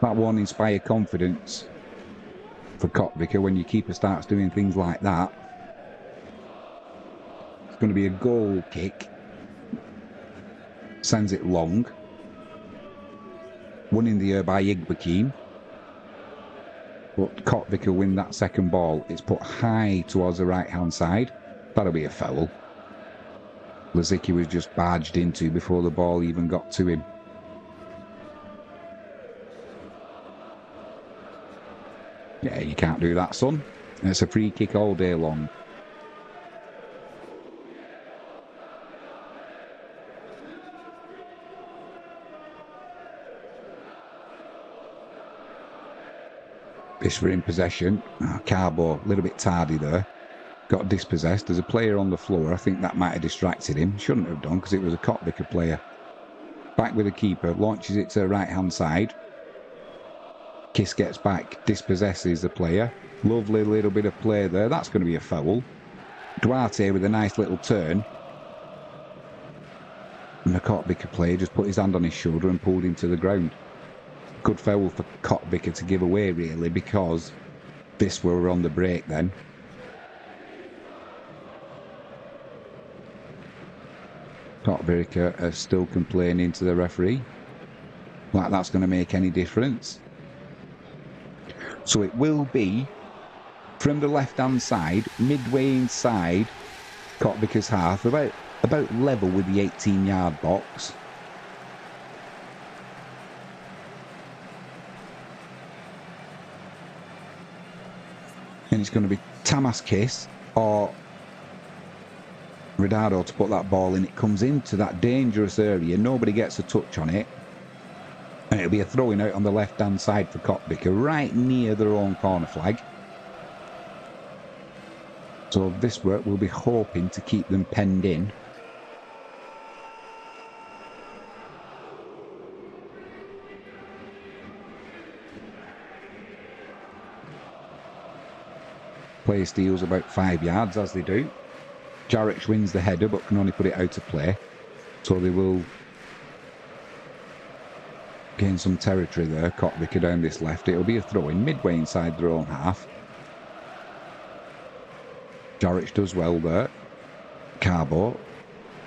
That won't inspire confidence for Kotvika when your keeper starts doing things like that. It's going to be a goal kick. Sends it long. Won in the air by Igbakim. But Kotvika win that second ball. It's put high towards the right-hand side. That'll be a foul. Lizicki was just barged into before the ball even got to him. Yeah, you can't do that, son. It's a free kick all day long. Bishop in possession. Carbo, a little bit tardy there. Got dispossessed. There's a player on the floor. I think that might have distracted him. Shouldn't have done because it was a Kotvika player. Back with the keeper. Launches it to the right-hand side. Kiss gets back. Dispossesses the player. Lovely little bit of play there. That's going to be a foul. Duarte with a nice little turn. And the Kotvika player just put his hand on his shoulder and pulled him to the ground. Good foul for Kotvika to give away, really, because this were on the break then. Kotvika are still complaining to the referee. Like that's going to make any difference. So it will be from the left-hand side, midway inside Kotvika's half, about level with the 18-yard box. And it's going to be Tamas Kiss or Redardo to put that ball in. It comes into that dangerous area. Nobody gets a touch on it. And it'll be a throwing out on the left-hand side for Kotvika, right near their own corner flag. So this work will be hoping to keep them penned in. Player steals about 5 yards, as they do. Jaric wins the header, but can only put it out of play. So they will gain some territory there. Kotvika down this left. It'll be a throw-in midway inside their own half. Jaric does well there. Carbo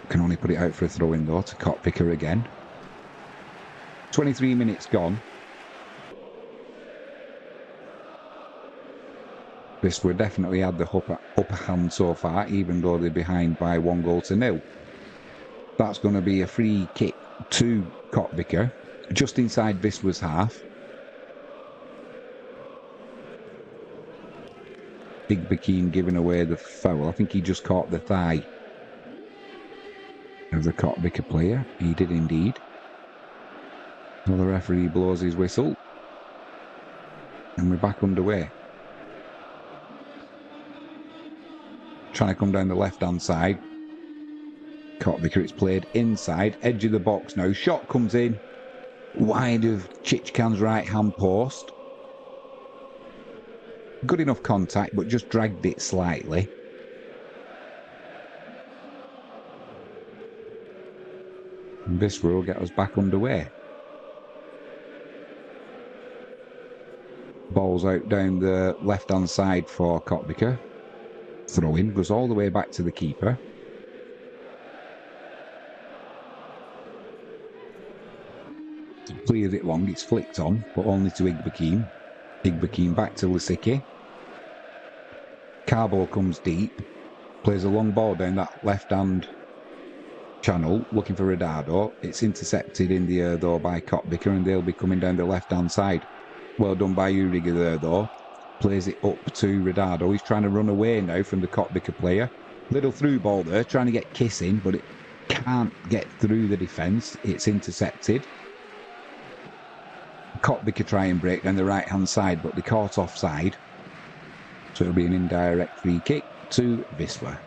can only put it out for a throw-in though to Kotvika again. 23 minutes gone. This would definitely had the upper hand so far, even though they're behind by 1-0. That's going to be a free kick to Kotvika, just inside Wisła's half. Igbakim giving away the foul. I think he just caught the thigh of the Kotvika player. He did indeed. So the referee blows his whistle. And we're back underway. Trying to come down the left-hand side. Kotvika, it's played inside. Edge of the box now. Shot comes in. Wide of Chichkan's right-hand post. Good enough contact, but just dragged it slightly. And this will get us back underway. Ball's out down the left-hand side for Kotvika. Throw-in goes all the way back to the keeper. Clears it long, it's flicked on, but only to Igbakim. Igbakim back to Lizicki. Carbo comes deep, plays a long ball down that left-hand channel, looking for Redardo. It's intercepted in the air though by Kotvika, and they'll be coming down the left-hand side. Well done by Uriga there though. Plays it up to Redardo. He's trying to run away now from the Kotvika player. Little through ball there, trying to get Kiss in, but it can't get through the defence. It's intercepted. Kotvika try and break down the right-hand side, but they caught offside. So it'll be an indirect free kick to Wisła.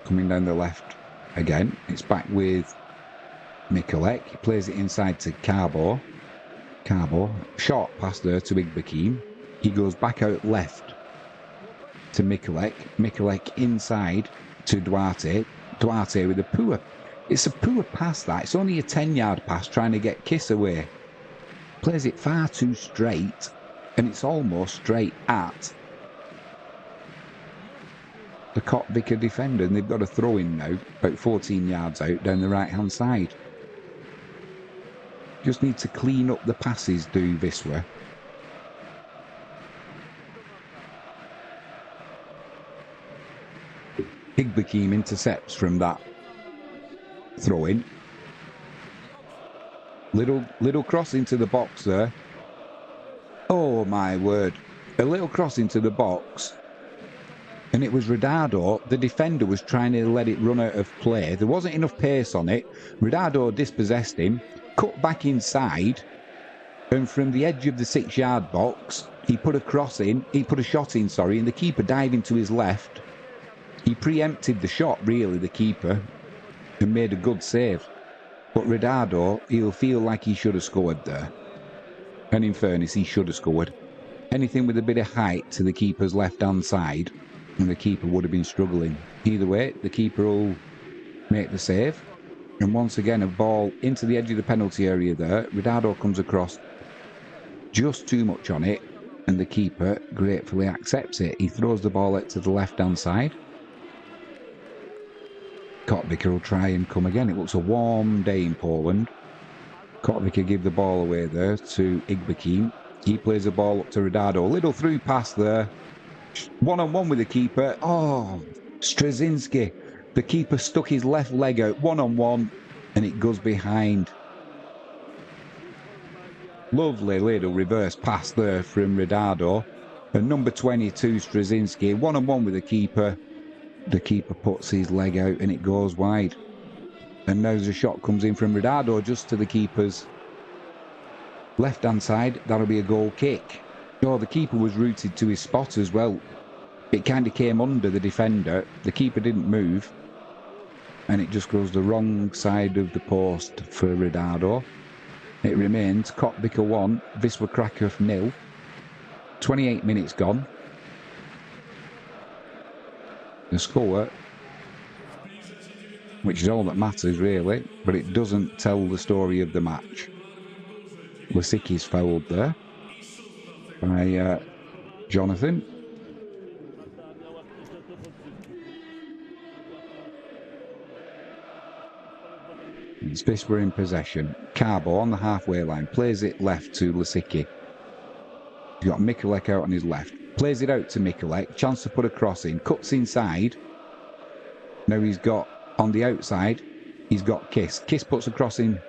Coming down the left again. It's back with Mikulek. He plays it inside to Carbo. Carbo, short pass there to Igbakim. He goes back out left to Mikulek. Mikulek inside to Duarte. Duarte with a poor It's a poor pass, that. It's only a 10-yard pass trying to get Kiss away. Plays it far too straight, and it's almost straight at the Vicar defender, and they've got a throw in now, about 14 yards out down the right-hand side. Just need to clean up the passes, do Wisła. Igbekeem intercepts from that throw-in. Little cross into the box there. Oh my word. A little cross into the box. And it was Rodado. The defender was trying to let it run out of play. There wasn't enough pace on it. Rodado dispossessed him, cut back inside, and from the edge of the 6-yard box, he put a shot in, and the keeper diving to his left. He preempted the shot, really, the keeper, and made a good save. But Rodado, he'll feel like he should have scored there. And in fairness, he should have scored. Anything with a bit of height to the keeper's left-hand side, and the keeper would have been struggling. Either way, the keeper will make the save. And once again, a ball into the edge of the penalty area there. Rodado comes across just too much on it, and the keeper gratefully accepts it. He throws the ball out to the left-hand side. Kotvica will try and come again. It looks a warm day in Poland. Kotvica give the ball away there to Igbekeem. He plays the ball up to Rodado. Little through pass there. One-on-one with the keeper. Oh, Straczynski. The keeper stuck his left leg out. One-on-one, and it goes behind. Lovely little reverse pass there from Rodado. And number 22, Straczynski. One-on-one with the keeper. The keeper puts his leg out and it goes wide. And now the shot comes in from Rodado just to the keeper's left-hand side. That'll be a goal kick. Oh, the keeper was rooted to his spot as well. It kind of came under the defender. The keeper didn't move. And it just goes the wrong side of the post for Rodado. It remains Kotvica 1, Wisła Kraków 0. 28 minutes gone. The score, which is all that matters really, but it doesn't tell the story of the match. Lysicki's fouled there by Jonathan. It's Wisła in possession. Carbo on the halfway line, plays it left to Lysicki. He's got Mikulek out on his left. Plays it out to Mikulek, chance to put a cross in, cuts inside. Now he's got, on the outside, he's got Kiss. Kiss puts a cross in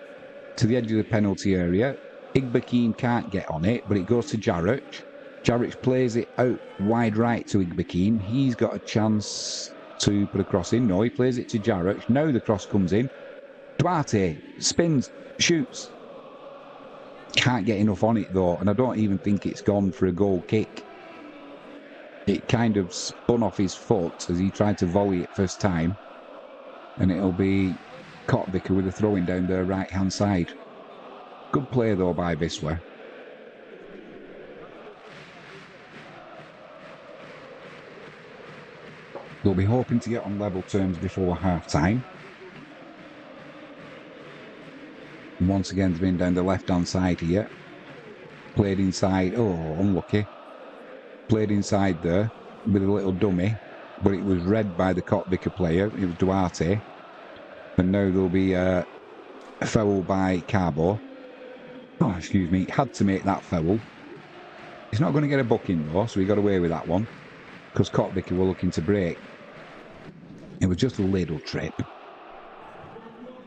to the edge of the penalty area. Igbekeem can't get on it, but it goes to Jaric. Jaric plays it out wide right to Igbekeem. He's got a chance to put a cross in. No, he plays it to Jaric. Now the cross comes in. Duarte spins, shoots. Can't get enough on it though, and I don't even think it's gone for a goal kick. It kind of spun off his foot as he tried to volley it first time. And it'll be Kotvica with a throw-in down their right-hand side. Good play though by Wisła. They'll be hoping to get on level terms before half-time. And once again, they've been down the left-hand side here. Played inside. Oh, unlucky. Played inside there with a little dummy, but it was read by the Kotvica player. It was Duarte. And now there'll be a foul by Carbo. Oh, excuse me. Had to make that foul. He's not going to get a booking though, so he got away with that one because Kotvica were looking to break. It was just a little trip.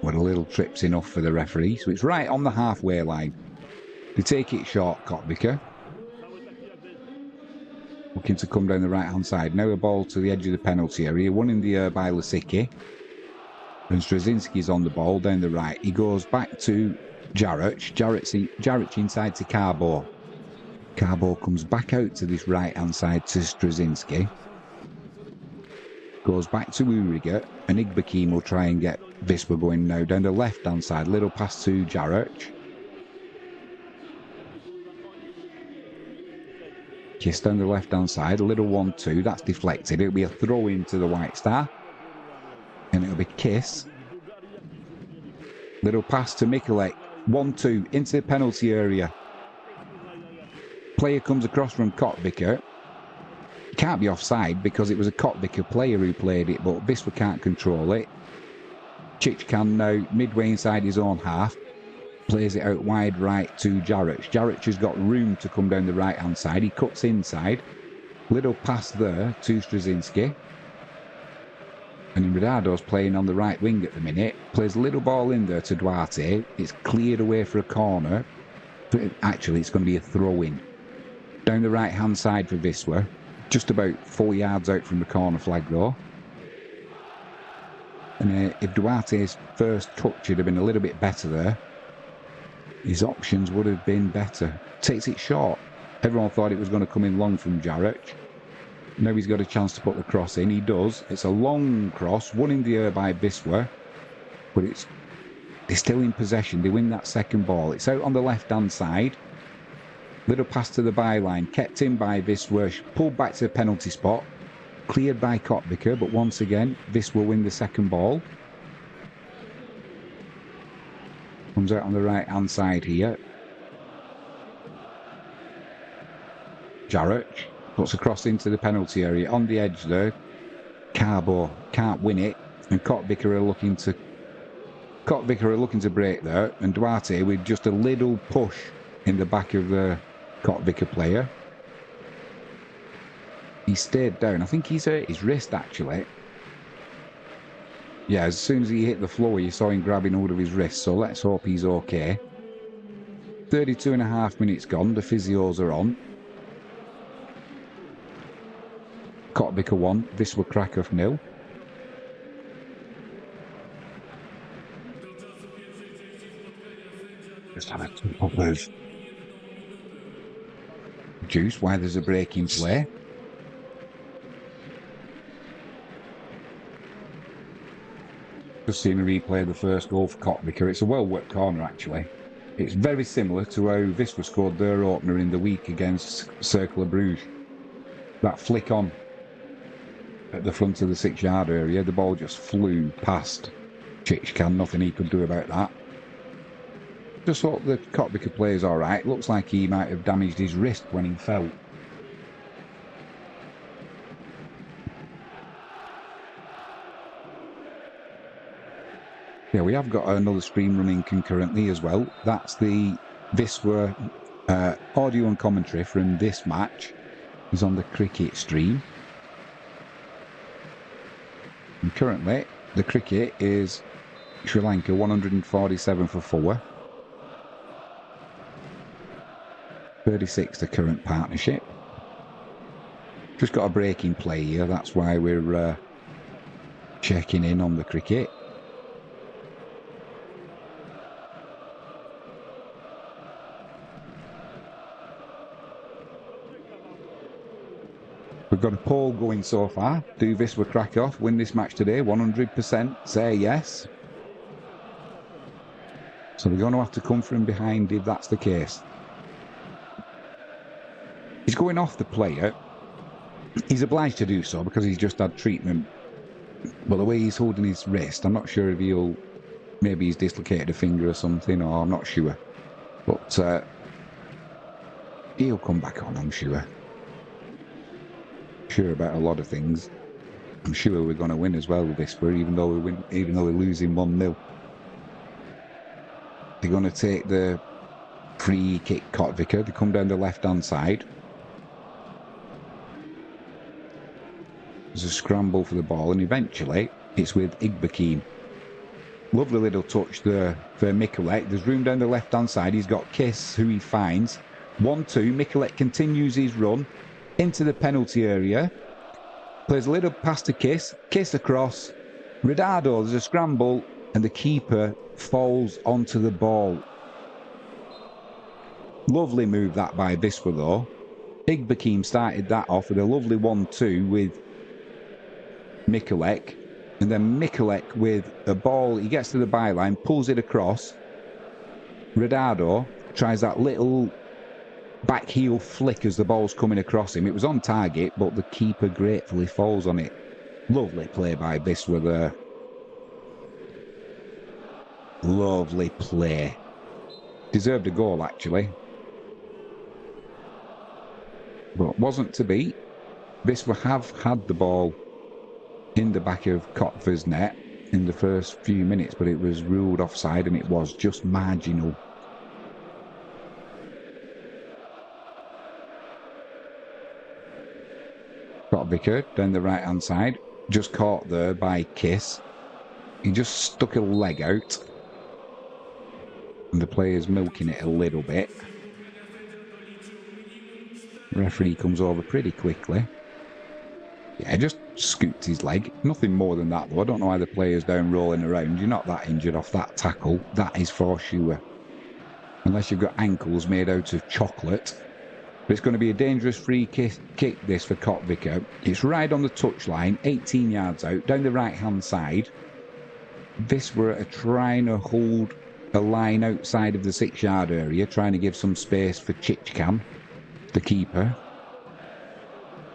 But a little trip's enough for the referee, so it's right on the halfway line. They take it short, Kotvica. Looking to come down the right-hand side. Now a ball to the edge of the penalty area. One in the air by Lysicki. And Straczynski's on the ball down the right. He goes back to Jaric. Jaric inside to Carbo. Carbo comes back out to this right-hand side to Straczynski. Goes back to Uriga. And Igbekeem will try and get Wisła going now down the left-hand side. Little pass to Jaric. Kiss down the left-hand side, a little 1-2, that's deflected. It'll be a throw into the White Star. And it'll be Kiss. Little pass to Mikulek. 1-2 into the penalty area. Player comes across from Kotviker. Can't be offside because it was a Kotviker player who played it, but Wisła can't control it. Chichkan now midway inside his own half. Plays it out wide right to Jaric. Jaric has got room to come down the right hand side. He cuts inside. Little pass there to Straczynski. And Redardo's playing on the right wing at the minute. Plays a little ball in there to Duarte. It's cleared away for a corner. Actually, it's going to be a throw-in. Down the right-hand side for Wisła. Just about 4 yards out from the corner flag, though. And if Duarte's first touch had been a little bit better there, his options would have been better. Takes it short. Everyone thought it was going to come in long from Jaric. Now he's got a chance to put the cross in. He does. It's a long cross, won in the air by Wisła, but they're still in possession. They win that second ball. It's out on the left-hand side. Little pass to the byline, kept in by Wisła, pulled back to the penalty spot, cleared by Kotviker, but once again, Wisła win the second ball. Comes out on the right-hand side here. Jaric puts a cross into the penalty area. On the edge there, Carbo can't win it, and Kotviker are looking to break there, and Duarte with just a little push in the back of the Kotviker player. He stayed down. I think he's hurt his wrist, actually. Yeah, as soon as he hit the floor, you saw him grabbing hold of his wrist, so let's hope he's okay. 32.5 minutes gone. The physios are on. Kotviker 1, Wisła Kraków 0. Just have a couple of juice while there's a break in play. Just seeing a replay of the first goal for Kotviker. It's a well-worked corner, actually. It's very similar to how Wisła scored their opener in the week against Cercle Bruges. That flick on at the front of the 6-yard area, the ball just flew past Chichkan. Nothing he could do about that. Just hope the Kotviker player's alright. Looks like he might have damaged his wrist when he fell. Yeah, we have got another stream running concurrently as well. That's the Wisła audio and commentary from this match is on the cricket stream. And currently, the cricket is Sri Lanka 147 for 4. 36 the current partnership. Just got a break in play here, that's why we're checking in on the cricket. We've got a poll going so far. Do Wisła Kraków win this match today? 100% say yes. So they're going to have to come from behind if that's the case. He's going off the player. He's obliged to do so because he's just had treatment. But the way he's holding his wrist, I'm not sure if maybe he's dislocated a finger or something, or I'm not sure. But he'll come back on, I'm sure. Sure about a lot of things. I'm sure we're going to win as well with Wisła, even though we're losing 1-0. They're going to take the free kick Kotviker. They come down the left-hand side. There's a scramble for the ball, and eventually it's with Igbekin. Lovely little touch there for Mikulek. There's room down the left-hand side. He's got Kiss, who he finds. 1-2. Mikulek continues his run into the penalty area. Plays a little pass to Kiss. Kiss across. Redardo, there's a scramble, and the keeper falls onto the ball. Lovely move that by Wisła, though. Igbekin started that off with a lovely 1-2 with Mikulek, and then Mikulek with a ball, he gets to the byline, pulls it across. Redardo tries that little back heel flick as the ball's coming across him. It was on target, but the keeper gratefully falls on it. Lovely play by Wisła there. Lovely play. Deserved a goal, actually. But wasn't to be. Viswa have had the ball in the back of Kotva's net in the first few minutes, but it was ruled offside and it was just marginal. Kotvika down the right hand side, just caught there by Kiss. He just stuck a leg out and the player's milking it a little bit. Referee comes over pretty quickly. Yeah, just scooped his leg. Nothing more than that, though. I don't know why the player's down rolling around. You're not that injured off that tackle. That is for sure. Unless you've got ankles made out of chocolate. But it's going to be a dangerous free kick this for Kotvika. It's right on the touchline, 18 yards out, down the right-hand side. This were trying to hold a line outside of the 6-yard area, trying to give some space for Chichkan, the keeper.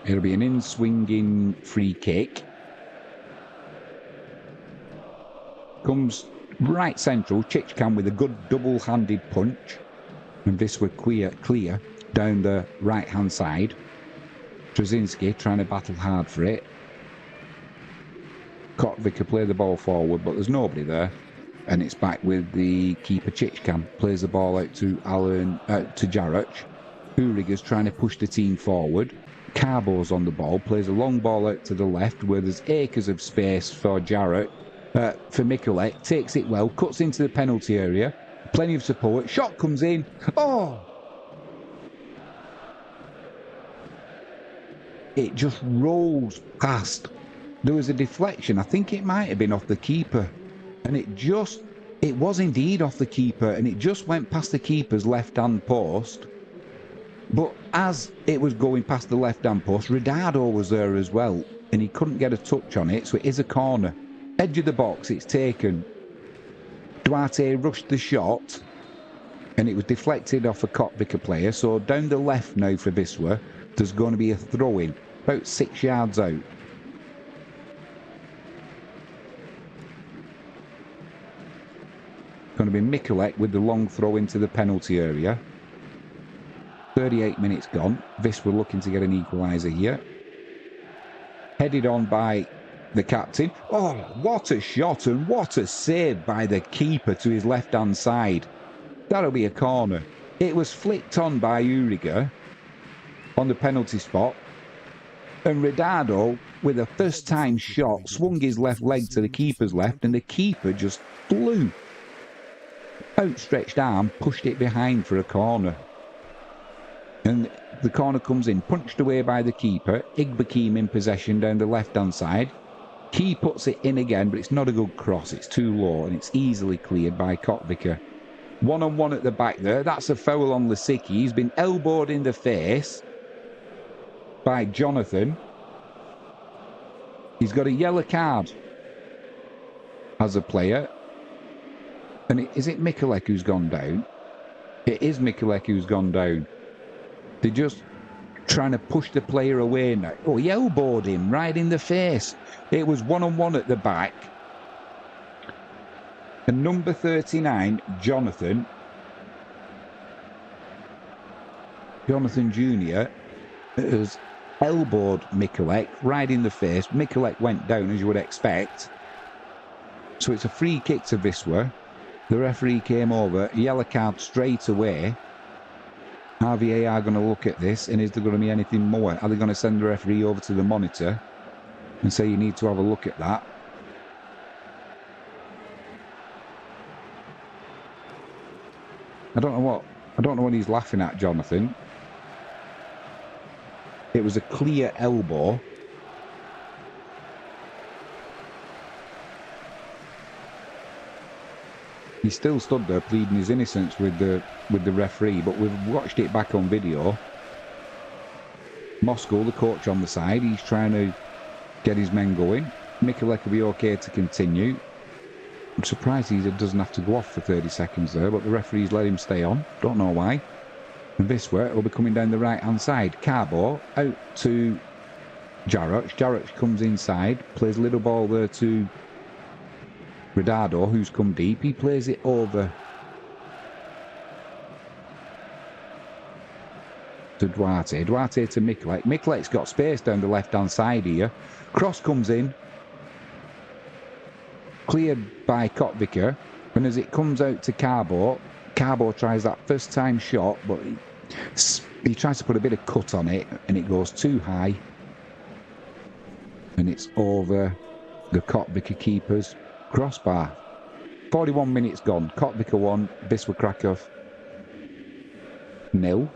It'll be an in-swinging free kick. Comes right central, Chichkan with a good double-handed punch. And this were clear down the right-hand side. Trzynski trying to battle hard for it. Kotvika play the ball forward, but there's nobody there. And it's back with the keeper Chichkan. Plays the ball out to Jarac. Uriger's trying to push the team forward. Carbo's on the ball, plays a long ball out to the left where there's acres of space for Jarac. For Mikulek, takes it well, cuts into the penalty area. Plenty of support. Shot comes in. Oh! It just rolls past. There was a deflection. I think it might have been off the keeper. And it was indeed off the keeper. And it just went past the keeper's left-hand post. But as it was going past the left-hand post, Ridado was there as well. And he couldn't get a touch on it. So it is a corner. Edge of the box, it's taken. Duarte rushed the shot. And it was deflected off a Kotvika player. So down the left now for Wisła, there's going to be a throw-in. About 6 yards out. Going to be Mikulek with the long throw into the penalty area. 38 minutes gone. Wisła looking to get an equaliser here. Headed on by the captain. Oh, what a shot and what a save by the keeper to his left-hand side. That'll be a corner. It was flicked on by Uriger on the penalty spot. And Ridado, with a first-time shot, swung his left leg to the keeper's left, and the keeper just flew. Outstretched arm, pushed it behind for a corner. And the corner comes in, punched away by the keeper. Igbakim in possession down the left-hand side. Key puts it in again, but it's not a good cross. It's too low, and it's easily cleared by Kotvika. One-on-one at the back there. That's a foul on Lisicki. He's been elbowed in the face by Jonathan. He's got a yellow card as a player. And is it Mikulek who's gone down? It is Mikulek who's gone down. They're just trying to push the player away now. Oh, he elbowed him right in the face. It was one-on-one at the back. And number 39, Jonathan Jr. has elbowed Mikulek right in the face. Mikulek went down, as you would expect. So it's a free kick to Wisła. The referee came over, yellow card straight away. RVA are going to look at this, and is there going to be anything more? Are they going to send the referee over to the monitor and say you need to have a look at that? I don't know what he's laughing at, Jonathan. It was a clear elbow. He still stood there pleading his innocence with the referee, but we've watched it back on video. Moscow, the coach on the side, he's trying to get his men going. Mikulek will be okay to continue. I'm surprised he doesn't have to go off for 30 seconds there, but the referee's let him stay on. Don't know why. And Wisła will be coming down the right-hand side. Carbo out to Jarac. Jarac comes inside, plays a little ball there to Ridado, who's come deep, he plays it over to Duarte. Duarte to Mikulek. Mikulek's got space down the left-hand side here. Cross comes in. Cleared by Kotvika. And as it comes out to Carbo, Carbo tries that first-time shot, but he tries to put a bit of cut on it, and it goes too high. And it's over the Kotvika keeper's crossbar. 41 minutes gone. Kotvika 1, Wisła Kraków 0.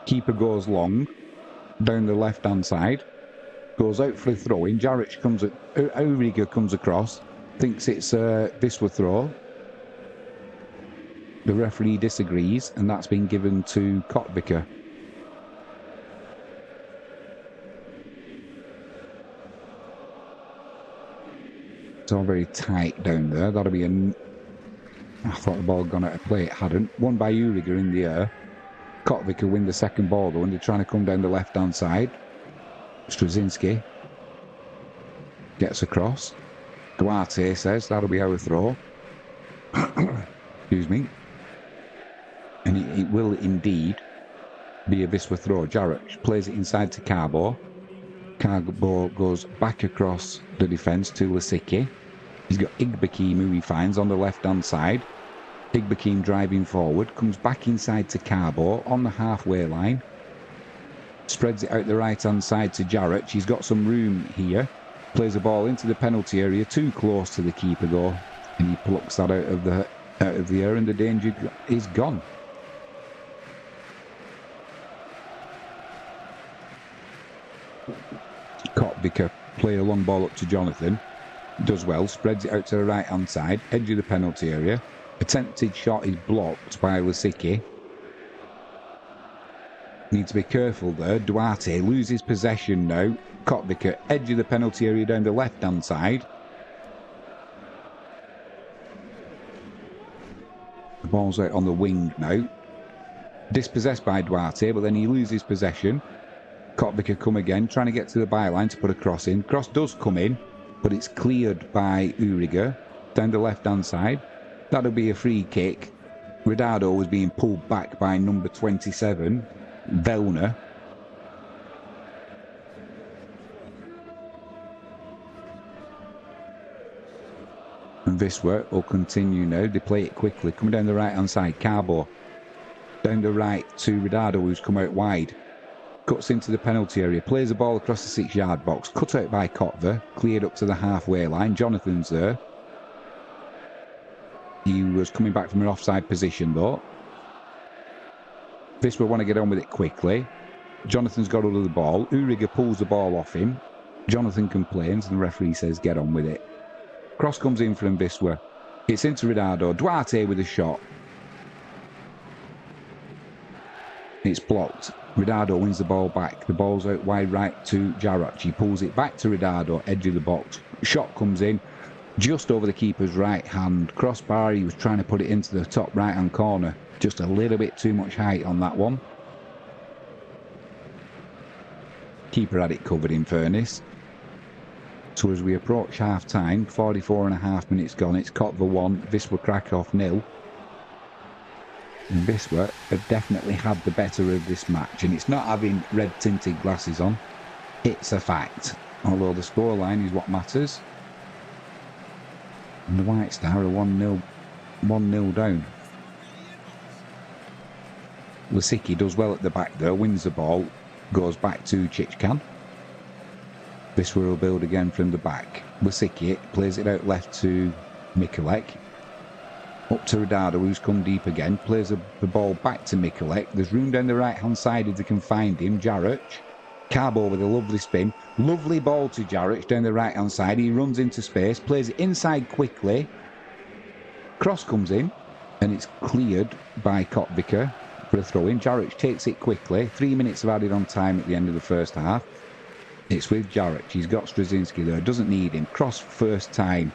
Keeper goes long down the left hand side, goes out for a throw in. Jaric comes at Uriga comes across, thinks it's a Wisła throw. The referee disagrees, and that's been given to Kotvika. It's all very tight down there. That'll be I thought the ball had gone out of play. It hadn't. Won by Uriga in the air. Kotvika win the second ball though, and they're trying to come down the left-hand side. Straczynski gets across. Duarte says that'll be our throw. Excuse me. And it will indeed be a Wisła throw. Jaric plays it inside to Carbo. Carbo goes back across the defence to Lisicki. He's got Igbekim who he finds on the left-hand side. Igbekim driving forward, comes back inside to Carbo on the halfway line. Spreads it out the right-hand side to Jaric. He's got some room here. Plays the ball into the penalty area, too close to the keeper goal. And he plucks that out of the air, and the danger is gone. Kotvika play a long ball up to Jonathan. Does well, spreads it out to the right-hand side, edge of the penalty area. Attempted shot is blocked by Lisicki. Need to be careful there. Duarte loses possession now. Kotvika, edge of the penalty area down the left-hand side. The ball's out on the wing now. Dispossessed by Duarte, but then he loses possession. Kotvika come again, trying to get to the byline to put a cross in. Cross does come in, but it's cleared by Uriga down the left-hand side. That'll be a free kick. Ridado was being pulled back by number 27, Velner. And Wisła will continue now. They play it quickly. Coming down the right-hand side, Carbo. Down the right to Ridado, who's come out wide. Cuts into the penalty area. Plays the ball across the 6-yard box. Cut out by Kotva. Cleared up to the halfway line. Jonathan's there. He was coming back from an offside position though. Wisła want to get on with it quickly. Jonathan's got hold of the ball. Uriga pulls the ball off him. Jonathan complains and the referee says get on with it. Cross comes in from Wisła. It's into Ridado. Duarte with a shot. It's blocked. Ridado wins the ball back. The ball's out wide right to Jaric. He pulls it back to Ridado, edge of the box. Shot comes in just over the keeper's right hand. Crossbar, he was trying to put it into the top right hand corner. Just a little bit too much height on that one. Keeper had it covered in fairness. So as we approach half time, 44.5 minutes gone, it's Kotva 1, Wisła Kraków 0. And Wisła have definitely had the better of this match, and it's not having red tinted glasses on, it's a fact. Although the scoreline is what matters. And the White Star are 1-0 down. Lisicki does well at the back there, wins the ball, goes back to Chichkan. Wisła will build again from the back. Lisicki plays it out left to Mikulek. Up to Ridado, who's come deep again. Plays the ball back to Mikulek. There's room down the right-hand side if they can find him. Jaric. Carbo with a lovely spin. Lovely ball to Jaric down the right-hand side. He runs into space. Plays it inside quickly. Cross comes in. And it's cleared by Kotvika for a throw-in. Jaric takes it quickly. 3 minutes of added on time at the end of the first half. It's with Jaric. He's got Straczynski there. Doesn't need him. Cross first time.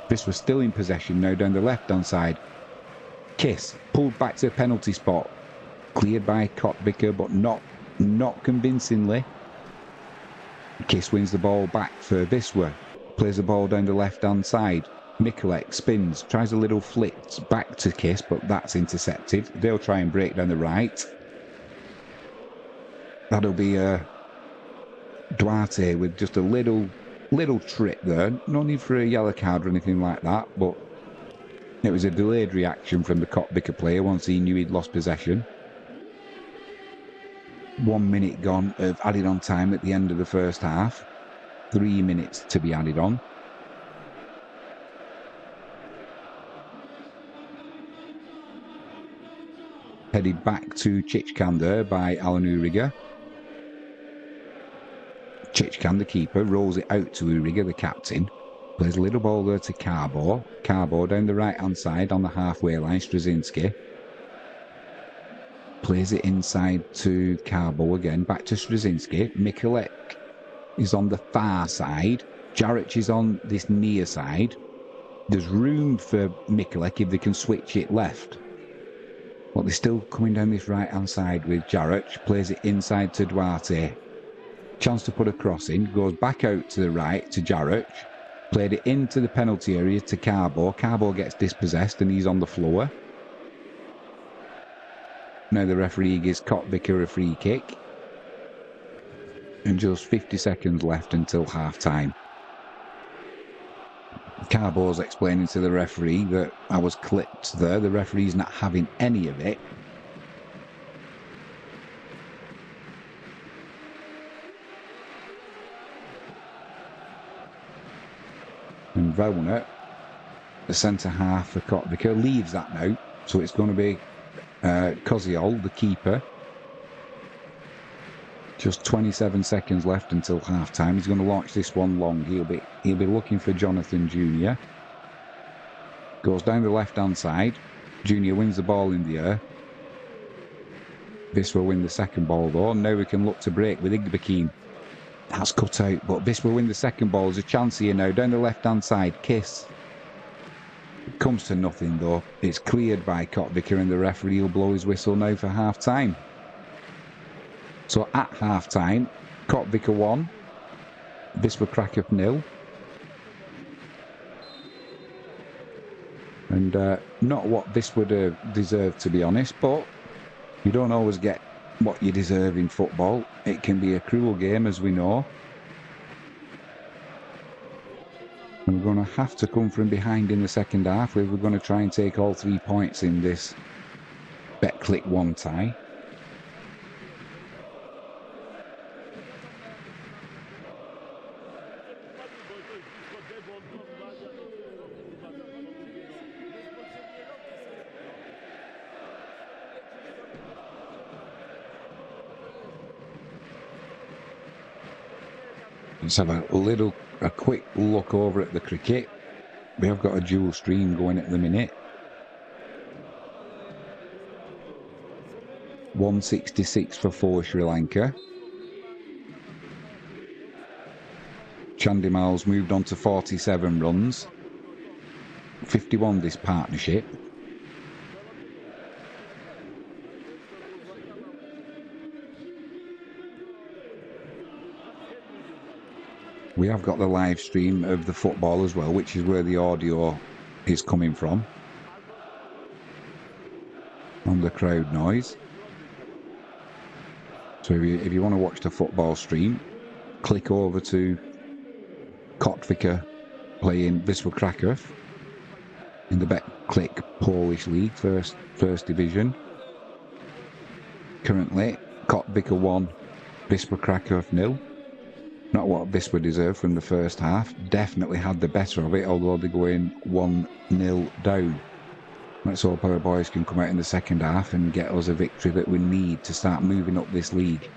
Wisła still in possession now down the left-hand side. Kiss pulled back to the penalty spot. Cleared by Kotvicker, but not convincingly. Kiss wins the ball back for Wisła. Plays the ball down the left-hand side. Mikulek spins, tries a little flick back to Kiss, but that's intercepted. They'll try and break down the right. That'll be Duarte with just a little trip there. No need for a yellow card or anything like that, but it was a delayed reaction from the Kotvicker player once he knew he'd lost possession. 1 minute gone of added on time at the end of the first half. 3 minutes to be added on. Headed back to Chichkan there by Alan Uriga. Chichkan, the keeper, rolls it out to Uriga, the captain. Plays a little ball there to Carbo. Carbo down the right-hand side on the halfway line, Straczynski. Plays it inside to Carbo again, back to Straczynski. Mikulek is on the far side. Jaric is on this near side. There's room for Mikulek if they can switch it left. But they're still coming down this right-hand side with Jaric. Plays it inside to Duarte. Chance to put a cross in. Goes back out to the right to Jaric. Played it into the penalty area to Carbo. Carbo gets dispossessed and he's on the floor. Now the referee gives Kotvicker a free kick. And just 50 seconds left until half-time. Carbo's explaining to the referee that I was clipped there. The referee's not having any of it. And Vona, the centre half for Kotvicker, leaves that now. So it's going to be Koziol, the keeper. Just 27 seconds left until half-time. He's going to launch this one long. He'll be looking for Jonathan Jr. Goes down the left-hand side. Jr. wins the ball in the air. Wisła win the second ball though. Now we can look to break with Igbekin. That's cut out, but Wisła win the second ball. There's a chance here now. Down the left-hand side. Kiss. It comes to nothing though. It's cleared by Kotvicker and the referee will blow his whistle now for half-time. So at half-time, Kotvicker 1, Wisła Kraków 0. And not what Wisła deserved, to be honest, but you don't always get what you deserve in football. It can be a cruel game, as we know. And we're going to have to come from behind in the second half if we're going to try and take all 3 points in this Bet-Click 1 tie. Let's have a quick look over at the cricket. We have got a dual stream going at the minute. 166 for Sri Lanka. Chandimal's moved on to 47 runs. 51 this partnership. We have got the live stream of the football as well, which is where the audio is coming from. On the crowd noise. So if you want to watch the football stream, click over to Kotvicker playing Wisła Kraków in the Bet-Click Polish League, first division. Currently, Kotvicker 1, Wisła Kraków 0. Not what Wisła deserved from the first half. Definitely had the better of it, although they're going 1-0 down. Let's hope our boys can come out in the second half and get us a victory that we need to start moving up this league.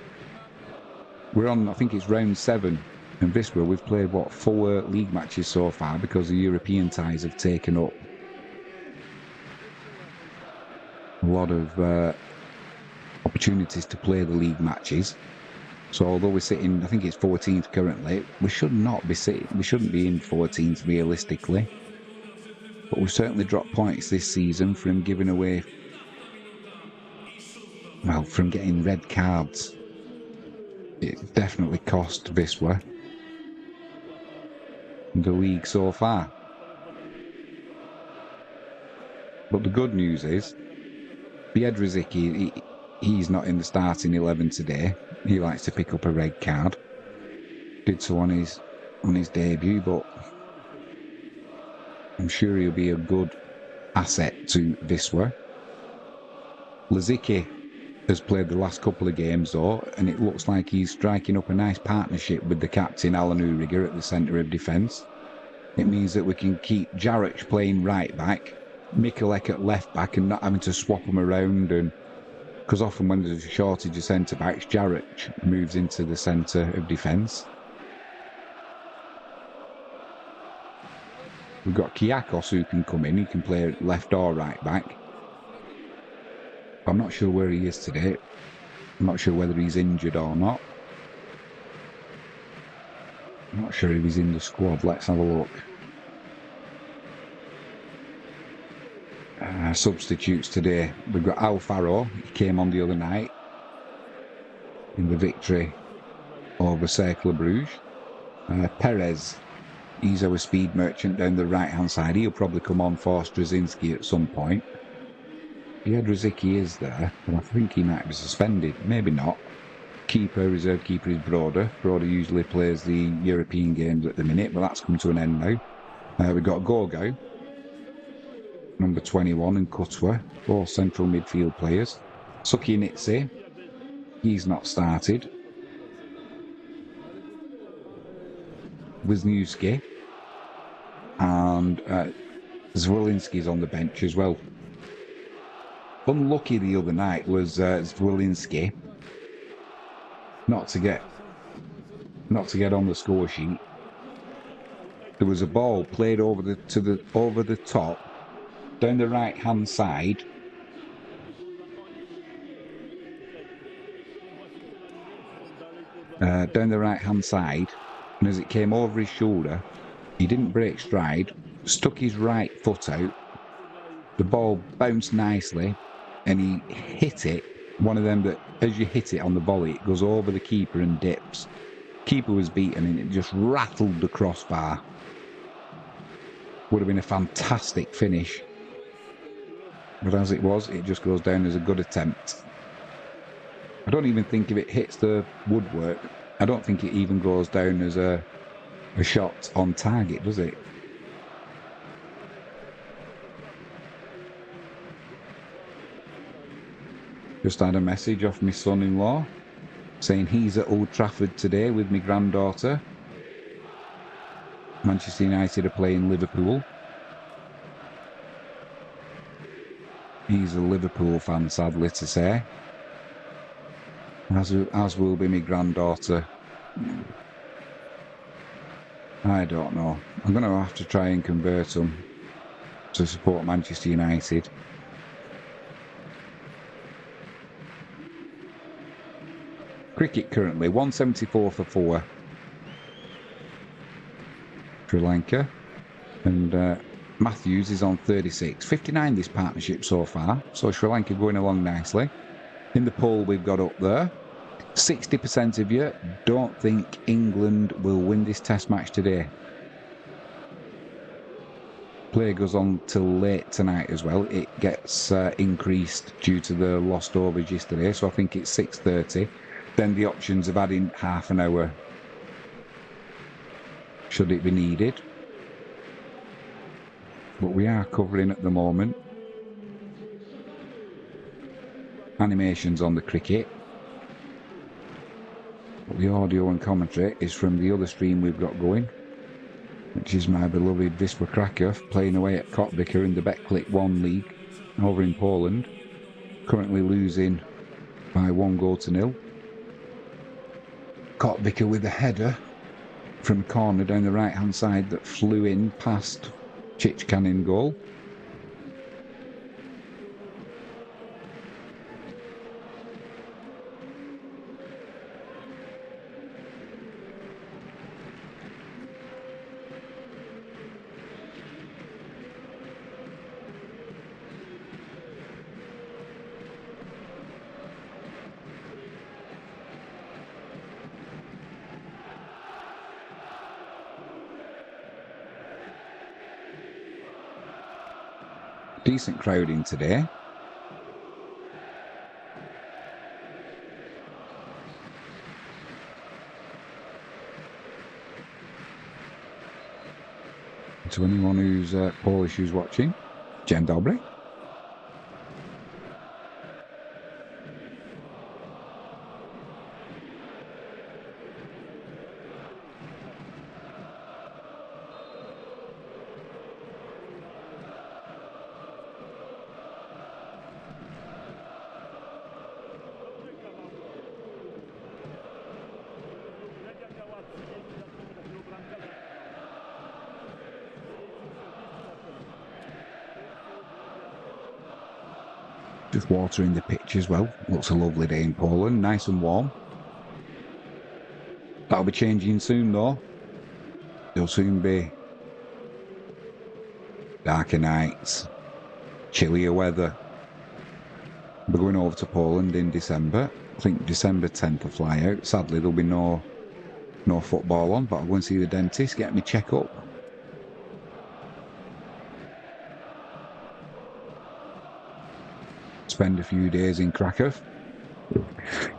We're on, I think it's round 7. And Wisła, we've played, 4 league matches so far because the European ties have taken up a lot of opportunities to play the league matches. So although we're sitting, I think it's 14th currently, we shouldn't be in 14th realistically. But we've certainly dropped points this season from giving away well, from getting red cards. It definitely cost Wisła the league so far. But the good news is, Biedrzycki, he's not in the starting 11 today. He likes to pick up a red card. Did so on his debut, but I'm sure he'll be a good asset to Wisła. Lizicki has played the last couple of games though, and it looks like he's striking up a nice partnership with the captain Alan Uriger at the centre of defence. It means that we can keep Jaric playing right back, Mikulek at left back, and not having to swap them around. And because often when there's a shortage of centre backs, Jaric moves into the centre of defence. We've got Kiakos who can come in. He can play left or right back. I'm not sure where he is today. I'm not sure whether he's injured or not. I'm not sure if he's in the squad. Let's have a look. Substitutes today. We've got Alfaro. He came on the other night in the victory over Cercle Bruges. Perez. He's our speed merchant down the right-hand side. He'll probably come on for Straczynski at some point. Biedrzycki is there, but I think he might be suspended. Maybe not. Reserve keeper is Broder. Broder usually plays the European games at the minute, but that's come to an end now. We've got Gorgo, number 21, and Kutwa, all central midfield players. Sukinitse, he's not started. Wisniewski, and Zwolinski's on the bench as well. Unlucky the other night was Zwolinski not to get on the score sheet. There was a ball played over the top down the right hand side. Down the right hand side, and as it came over his shoulder, he didn't break stride, stuck his right foot out. The ball bounced nicely, and he hit it. One of them that, as you hit it on the volley, it goes over the keeper and dips. Keeper was beaten, and it just rattled the crossbar. Would have been a fantastic finish, but as it was, it just goes down as a good attempt. I don't even think if it hits the woodwork, I don't think it even goes down as a shot on target, does it? Just had a message off my son-in-law saying he's at Old Trafford today with my granddaughter. Manchester United are playing Liverpool. He's a Liverpool fan, sadly to say. As will be my granddaughter. I don't know. I'm going to have to try and convert them to support Manchester United. Cricket currently 174 for 4. Sri Lanka. And Matthews is on 36. 59 this partnership so far. So Sri Lanka going along nicely. In the poll we've got up there, 60% of you don't think England will win this test match today. Play goes on till late tonight as well. It gets increased due to the lost overs yesterday, so I think it's 6:30. Then the options of adding half an hour should it be needed. But we are covering at the moment animations on the cricket. But the audio and commentary is from the other stream we've got going, which is my beloved Wisła Kraków playing away at Kotwica in the Betclic 1 League over in Poland, currently losing by 1-0. Kotwica with a header from a corner down the right hand side that flew in past Chichkan in goal. Decent crowding today. To anyone who's Polish who's watching, dzień dobry. Just watering the pitch as well. Looks a lovely day in Poland, nice and warm. That'll be changing soon though. There'll soon be darker nights, chillier weather. We're going over to Poland in December. I think December 10th to fly out. Sadly there'll be no football on, but I'll go and see the dentist, get me check up. Spend a few days in Krakow.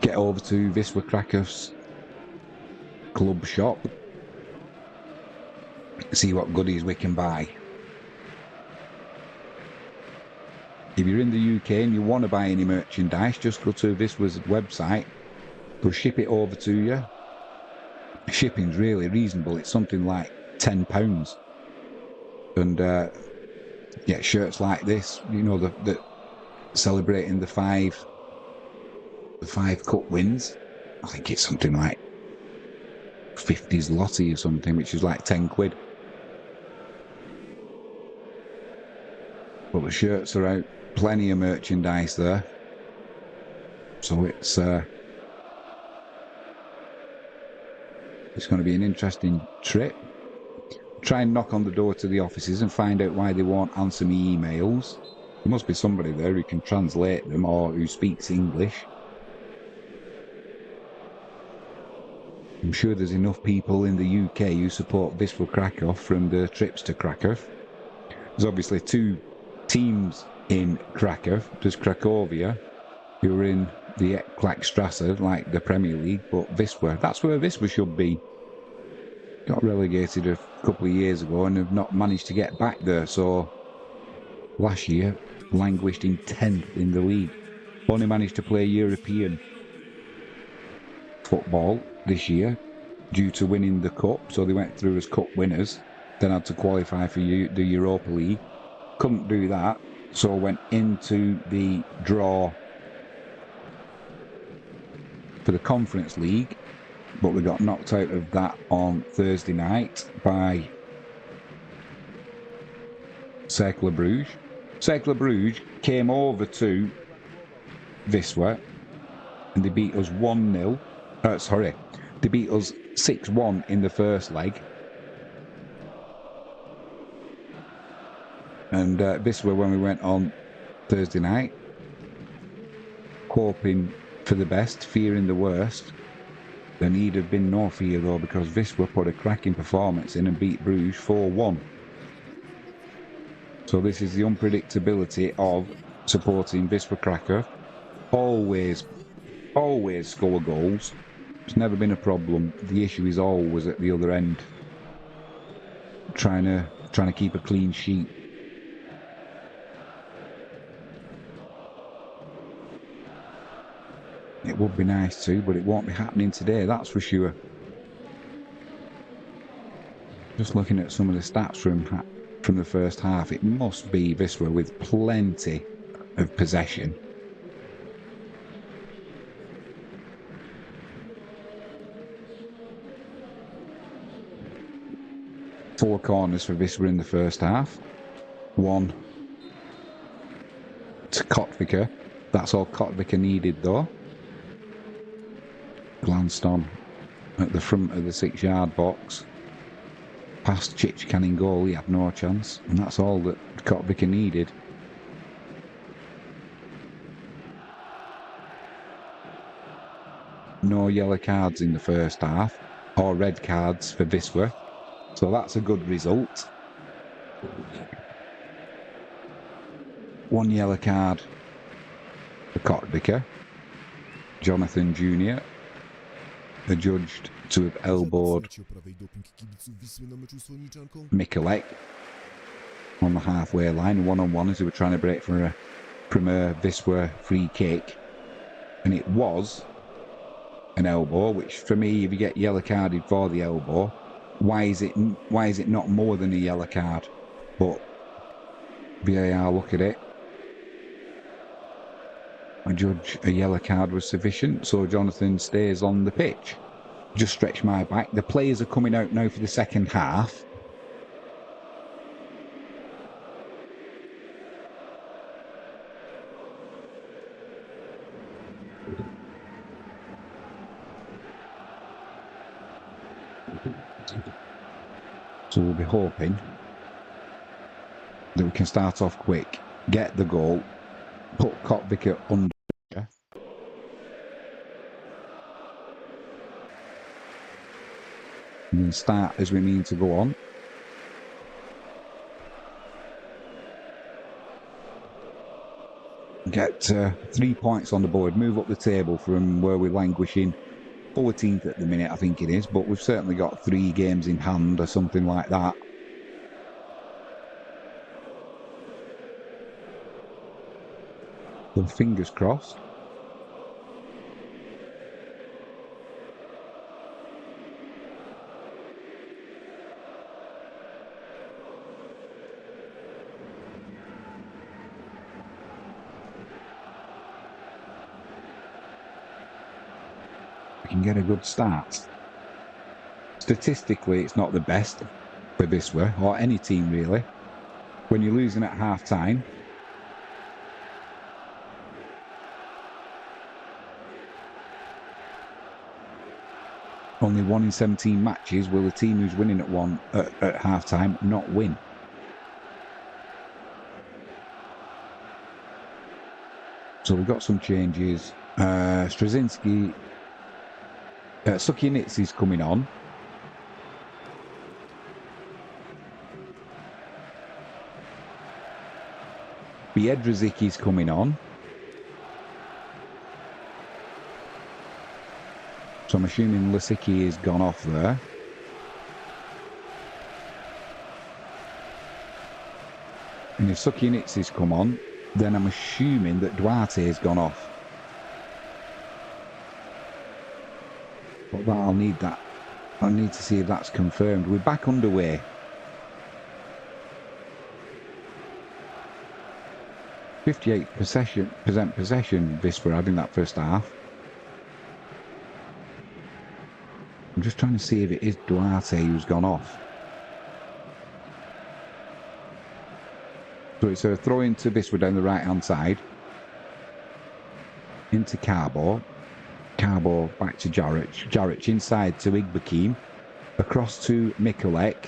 Get over to Wisła Krakow's club shop. See what goodies we can buy. If you're in the UK and you want to buy any merchandise, just go to Wisła's website. They'll ship it over to you. Shipping's really reasonable. It's something like £10. And get shirts like this, you know, the celebrating the five cup wins. I think it's something like 50 zloty or something, which is like 10 quid. But the shirts are out, plenty of merchandise there. So it's going to be an interesting trip. Try and knock on the door to the offices and find out why they won't answer me emails. There must be somebody there who can translate them or who speaks English. I'm sure there's enough people in the UK who support Wisła Krakow from the trips to Krakow. There's obviously two teams in Krakow. There's Cracovia, who are in the Ekstraklasse, like the Premier League, but Wisła, that's where Wisła should be. Got relegated a couple of years ago and have not managed to get back there, so last year languished in 10th in the league. Only managed to play European football this year due to winning the cup, so they went through as cup winners, then had to qualify for the Europa League. Couldn't do that, so went into the draw for the Conference League, but we got knocked out of that on Thursday night by Cercle Bruges. Cercle Bruges came over to Wisła and they beat us 1-0. They beat us 6-1 in the first leg. And Wisła, when we went on Thursday night, hoping for the best, fearing the worst, there need have been no fear though, because Wisła put a cracking performance in and beat Bruges 4-1. So this is the unpredictability of supporting Wisła Krakow. Always score goals. It's never been a problem. The issue is always at the other end, trying to keep a clean sheet. It would be nice to, but it won't be happening today, that's for sure. Just looking at some of the stats from the first half, it must be Wisła with plenty of possession. Four corners for Wisła in the first half. One to Kotvika. That's all Kotvika needed though. Glanced on at the front of the 6-yard box. Past Chichkan in goal, he had no chance. And that's all that Kotvika needed. No yellow cards in the first half, or red cards for Wisła. So that's a good result. One yellow card for Kotvika. Jonathan Jr. adjudged to have elbowed Mikulek on the halfway line, one-on-one as they were trying to break for a Premier Wisła free kick. And it was an elbow, which for me, if you get yellow carded for the elbow, why is it not more than a yellow card? But VAR look at it. I judge a yellow card was sufficient, so Jonathan stays on the pitch. Just stretch my back. The players are coming out now for the second half. So we'll be hoping that we can start off quick, get the goal, put Kotvika under, and then start as we mean to go on. Get 3 points on the board, move up the table from where we're languishing 14th at the minute, I think it is, but we've certainly got 3 games in hand or something like that. So fingers crossed. We can get a good start. Statistically, it's not the best for Wisła, or any team really. When you're losing at half-time, only 1 in 17 matches will a team who's winning at half-time not win. So we've got some changes. Straczynski, Sukieniczy's coming on. Biedrzycki's coming on. So I'm assuming Lisicki has gone off there. And if Sukieniczy's come on, then I'm assuming that Duarte has gone off. But I'll need that. I need to see if that's confirmed. We're back underway. %58% possession, Wisła had in that first half. I'm just trying to see if it is Duarte who's gone off. So it's a throw into Wisła down the right-hand side. Into Carbo. Carbo back to Jaric. Jaric inside to Igbekin. Across to Mikulek.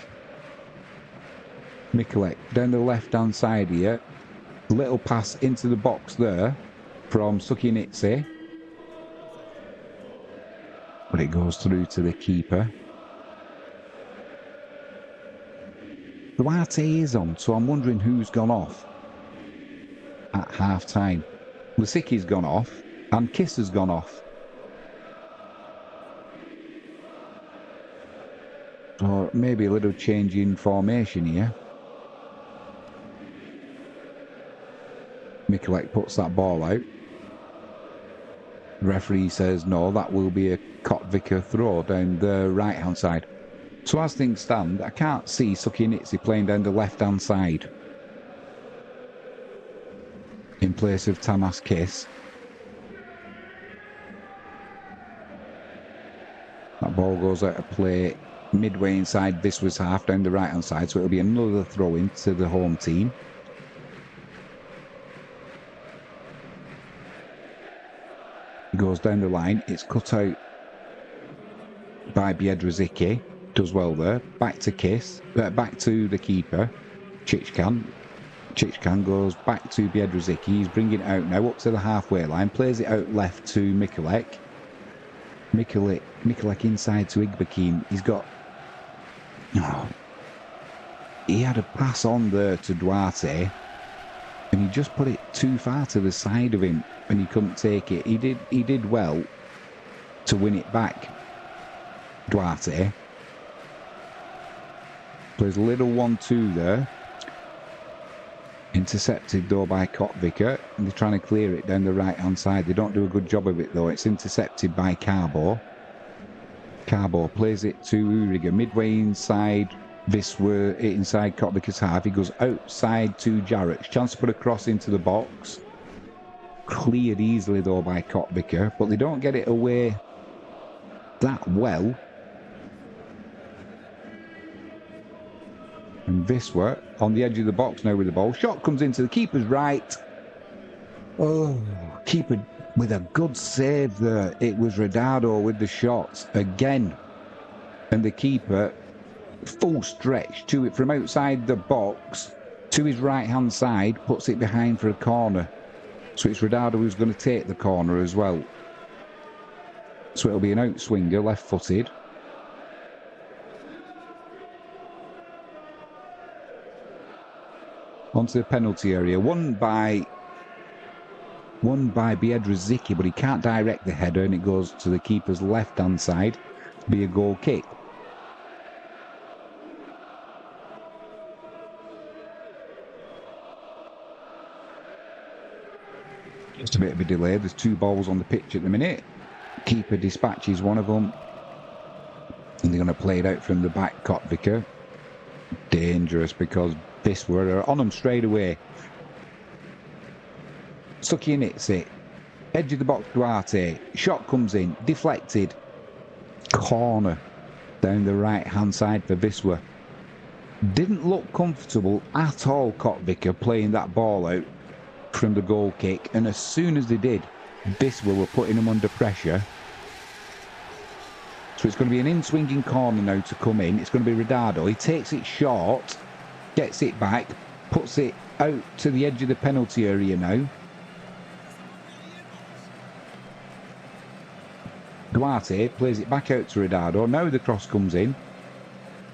Mikulek down the left-hand side here. Little pass into the box there from Sukieniczy. But it goes through to the keeper. Duarte is on, so I'm wondering who's gone off at half-time. Lisicki's gone off, and Kiss has gone off. Or maybe a little change in formation here. Mikulek puts that ball out. The referee says no, that will be a Kotvika throw down the right-hand side. So as things stand, I can't see Sukieniczy playing down the left-hand side in place of Tamas Kiss. That ball goes out of play midway inside Wisła's half down the right-hand side, so it'll be another throw in to the home team. He goes down the line, it's cut out by Biedrzycki. Does well there. Back to Kiss. Back to the keeper, Chichkan. Chichkan goes back to Biedrzycki. He's bringing it out now up to the halfway line. Plays it out left to Mikulek. Mikulek inside to Igbekin. He's got... Oh, he had a pass on there to Duarte. and he just put it too far to the side of him, and he couldn't take it. He did well to win it back. Duarte plays a little 1-2 there. Intercepted though by Kotviker, and they're trying to clear it down the right hand side. They don't do a good job of it though. It's intercepted by Carbo. Carbo plays it to Uriger, midway inside Viswa, inside Kotviker's half. He goes outside to Jarrett. Chance to put a cross into the box. Cleared easily though by Kotviker, but they don't get it away that well. And Viswa on the edge of the box now with the ball. Shot comes into the keeper's right. Oh, keeper with a good save there. It was Redardo with the shots again. And the keeper, full stretch to it from outside the box to his right-hand side, puts it behind for a corner. So it's Redardo who's going to take the corner as well. So it'll be an outswinger, left-footed. Onto the penalty area, won by Biedrzycki, but he can't direct the header, and it goes to the keeper's left-hand side to be a goal kick. Just a bit of a delay. There's 2 balls on the pitch at the minute. Keeper dispatches one of them, and they're going to play it out from the back. Kotviker, dangerous because Viswa are on them straight away. Sucky hits it. Edge of the box, Duarte. Shot comes in. Deflected. Corner down the right-hand side for Viswa. Didn't look comfortable at all, Kotviker, playing that ball out from the goal kick. And as soon as they did, Viswa were putting them under pressure. So it's going to be an in-swinging corner now to come in. It's going to be Redardo. He takes it short. Gets it back, puts it out to the edge of the penalty area now. Duarte plays it back out to Redardo. Now the cross comes in.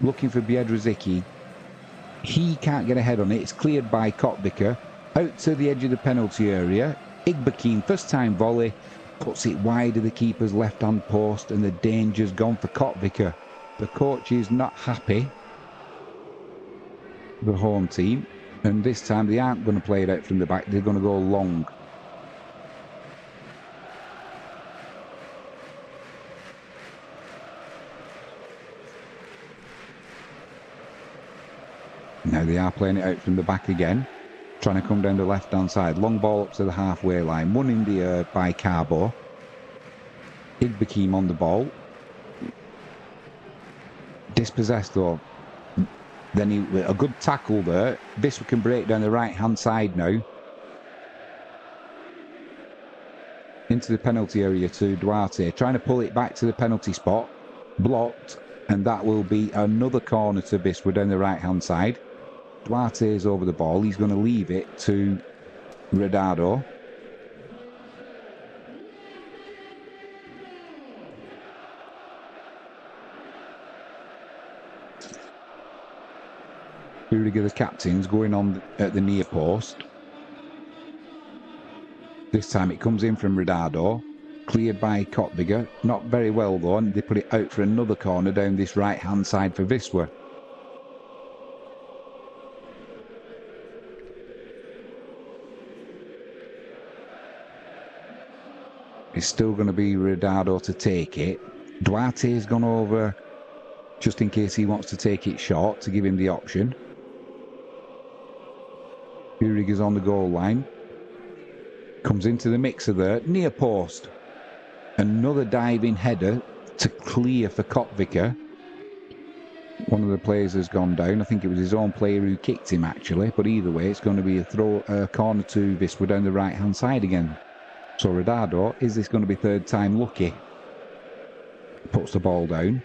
Looking for Biedrzycki. He can't get a head on it. It's cleared by Kotviker. Out to the edge of the penalty area. Igbekin, first time volley. Puts it wide of the keeper's left-hand post, and the danger's gone for Kotviker. The coach is not happy. The home team, and this time they aren't going to play it out from the back. They're going to go long. Now they are playing it out from the back again, trying to come down the left-hand side. Long ball up to the halfway line, one in the air by Carbo. Igbekim on the ball. Dispossessed though. Then a good tackle there. Viswa can break down the right-hand side now. Into the penalty area to Duarte. Trying to pull it back to the penalty spot. Blocked. And that will be another corner to Viswa down the right-hand side. Duarte is over the ball. He's going to leave it to Redardo. Uriger, the captain's going on at the near post. This time it comes in from Redardo. Cleared by Kotviker. Not very well though, and they put it out for another corner down this right-hand side for Viswa. It's still going to be Redardo to take it. Duarte has gone over just in case he wants to take it short to give him the option. Uriger's on the goal line. Comes into the mixer there. Near post. Another diving header to clear for Kotviker. One of the players has gone down. I think it was his own player who kicked him actually. But either way, it's going to be a corner to Viswa down the right-hand side again. So Redardo, is this going to be third time lucky? Puts the ball down.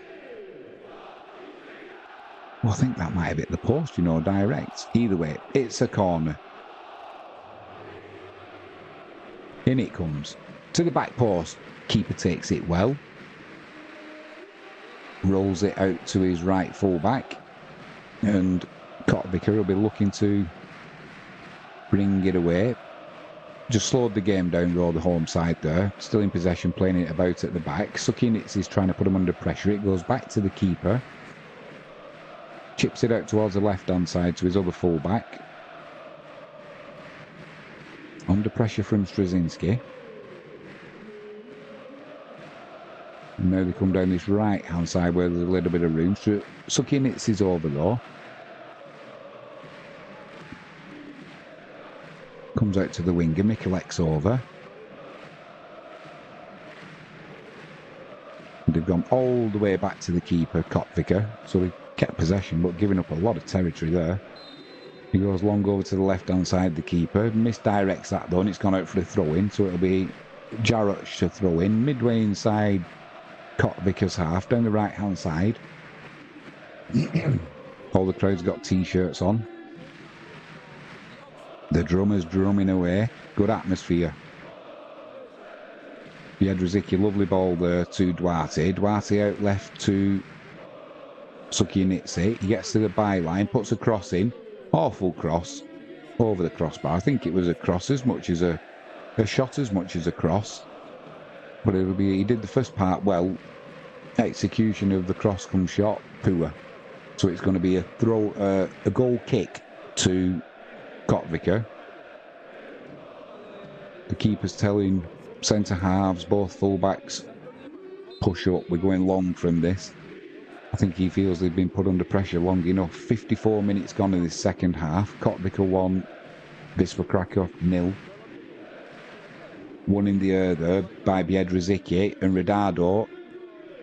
Well, I think that might have hit the post, you know, direct. Either way, it's a corner. In it comes. To the back post. Keeper takes it well. Rolls it out to his right full back. And Kotviker will be looking to bring it away. Just slowed the game down though, the home side there. Still in possession, playing it about at the back. Sukinitz is trying to put him under pressure. It goes back to the keeper. Chips it out towards the left-hand side to his other full-back. Under pressure from Straczynski. And now they come down this right-hand side where there's a little bit of room. Sukinitz is over though. Comes out to the winger. Mikulek's over. And they've gone all the way back to the keeper, Kotvika. So they kept possession, but giving up a lot of territory there. He goes long over to the left-hand side, the keeper. Misdirects that though, and it's gone out for a throw-in. So it'll be Jarrett to throw in. Midway inside Kotvika's half, down the right-hand side. All the crowd's got T-shirts on. The drummer's drumming away. Good atmosphere. Jedrzejczyk, lovely ball there to Duarte. Duarte out left to Sukinitz. He gets to the byline, puts a cross in. Awful cross. Over the crossbar. I think it was a cross as much as a shot as much as a cross. But it'll be, he did the first part well. Execution of the cross come shot, poor. So it's going to be a goal kick to Kotvika. The keeper's telling centre halves, both fullbacks, push up. We're going long from this. I think he feels they've been put under pressure long enough. 54 minutes gone in this second half. Kotvika 1, Wisła Krakow 0. One in the air there by Jedrzejczyk, and Radado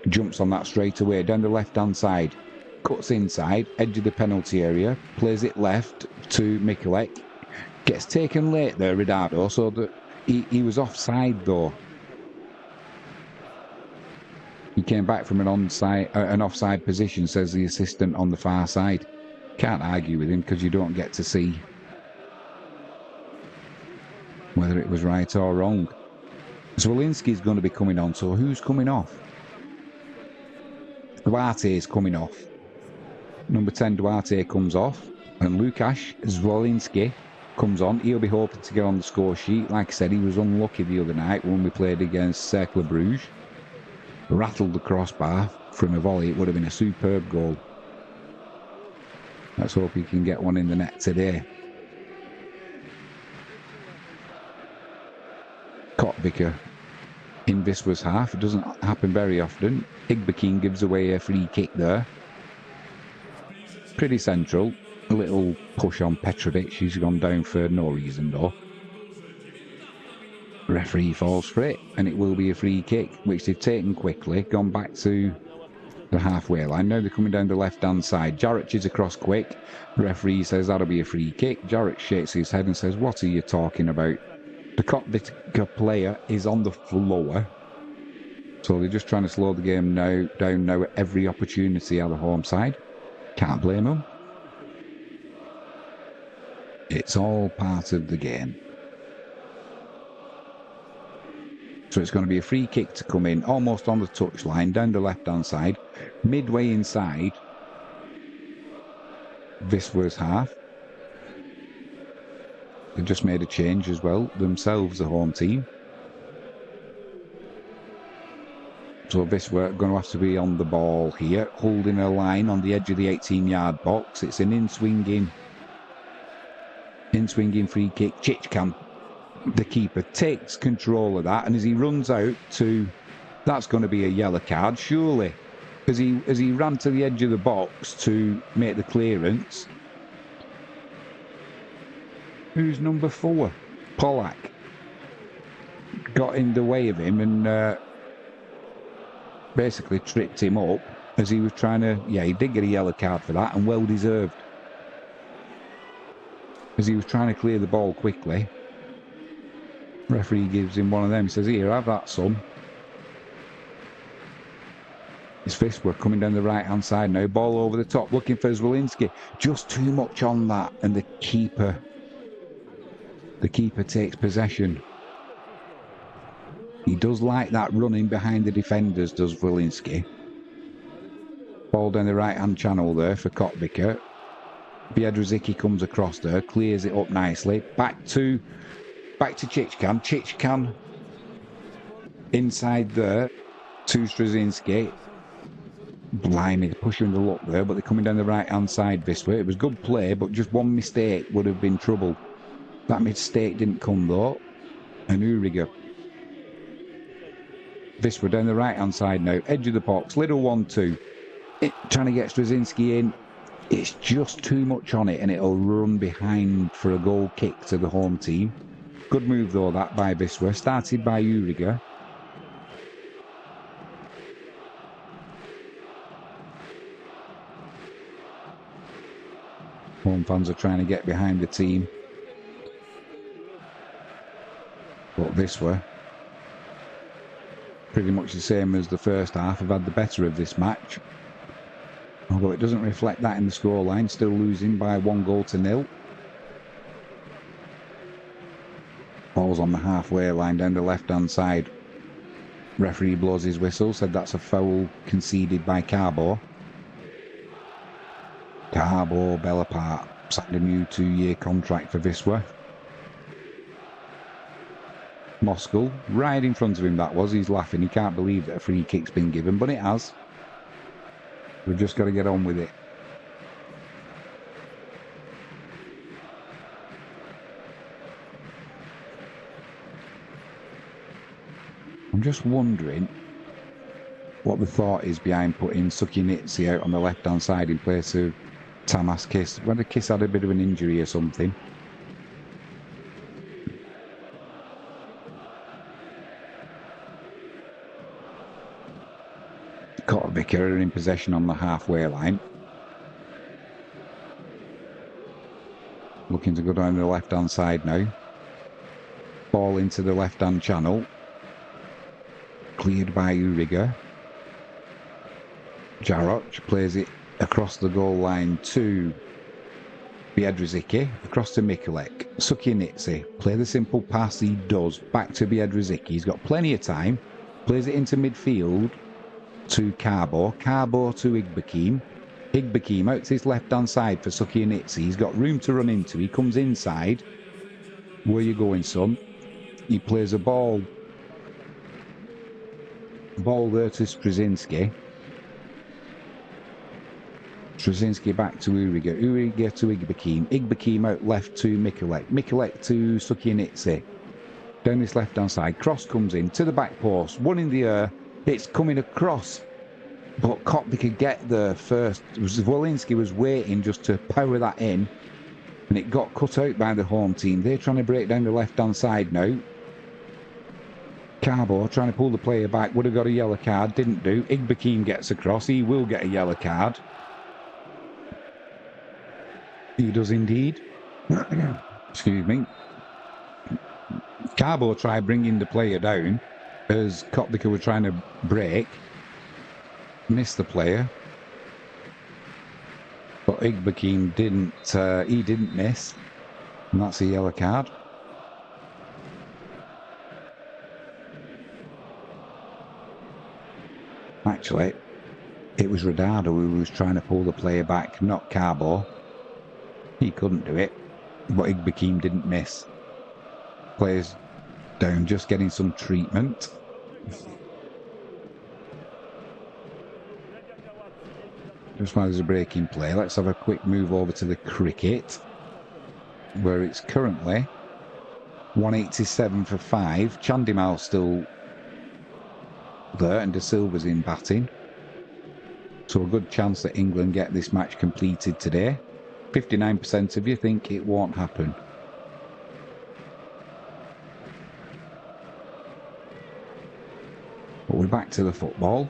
jumps on that straight away down the left-hand side. Cuts inside, edge of the penalty area, plays it left to Mikulek. Gets taken late there, Radado, so that he was offside though. He came back from an offside position, says the assistant on the far side. Can't argue with him because you don't get to see whether it was right or wrong. Zwolinski's going to be coming on, so who's coming off? Duarte is coming off. Number 10 Duarte comes off, and Lukasz Zwolinski comes on. He'll be hoping to get on the score sheet. Like I said, he was unlucky the other night when we played against Cercle Bruges. Rattled the crossbar from a volley. It would have been a superb goal. Let's hope he can get one in the net today. Kotvika in Wisła's half. It doesn't happen very often. Igbekin gives away a free kick there. Pretty central. A little push on Petrovic. She's gone down for no reason though. Referee falls for it, and it will be a free kick, which they've taken quickly. Gone back to the halfway line. Now they're coming down the left-hand side. Jarrett is across quick. The referee says that'll be a free kick. Jarrett shakes his head and says, "What are you talking about?" The Kotvika player is on the floor. So they're just trying to slow the game down now at every opportunity on the home side. Can't blame them. It's all part of the game. So it's going to be a free kick to come in, almost on the touchline, down the left-hand side, midway inside Wisła's half. They've just made a change as well, themselves, the home team. So Wisła are going to have to be on the ball here, holding a line on the edge of the 18-yard box. It's an in-swinging free kick. Chichkamp, the keeper, takes control of that, and as he runs out to, that's going to be a yellow card, surely. As he ran to the edge of the box to make the clearance. Who's number 4? Polak. Got in the way of him and basically tripped him up as he was trying to, he did get a yellow card for that, and well deserved. As he was trying to clear the ball quickly. Referee gives him one of them. He says, "Here, have that, son." His fists were coming down the right-hand side now. Ball over the top, looking for Zwolinski. Just too much on that, and the keeper takes possession. He does like that running behind the defenders, does Zwolinski. Ball down the right-hand channel there for Kotvika. Biedrzycki comes across there, clears it up nicely. Back to Chichkan. Chichkan inside there to Straczynski. Blimey, they're pushing the luck there, but they're coming down the right-hand side this way. It was good play, but just one mistake would have been trouble. That mistake didn't come, though. And Uriga. Viswa down the right-hand side now. Edge of the box. Little 1-2. Trying to get Straczynski in. It's just too much on it, and it'll run behind for a goal kick to the home team. Good move, though, that by Viswa. Started by Uriga. Home fans are trying to get behind the team. But this way, pretty much the same as the first half, have had the better of this match. Although it doesn't reflect that in the scoreline, still losing by 1-0. Ball's on the halfway line down the left-hand side. Referee blows his whistle, said that's a foul conceded by Carbo. Carbo Belapart signed a new 2-year contract for Viswa. Moskal, right in front of him that was, he's laughing, he can't believe that a free kick's been given, but it has. We've just got to get on with it. I'm just wondering what the thought is behind putting Sukinitsi out on the left-hand side in place of Tamas Kiss. Whether Kiss had a bit of an injury or something. Kotvika are in possession on the halfway line. Looking to go down the left-hand side now. Ball into the left-hand channel. Cleared by Uriga. Jaroch plays it across the goal line to Biedrzycki. Across to Mikulek. Sukinitsi. Play the simple pass, he does. Back to Biedrzycki. He's got plenty of time. Plays it into midfield to Carbo. Carbo to Igbakim. Igbakim out to his left-hand side for Sukinitsi. He's got room to run into. He comes inside. Where you going, son? He plays a ball there to Straczynski. Straczynski back to Uriga. Uriga to Igbakim. Igbakim out left to Mikulek. Mikulek to Sukinitsi. Down this left-hand side. Cross comes in to the back post. One in the air. It's coming across. But Kotvika could get there first. Wolinski was waiting just to power that in. And it got cut out by the home team. They're trying to break down the left-hand side now. Carbo trying to pull the player back. Would have got a yellow card. Didn't do. Igbakim gets across. He will get a yellow card. He does indeed. Excuse me. Carbo tried bringing the player down as Kotvika were trying to break. Missed the player. But Igbakim didn't miss. And that's a yellow card. Actually, it was Rodado who was trying to pull the player back, not Carbo. He couldn't do it, but Igbakim didn't miss. Players down, just getting some treatment. Just while there's a break in play, let's have a quick move over to the cricket, where it's currently 187 for 5. Chandimal's still there, and De Silva's in batting. So a good chance that England get this match completed today. 59% of you think it won't happen. But we're back to the football.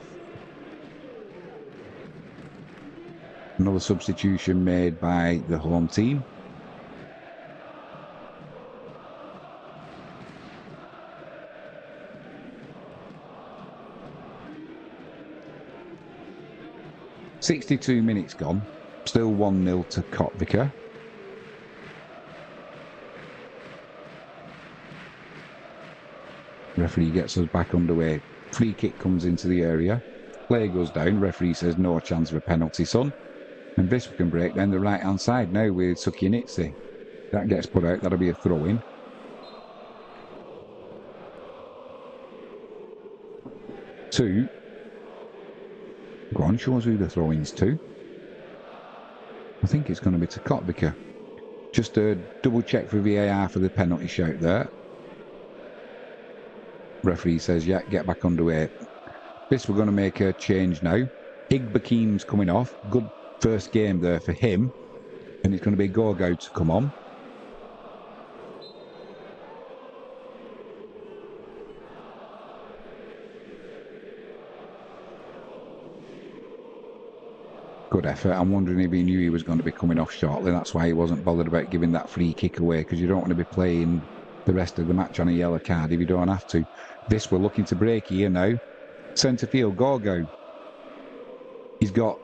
Another substitution made by the home team. "62 minutes gone, still 1-0 to Kotvika. Referee gets us back underway. Free kick comes into the area. Player goes down. Referee says no chance of a penalty, son. And this can break down the right-hand side now with Sukinitsi. That gets put out, that'll be a throw-in. 2. Go on, show us who the throw-in's to. I think it's going to be to Kotbika. Just a double check for VAR for the penalty shout there. Referee says, yeah, get back underway. This we're going to make a change now. Igbakeem's coming off. Good first game there for him. And it's going to be Gorgo to come on. Good effort. I'm wondering if he knew he was going to be coming off shortly. That's why he wasn't bothered about giving that free kick away, because you don't want to be playing the rest of the match on a yellow card if you don't have to. This we're looking to break here now. Centre field, Gorgo. He's got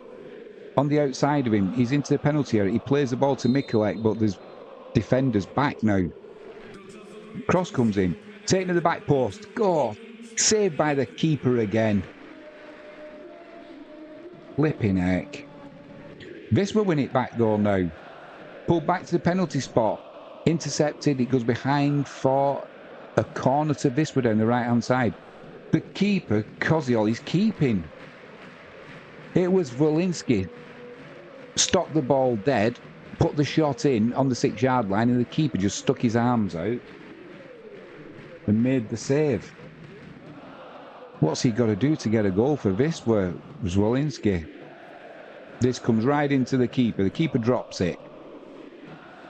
on the outside of him. He's into the penalty area. He plays the ball to Mikulek, but there's defenders back now. Cross comes in. Taken to the back post. Go. Saved by the keeper again. Flipping heck. This will win it back though now. Pulled back to the penalty spot. Intercepted. It goes behind for a corner to Viswa down the right-hand side. The keeper, Koziol, is keeping. It was Wolinski. Stopped the ball dead. Put the shot in on the 6-yard line, and the keeper just stuck his arms out and made the save. What's he got to do to get a goal for Viswa? Wolinski. This comes right into the keeper. The keeper drops it.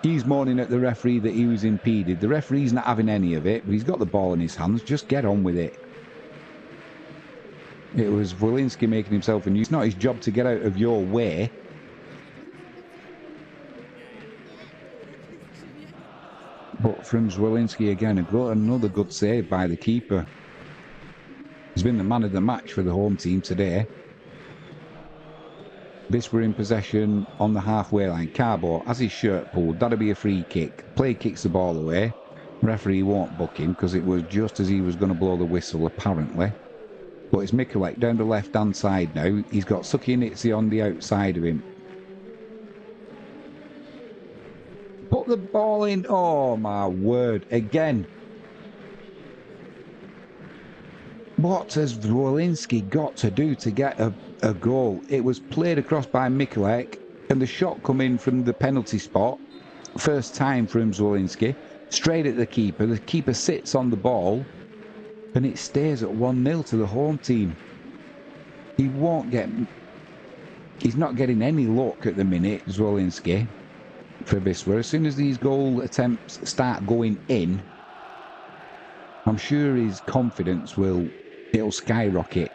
He's moaning at the referee that he was impeded. The referee's not having any of it, but he's got the ball in his hands. Just get on with it. It was Wolinski making himself a nuisance. It's not his job to get out of your way. But from Wolinski again, another good save by the keeper. He's been the man of the match for the home team today. This were in possession on the halfway line. Carbo has his shirt pulled. That'll be a free kick. Play kicks the ball away. Referee won't book him because it was just as he was going to blow the whistle, apparently. But it's Mikulek down the left-hand side now. He's got Sukinitsi on the outside of him. Put the ball in. Oh, my word. Again. What has Wolinski got to do to get a goal? It was played across by Mikulek, and the shot come in from the penalty spot. First time from Wolinski. Straight at the keeper. The keeper sits on the ball, and it stays at 1-0 to the home team. He's not getting any luck at the minute, Wolinski, for Viswa. As soon as these goal attempts start going in, I'm sure his confidence it'll skyrocket.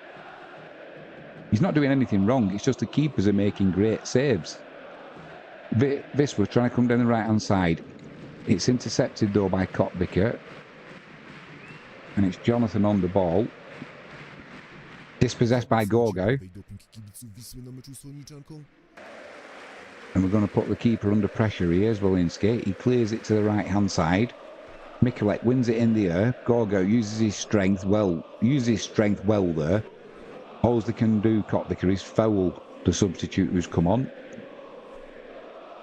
He's not doing anything wrong. It's just the keepers are making great saves. Viswa trying to come down the right-hand side. It's intercepted though by Kotbika. And it's Jonathan on the ball. Dispossessed by Gorgo. And we're going to put the keeper under pressure here as Wolinski. He clears it to the right-hand side. Mikulek wins it in the air. Gorgo uses his strength well there. All they can do, Kotbika, is foul the substitute who's come on.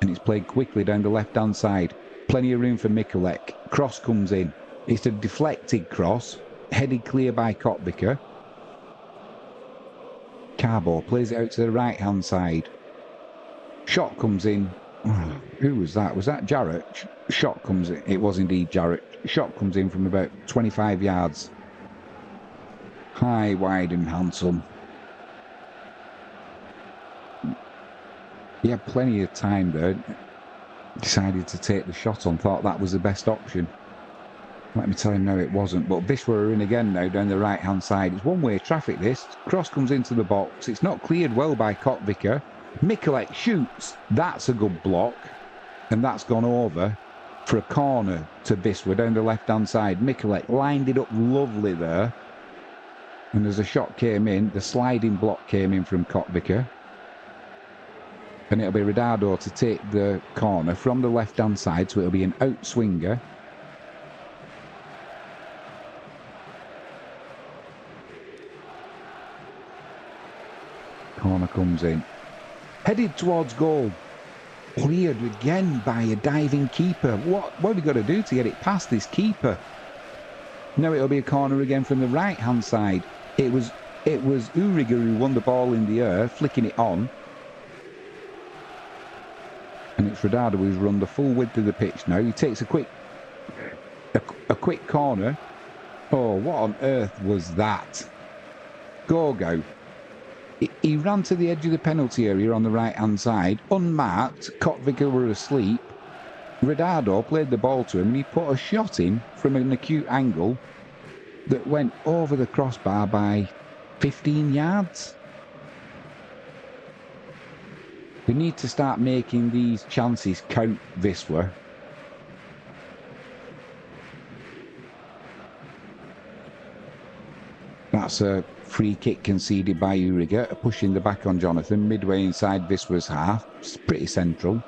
And it's played quickly down the left-hand side. Plenty of room for Mikulek. Cross comes in. It's a deflected cross, headed clear by Kotbika. Carbo plays it out to the right-hand side. Shot comes in. Oh, who was that? Was that Jarrett? Shot comes in. It was indeed Jarrett. Shot comes in from about 25 yards. High, wide and handsome. He had plenty of time there. Decided to take the shot on. Thought that was the best option. Let me tell him now it wasn't. But Viswa are in again now down the right-hand side. It's one-way traffic this. Cross comes into the box. It's not cleared well by Kotbika. Mikulek shoots. That's a good block. And that's gone over for a corner to Viswa down the left-hand side. Mikulek lined it up lovely there. And as the shot came in, the sliding block came in from Kotbika. And it'll be Redardo to take the corner from the left-hand side. So it'll be an out-swinger. Corner comes in. Headed towards goal. Cleared again by a diving keeper. What have we got to do to get it past this keeper? Now it'll be a corner again from the right-hand side. It was Uriger who won the ball in the air, flicking it on. And it's Rodado who's run the full width of the pitch now. He takes a quick corner. Oh, what on earth was that? Gorgo. He ran to the edge of the penalty area on the right-hand side, unmarked. Kotvika were asleep. Rodado played the ball to him and he put a shot in from an acute angle that went over the crossbar by 15 yards. They need to start making these chances count, Wisła. That's a free kick conceded by Uriger, pushing the back on Jonathan, midway inside Wisła's half. It's pretty central.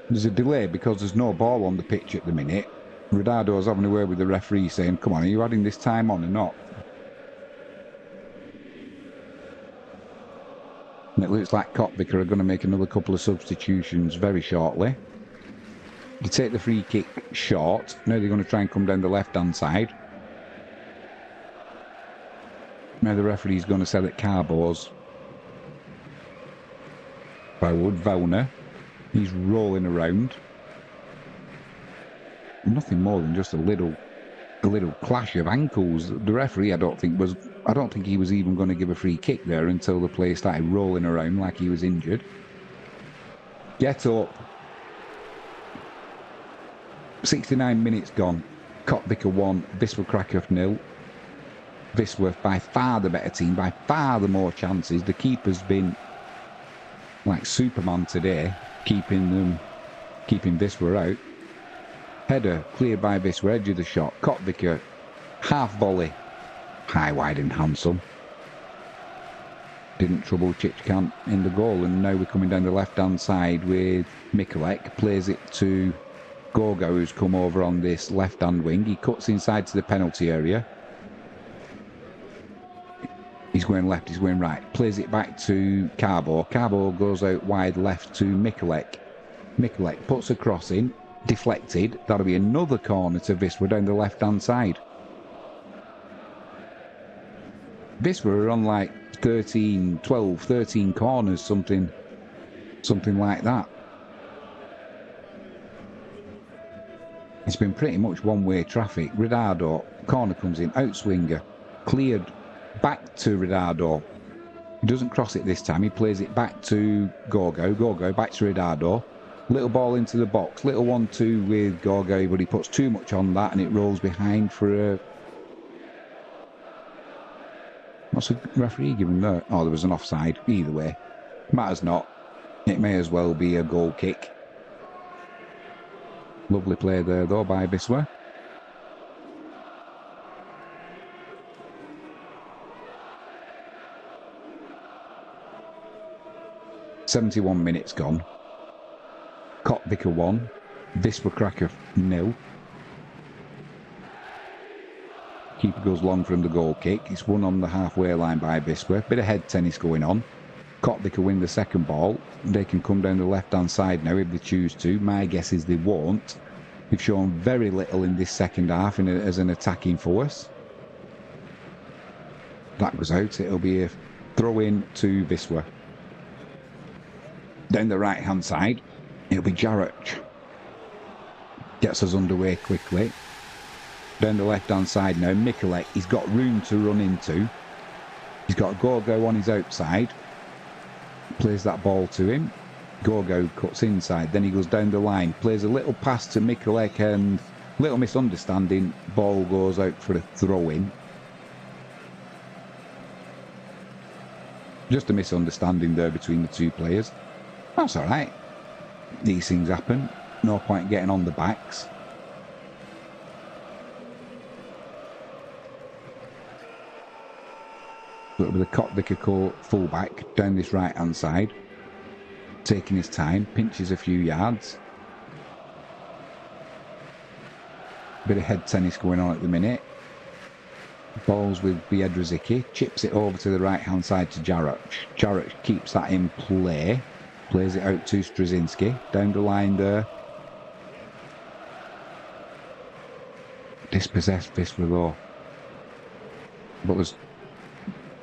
There's a delay because there's no ball on the pitch at the minute. Rodado's having a word with the referee saying, come on, are you adding this time on or not? And it looks like Kotvika are going to make another couple of substitutions very shortly. They take the free kick short. Now they're going to try and come down the left-hand side. Now the referee's going to say that Carbo's forward, Vauner. He's rolling around. Nothing more than just a little clash of ankles. The referee, I don't think he was even going to give a free kick there until the player started rolling around like he was injured. Get up. 69 minutes gone. Kotvika 1, Wisła Kraków 0. Wisła by far the better team, by far the more chances. The keeper's been like Superman today, keeping Wisła out. Header cleared by Wisła, edge of the shot. Kotvika, half volley, high, wide and handsome. Didn't trouble Chichkan in the goal, and now we're coming down the left-hand side with Mikulek. Plays it to Gorgo, who's come over on this left-hand wing. He cuts inside to the penalty area. He's going left, he's going right. Plays it back to Carbo. Carbo goes out wide left to Mikulek. Mikulek puts a cross in, deflected. That'll be another corner to Wisła down the left-hand side. Wisła are on like 12, 13 corners, something like that. It's been pretty much one-way traffic. Rodado, corner comes in, outswinger, cleared back to Rodado. He doesn't cross it this time. He plays it back to Gorgo. Gorgo back to Rodado. Little ball into the box. Little 1-2 with Gorgo, but he puts too much on that and it rolls behind for a... What's the referee giving there? Oh, there was an offside. Either way. Matters not. It may as well be a goal kick. Lovely play there though by Wisła. ...71 minutes gone. Kotvika 1, Wisła Kraków 0. Keeper goes long from the goal kick. It's won on the halfway line by Wisła. Bit of head tennis going on. Kotvika win the second ball. They can come down the left-hand side now if they choose to. My guess is they won't. They've shown very little in this second half as an attacking force. That was out. It'll be a throw-in to Wisła. Down the right-hand side, it'll be Jarrett. Gets us underway quickly. Down the left-hand side now, Mikulek. He's got room to run into. He's got Gorgo on his outside. Plays that ball to him. Gorgo cuts inside. Then he goes down the line. Plays a little pass to Mikulek and little misunderstanding. Ball goes out for a throw-in. Just a misunderstanding there between the two players. That's all right. These things happen. No point getting on the backs. Little bit of Kotvika fullback down this right-hand side. Taking his time, pinches a few yards. Bit of head tennis going on at the minute. Balls with Biedrzycki, chips it over to the right-hand side to Jarach. Jarach keeps that in play. Plays it out to Straczynski. Down the line there. Dispossessed Wisła though. But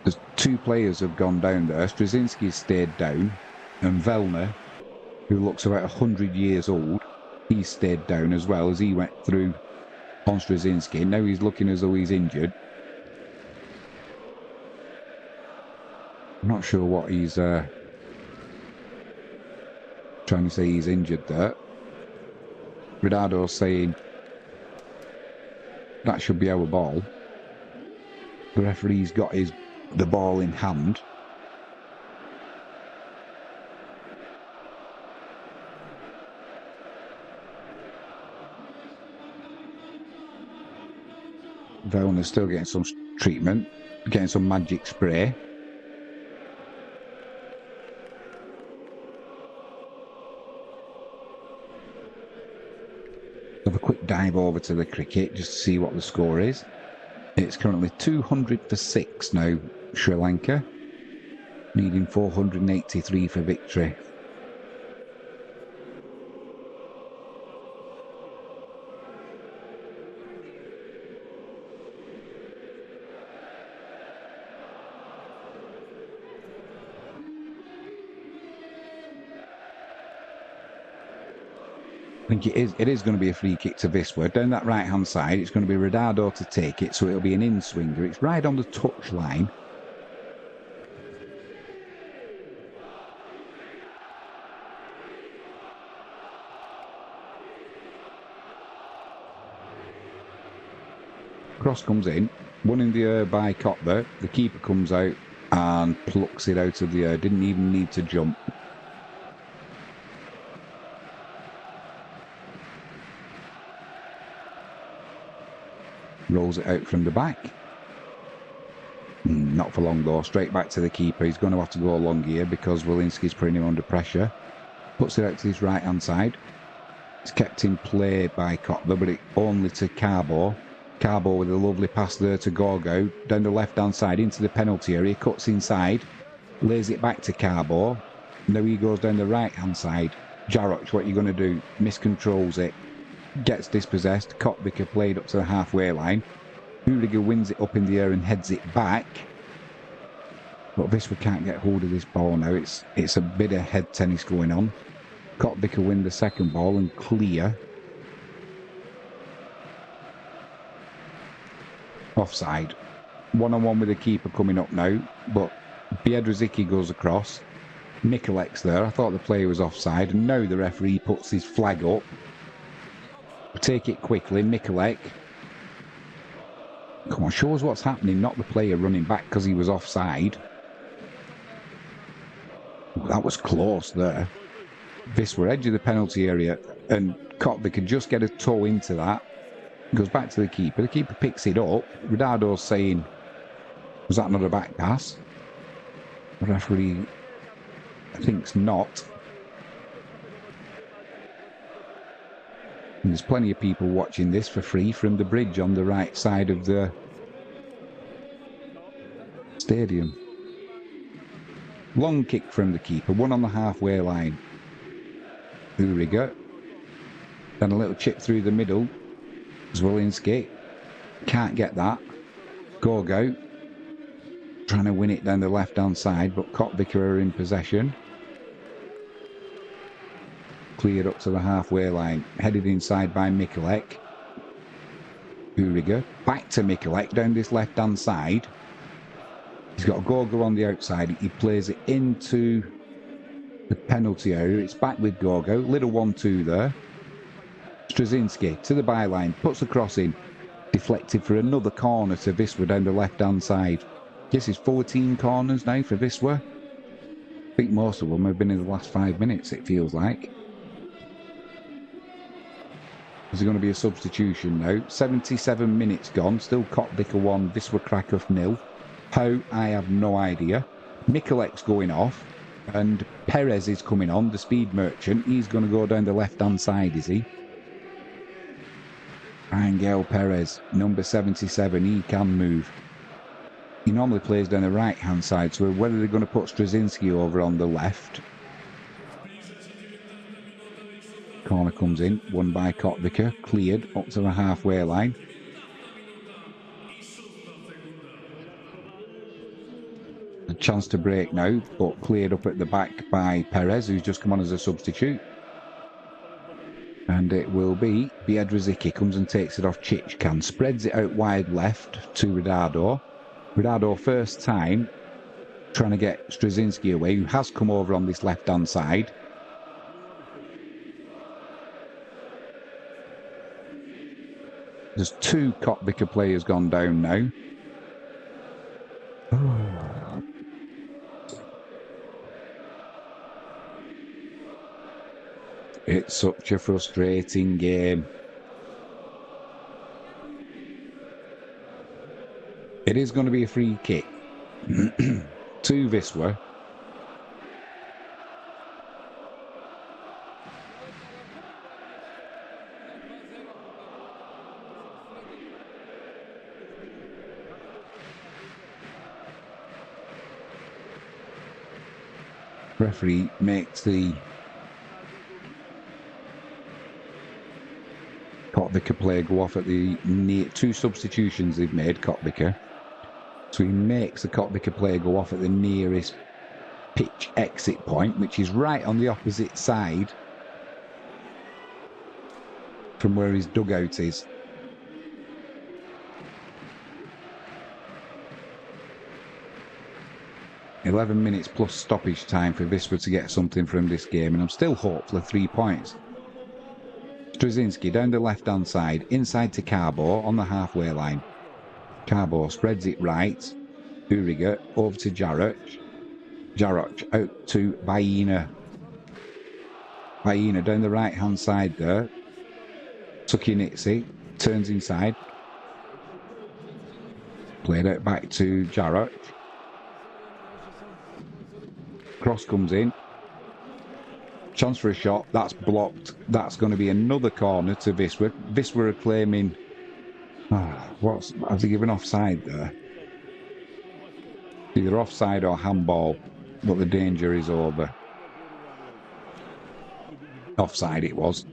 there's two players have gone down there. Straczynski stayed down. And Velner, who looks about 100 years old, he stayed down as well as he went through on Straczynski. Now he's looking as though he's injured. I'm not sure what he's trying to say he's injured there. Ridardo's saying that should be our ball. The referee's got the ball in hand. Velner's still getting some treatment, getting some magic spray. Have a quick dive over to the cricket just to see what the score is. It's currently 200 for 6 now, Sri Lanka, needing 483 for victory. I think it is going to be a free kick to Wisła. Down that right-hand side, it's going to be Ridardo to take it, so it'll be an in-swinger. It's right on the touch line. Cross comes in, one in the air by Kotler. The keeper comes out and plucks it out of the air. Didn't even need to jump. Rolls it out from the back. Not for long though, straight back to the keeper. He's going to have to go long here because Wolinski's putting him under pressure. Puts it out to his right hand side. It's kept in play by Kotler, but it only to Carbo. Carbo with a lovely pass there to Gorgo. Down the left hand side into the penalty area. Cuts inside. Lays it back to Carbo. Now he goes down the right hand side. Jarach, what are you going to do? Miscontrols it. Gets dispossessed. Kotvika played up to the halfway line. Uriga wins it up in the air and heads it back. But Wisła can't get hold of this ball now. It's a bit of head tennis going on. Kotvika win the second ball and clear. Offside. One-on-one with the keeper coming up now. But Biedrzycki goes across. Mikulek's there. I thought the player was offside. And now the referee puts his flag up. Take it quickly, Mikulek. Come on, shows what's happening, not the player running back because he was offside. That was close there. Wisła edge of the penalty area and Kotvika can just get a toe into that. Goes back to the keeper. The keeper picks it up. Ridardo's saying, was that not a back pass? The referee thinks not. And there's plenty of people watching this for free from the bridge on the right side of the stadium. Long kick from the keeper, one on the halfway line. Uriga. Then a little chip through the middle. Zwolinski. Can't get that. Gorgo. Trying to win it down the left-hand side, but Kotvika are in possession. Cleared up to the halfway line. Headed inside by Mikulek. Uriga. Back to Mikulek down this left-hand side. He's got a Gorgo on the outside. He plays it into the penalty area. It's back with Gorgo. Little 1-2 there. Straczynski to the byline. Puts the cross in. Deflected for another corner to Wisła down the left-hand side. Guess it's 14 corners now for Wisła. I think most of them have been in the last 5 minutes, it feels like. Is there going to be a substitution now? 77 minutes gone. Still Kotvika 1, Wisła Kraków 0. How, I have no idea. Mikulek's going off, and Perez is coming on, the speed merchant. He's going to go down the left-hand side, is he? Angel Perez, number 77, he can move. He normally plays down the right-hand side, so whether they're going to put Straczynski over on the left. Corner comes in, won by Kottviker, cleared up to the halfway line. A chance to break now, but cleared up at the back by Perez, who's just come on as a substitute. And it will be Biedrzycki comes and takes it off Chichkan, spreads it out wide left to Ridado. Ridado first time trying to get Straczynski away, who has come over on this left-hand side. There's 2 Kottviker players gone down now. It's such a frustrating game. It is going to be a free kick to Wisła. Referee makes the Kottviker player go off at the 2 substitutions they've made, Kottviker. So he makes the Kottviker player go off at the nearest pitch exit point, which is right on the opposite side from where his dugout is. $11 minutes plus stoppage time for Wisła to get something from this game, and I'm still hopeful of 3 points. Straczynski down the left-hand side, inside to Carbo on the halfway line. Carbo spreads it right. Uriger over to Jaroch. Jaroch out to Baina. Baina down the right-hand side there. Sukinitsi turns inside. Played out back to Jaroch. Cross comes in. Chance for a shot. That's blocked. That's going to be another corner to Wisła. Wisła are claiming... have they given offside there? Either offside or handball, but the danger is over. Offside it was.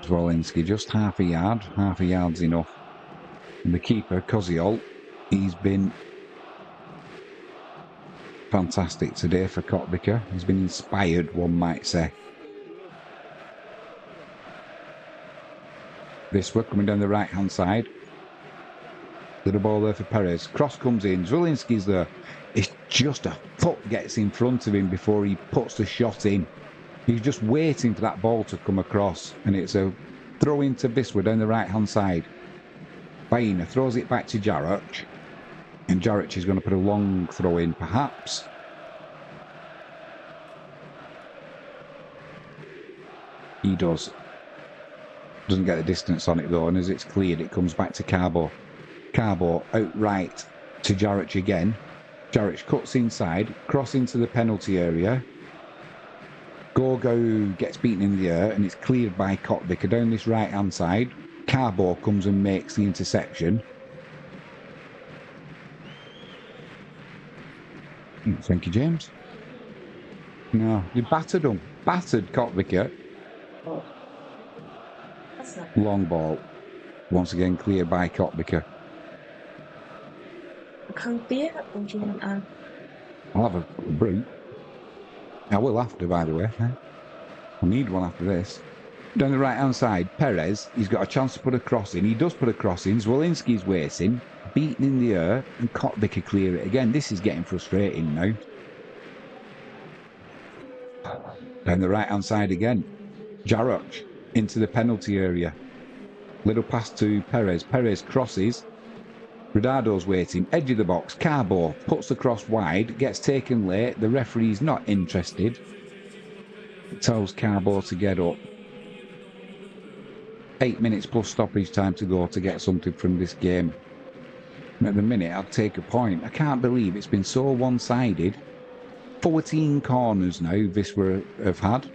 Zwolinski just half a yard's enough. And the keeper, Koziol, he's been fantastic today for Kottviker. He's been inspired, one might say. Wisła coming down the right-hand side. Little ball there for Perez. Cross comes in. Zwolinski's there. It's just a foot gets in front of him before he puts the shot in. He's just waiting for that ball to come across. And it's a throw into Wisła down the right-hand side. Baina throws it back to Jaroch. And Jaroch is going to put a long throw in, perhaps. He does. Doesn't get the distance on it though, and as it's cleared, it comes back to Carbo. Carbo out right to Jaroch again. Jaroch cuts inside, cross into the penalty area. Gogo gets beaten in the air, and it's cleared by Kottviker down this right-hand side. Carbo comes and makes the interception. Thank you, James. No, you battered them. Battered Kottviker. Oh. That's not... Long ball. Once again cleared by Kottviker. Can't be it, or do you want to... I'll have a brew. I will after, by the way. I need one after this. Down the right-hand side, Perez, he's got a chance to put a cross in. He does put a cross in. Zwolinski's waiting. Beaten in the air, and Kottviker clear it again. This is getting frustrating now. Down the right-hand side again. Jaroch into the penalty area. Little pass to Perez. Perez crosses. Ridado's waiting. Edge of the box. Carbo puts the cross wide. Gets taken late. The referee's not interested. Tells Carbo to get up. 8 minutes plus stoppage time to go to get something from this game. At the minute, I'd take a point. I can't believe it's been so one-sided. 14 corners now Viswa have had.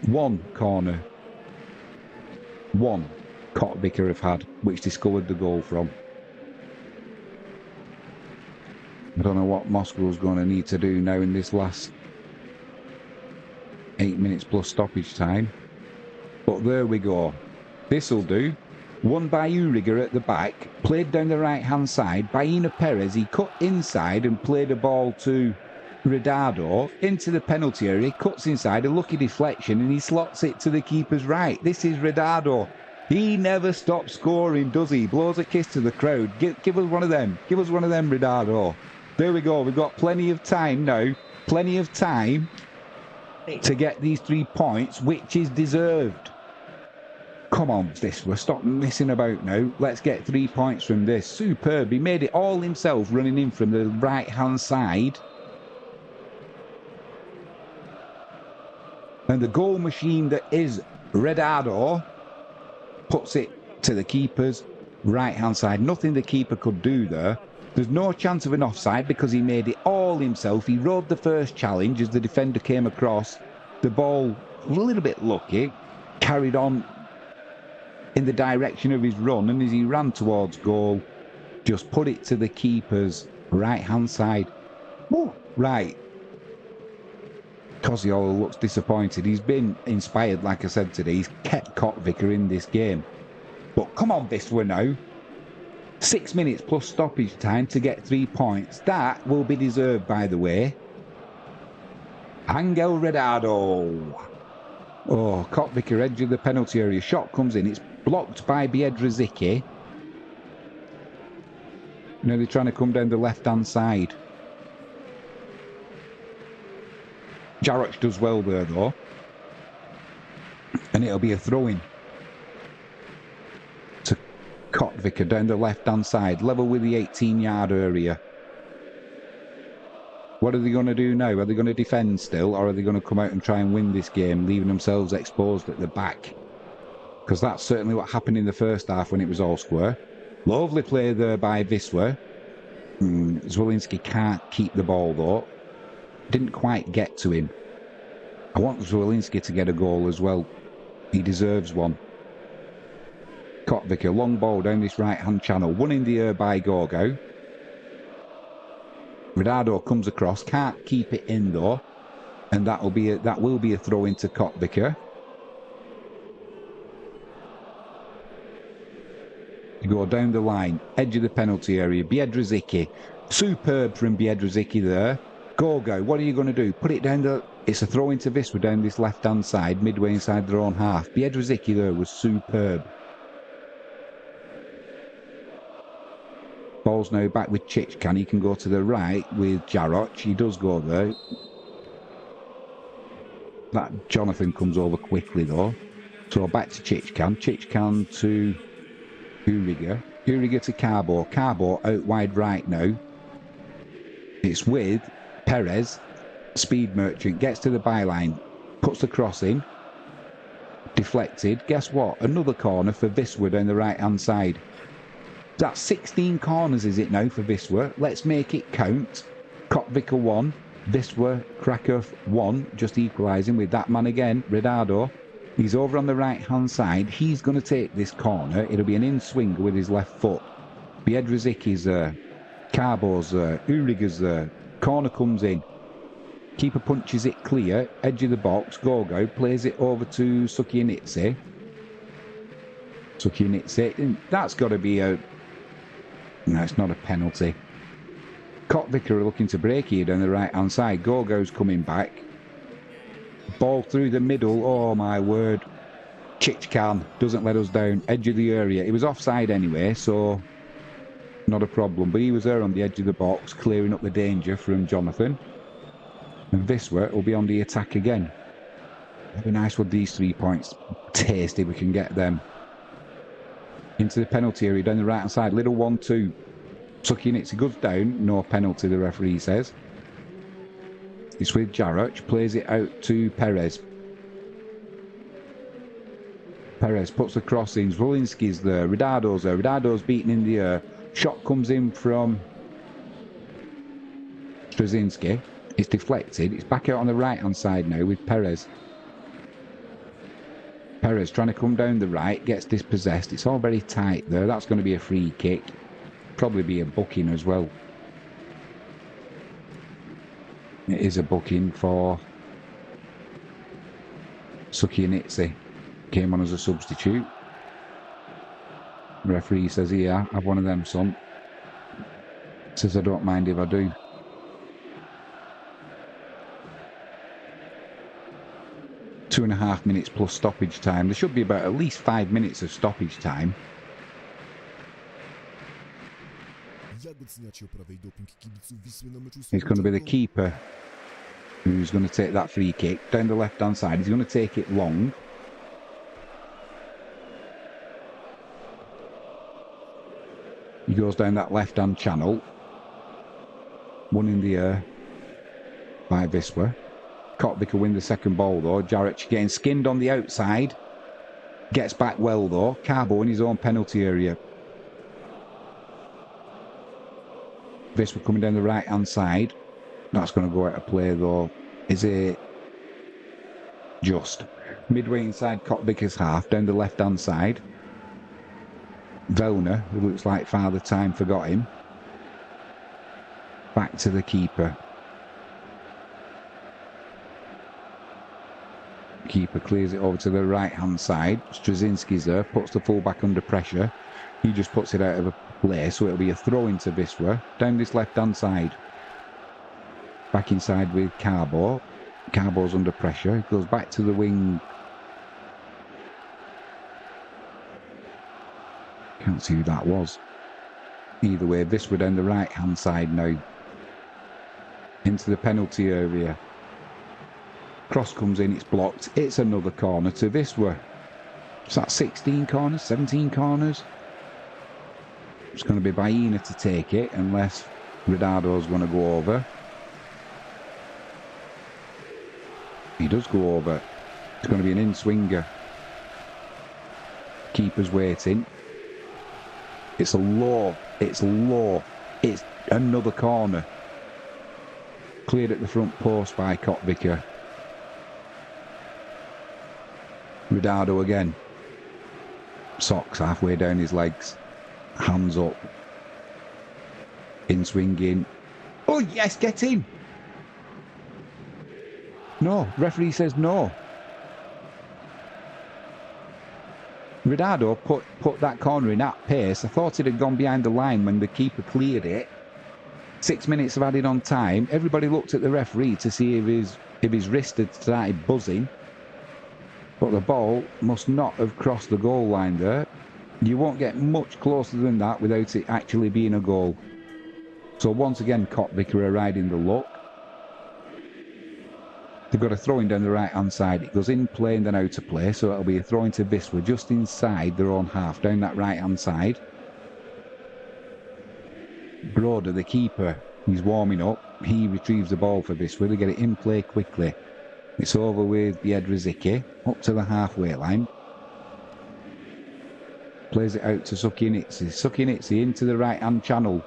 One corner. One Kotvicker have had, which they scored the goal from. I don't know what Moscow's going to need to do now in this last 8 minutes plus stoppage time. But there we go. This'll do. Won by Uriger at the back, played down the right-hand side. By Ina Perez, he cut inside and played a ball to Redado into the penalty area. Cuts inside, a lucky deflection, and he slots it to the keeper's right. This is Redado. He never stops scoring, does he? Blows a kiss to the crowd. Give us one of them. Give us one of them, Redado. There we go. We've got plenty of time now. Plenty of time to get these 3 points, which is deserved. Come on, Viswa, stop messing about now. Let's get 3 points from this. Superb. He made it all himself, running in from the right-hand side. And the goal machine that is Redado puts it to the keeper's right-hand side. Nothing the keeper could do there. There's no chance of an offside because he made it all himself. He rode the first challenge as the defender came across. The ball was a little bit lucky. Carried on in the direction of his run, and as he ran towards goal, just put it to the keeper's right-hand side. Woo. Right. Koziola looks disappointed. He's been inspired, like I said today. He's kept Kotvicker in this game. But come on, Viswa now. 6 minutes plus stoppage time to get 3 points. That will be deserved, by the way. Angel Redado. Oh, Kotvicker, edge of the penalty area. Shot comes in. It's blocked by Biedrzycki. Now they're trying to come down the left-hand side. Jaroch does well there, though. And it'll be a throw-in to Kotvicker down the left-hand side, level with the 18-yard area. What are they going to do now? Are they going to defend still, or are they going to come out and try and win this game, leaving themselves exposed at the back? Because that's certainly what happened in the first half when it was all square. Lovely play there by Viswa. Zwolinski can't keep the ball, though. Didn't quite get to him. I want Zwolinski to get a goal as well. He deserves one. Kotvicker, long ball down this right-hand channel. One in the air by Gorgo. Redado comes across, can't keep it in though, and that will be a throw into Kotvicker. You go down the line, edge of the penalty area. Biedrzycki, superb from Biedrzycki there. Gorgo, what are you going to do? Put it down the. It's a throw into Viswa down this left-hand side, midway inside their own half. Biedrzycki there was superb. Ball's now back with Chichkan. He can go to the right with Jaroch. He does go there. That Jonathan comes over quickly though. So back to Chichkan. Chichkan to Uriger. Uriger to Carbo. Carbo out wide right now. It's with Perez. Speed Merchant gets to the byline. Puts the cross in. Deflected. Guess what? Another corner for Viswa down the right-hand side. That's 16 corners, is it now, for Viswa? Let's make it count. Kotvicker 1, Viswa, Krakow 1, just equalising with that man again, Redado. He's over on the right-hand side. He's going to take this corner. It'll be an in-swinger with his left foot. Biedrzycki's there. Carbo's there. Uriger's there. Corner comes in. Keeper punches it clear. Edge of the box. Gorgo plays it over to Sukianitse. Sukianitse. That's got to be a... No, it's not a penalty. Kotvicker are looking to break here down the right-hand side. Gorgo's coming back. Ball through the middle. Oh, my word. Chichkan doesn't let us down. Edge of the area. He was offside anyway, so not a problem. But he was there on the edge of the box, clearing up the danger from Jonathan. And Viswa will be on the attack again. It'd be nice with these 3 points. Taste if we can get them. Into the penalty area down the right hand side. Little 1-2. Sukianitse goes down. No penalty, the referee says. It's with Jaroch. Plays it out to Perez. Perez puts the cross in. Zwolinski's there. Ridardo's there. Ridardo's beaten in the air. Shot comes in from Straczynski. It's deflected. It's back out on the right-hand side now with Perez. Perez trying to come down the right. Gets dispossessed. It's all very tight there. That's going to be a free kick. Probably be a booking as well. It is a booking for Sukianitsi. Came on as a substitute. The referee says, "Here, have one of them, son." Says, "I don't mind if I do." Two and a half minutes plus stoppage time. There should be about at least 5 minutes of stoppage time. It's going to be the keeper who's going to take that free kick down the left-hand side. He's going to take it long. He goes down that left-hand channel. One in the air by Wisła. Kotvika win the second ball though. Jaric getting skinned on the outside. Gets back well though. Carbo in his own penalty area. Wisła coming down the right-hand side. That's going to go out of play though. Is it just? Midway inside Kotvika's half, down the left-hand side. Velner, who looks like Father Time forgot him. Back to the keeper. Keeper clears it over to the right-hand side. Straczynski's there, puts the full-back under pressure. He just puts it out of play, so it'll be a throw into Wisła. Down this left-hand side. Back inside with Carbo. Carbo's under pressure. It goes back to the wing. Can't see who that was. Either way, Wisła down the right-hand side now. Into the penalty area. Cross comes in, it's blocked. It's another corner to Wisła. Is that 16 corners, 17 corners? It's going to be Baena to take it, unless Ridardo's going to go over. He does go over. It's going to be an in-swinger. Keeper's waiting. It's a low. It's low. It's another corner. Cleared at the front post by Kotvika. Ridardo again. Socks halfway down his legs. Hands up. In swinging. Oh yes, get in! No, referee says no. Ridardo put that corner in at pace. I thought it had gone behind the line when the keeper cleared it. 6 minutes of added on time. Everybody looked at the referee to see if his wrist had started buzzing. But the ball must not have crossed the goal line there. You won't get much closer than that without it actually being a goal. So once again, Kotvika are riding the luck. They've got a throw-in down the right-hand side. It goes in play and then out of play. So it'll be a throw-in to Wisła just inside their own half, down that right-hand side. Broder, the keeper, he's warming up. He retrieves the ball for Wisła. They get it in play quickly. It's over with Biedrzycki, up to the halfway line. Plays it out to Sukianitsi. Sukianitsi into the right-hand channel.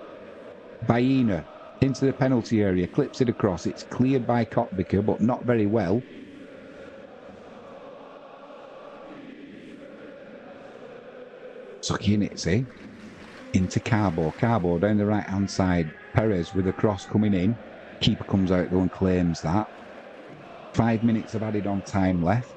Baena into the penalty area, clips it across. It's cleared by Kotvika, but not very well. Sukianitsi into Carbo. Carbo down the right-hand side. Perez with a cross coming in. Keeper comes out though and claims that. 5 minutes of added on time left.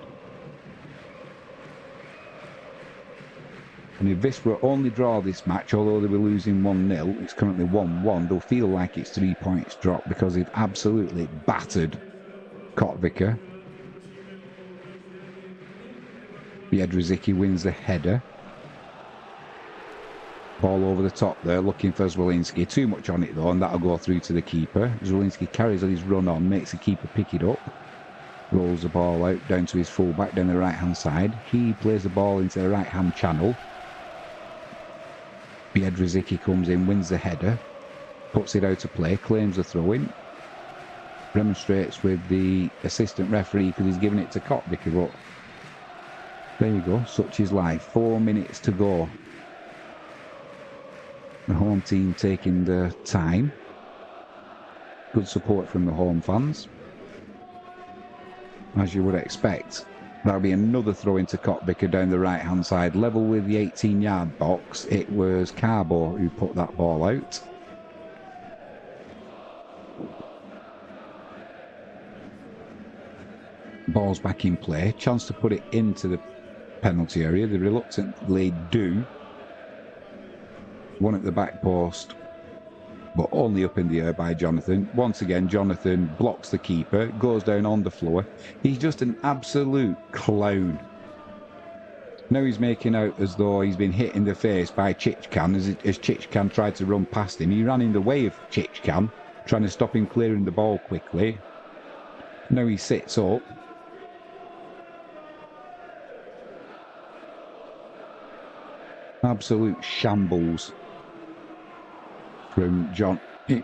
And if Wisła only draw this match, although they were losing 1-0, it's currently 1-1, they'll feel like it's 3 points drop because they've absolutely battered Kotvika. Biedrzycki wins the header. Ball over the top there, looking for Zwolinski. Too much on it though, and that'll go through to the keeper. Zwolinski carries on his run on, makes the keeper pick it up. Rolls the ball out down to his full-back down the right-hand side. He plays the ball into the right-hand channel. Biedrzycki comes in, wins the header. Puts it out of play, claims the throw-in. Remonstrates with the assistant referee because he's giving it to Kotvika, but There you go, such is life. 4 minutes to go. The home team taking the time. Good support from the home fans. As you would expect. That'll be another throw into Cockbicker down the right-hand side. Level with the 18-yard box. It was Carbo who put that ball out. Ball's back in play. Chance to put it into the penalty area. They reluctantly do. One at the back post, but only up in the air by Jonathan. Once again, Jonathan blocks the keeper, goes down on the floor. He's just an absolute clown. Now he's making out as though he's been hit in the face by Chichkan as Chichkan tried to run past him. He ran in the way of Chichkan, trying to stop him clearing the ball quickly. Now he sits up. Absolute shambles from John. He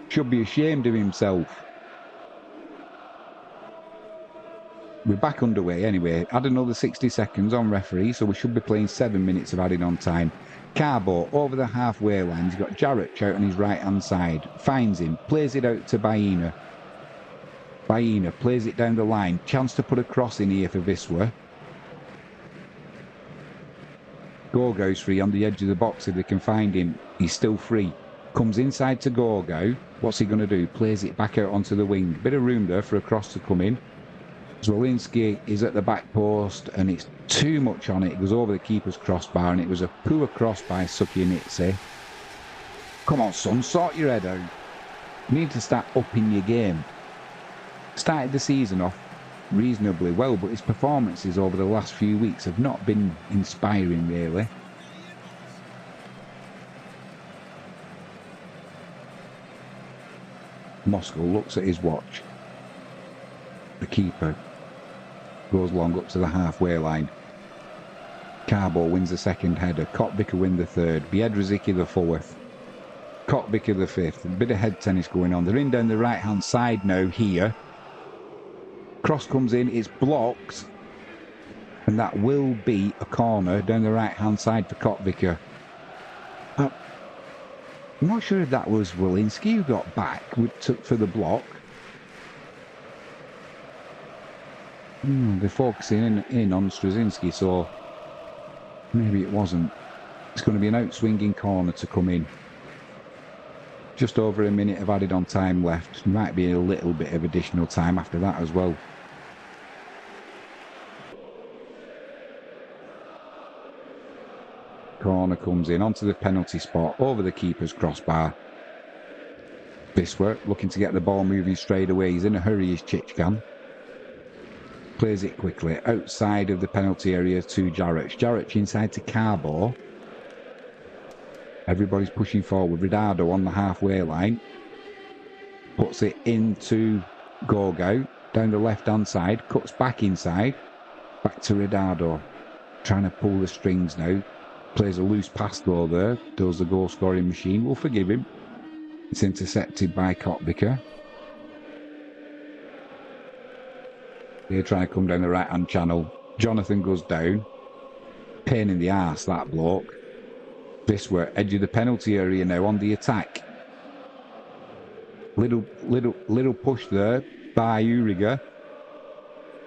should be ashamed of himself. We're back underway anyway. Add another 60 seconds on referee, so we should be playing 7 minutes of added on time. Carbo over the halfway line. He's got Jarrett out on his right-hand side. Finds him. Plays it out to Baena. Baena plays it down the line. Chance to put a cross in here for Viswa. Gorgo's free on the edge of the box if they can find him. He's still free. Comes inside to Gorgo. What's he going to do? Plays it back out onto the wing. Bit of room there for a cross to come in. Zwolinski is at the back post and it's too much on it. It goes over the keeper's crossbar and it was a poor cross by Sukianitse. Come on, son, sort your head out. You need to start upping your game. Started the season off reasonably well, but his performances over the last few weeks have not been inspiring, really. Moscow looks at his watch. The keeper goes long up to the halfway line. Carbo wins the second header. Cockbicker win the third. Biedrzycki the fourth. Cockbicker the fifth. A bit of head tennis going on. They're in down the right-hand side now here. Cross comes in, it's blocked, and that will be a corner down the right-hand side for Cockbicker. I'm not sure if that was Wolinski who got back for the block. They're focusing in on Straczynski, so maybe it wasn't. It's going to be an out-swinging corner to come in. Just over a minute of added on time left. Might be a little bit of additional time after that as well. Corner comes in onto the penalty spot, over the keeper's crossbar. Viswa looking to get the ball moving straight away. He's in a hurry, is Chichkan. Plays it quickly outside of the penalty area to Jarrett. Jarrett inside to Carbo. Everybody's pushing forward. Ridardo on the halfway line. Puts it into Gorgo. Down the left-hand side. Cuts back inside. Back to Ridardo. Trying to pull the strings now. Plays a loose pass though there. Does the goal-scoring machine. We'll forgive him. It's intercepted by Cockbicker. They're trying to come down the right-hand channel. Jonathan goes down. Pain in the arse, that bloke. Viswa, edge of the penalty area now on the attack. Little push there by Uriga.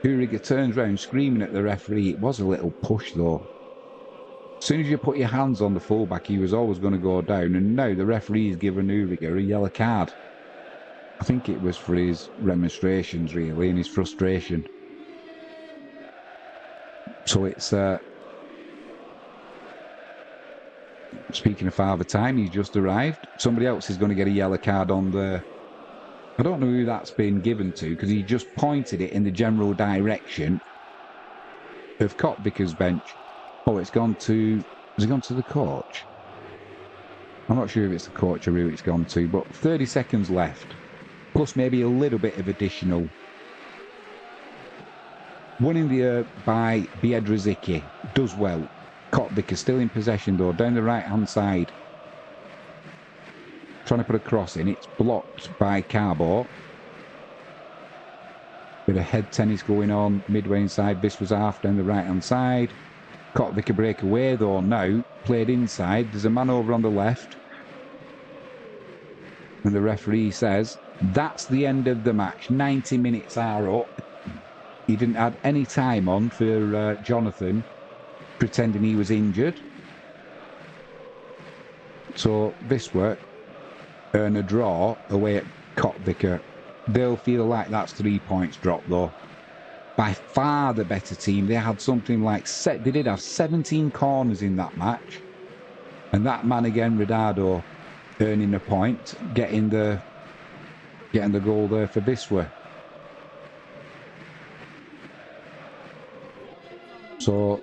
Uriga turns round screaming at the referee. It was a little push though. As soon as you put your hands on the fullback, he was always going to go down. And now the referee has given Uriga a yellow card. I think it was for his remonstrations really and his frustration. So it's... Speaking of Father Time, he's just arrived. Somebody else is going to get a yellow card on the... I don't know who that's been given to because he just pointed it in the general direction of Cockbicker's bench. Oh, it's gone to... Has it gone to the coach? I'm not sure if it's the coach or who it's gone to, but 30 seconds left. Plus maybe a little bit of additional. One in the air by Biedrzycki. Does well. Cockbicker still in possession though, down the right-hand side. Trying to put a cross in. It's blocked by Carbo. Bit of head tennis going on midway inside Biswa's half down the right-hand side. Kotvika break away though now. Played inside. There's a man over on the left. And the referee says, that's the end of the match. 90 minutes are up. He didn't add any time on for Jonathan, pretending he was injured. So Wisła earn a draw away at Kotvika. They'll feel like that's 3 points dropped though. By far the better team. They had something like they did have 17 corners in that match. And that man again, Ronaldo, earning a point, getting the goal there for Wisła. So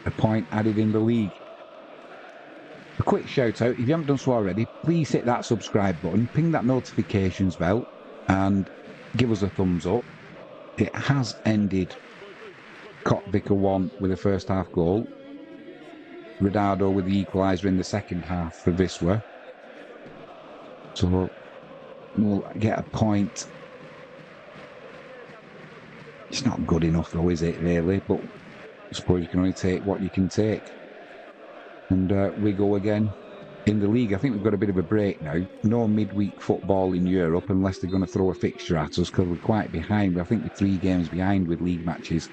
a point added in the league. A quick shout out, if you haven't done so already, please hit that subscribe button, ping that notifications bell and give us a thumbs up. It has ended Kotvika 1 with a first half goal. Ronaldo with the equaliser in the second half for Wisła. So we'll get a point. It's not good enough though, is it really? But I suppose you can only take what you can take. And we go again in the league. I think we've got a bit of a break now. No midweek football in Europe unless they're going to throw a fixture at us because we're quite behind. I think we're 3 games behind with league matches.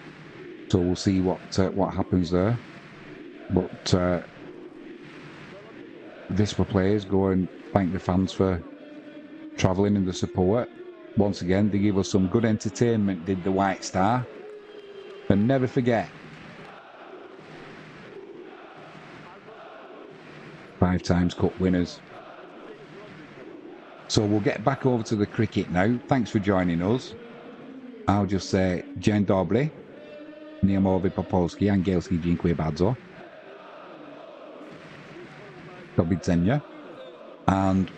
So we'll see what happens there. But Wisła players go and thank the fans for travelling and the support. Once again, they give us some good entertainment, did the White Star. And never forget, 5 times cup winners. So we'll get back over to the cricket now. Thanks for joining us. I'll just say dzień dobry, nie mówię po polski, angielski dziękuję bardzo. Do widzenia. And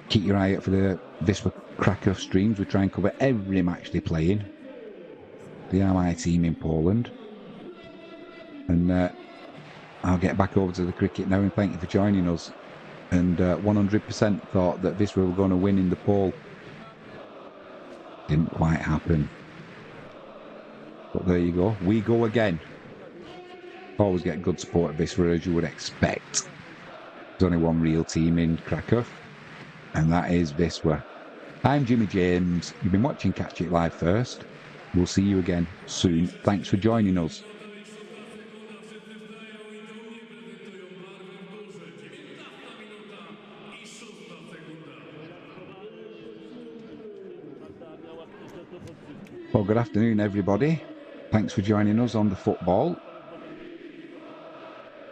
keep your eye out for the Wisła Kraków streams. We try and cover every match they play in. They are my team in Poland. And I'll get back over to the cricket now and thank you for joining us. And 100% thought that Wisła were going to win in the poll. Didn't quite happen. But there you go. We go again. Always get good support at Wisła as you would expect. There's only one real team in Kraków. And that is Wisła. I'm Jimmy James. You've been watching Catch It Live first. We'll see you again soon. Thanks for joining us. Well, good afternoon, everybody. Thanks for joining us on the football.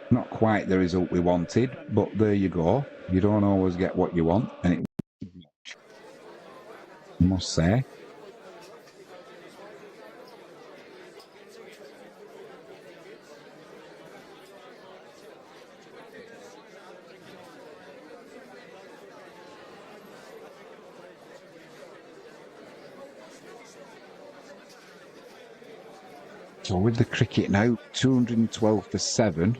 Not quite the result we wanted, but there you go. You don't always get what you want, and it I must say. So with the cricket now, 212 for 7.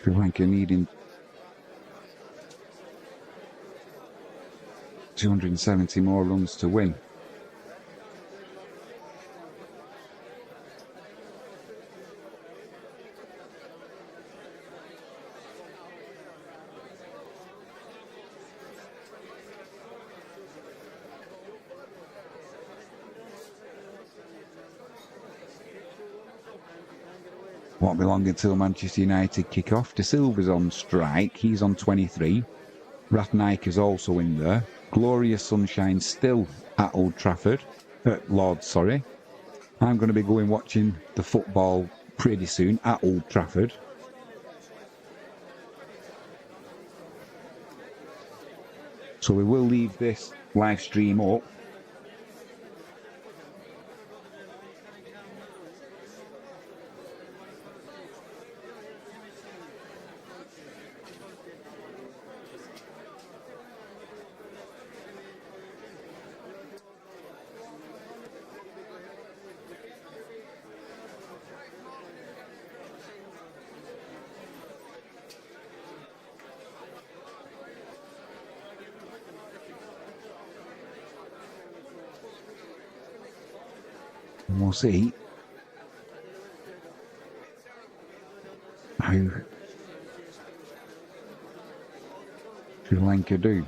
Sri Lanka needing 270 more runs to win. Won't be long until Manchester United kick off. De Silva's on strike. He's on 23. Ratnaik is also in there. Glorious sunshine still at Old Trafford. Lords, sorry. I'm going to be going watching the football pretty soon at Old Trafford. So we will leave this live stream up. We'll see how Sri Lanka do.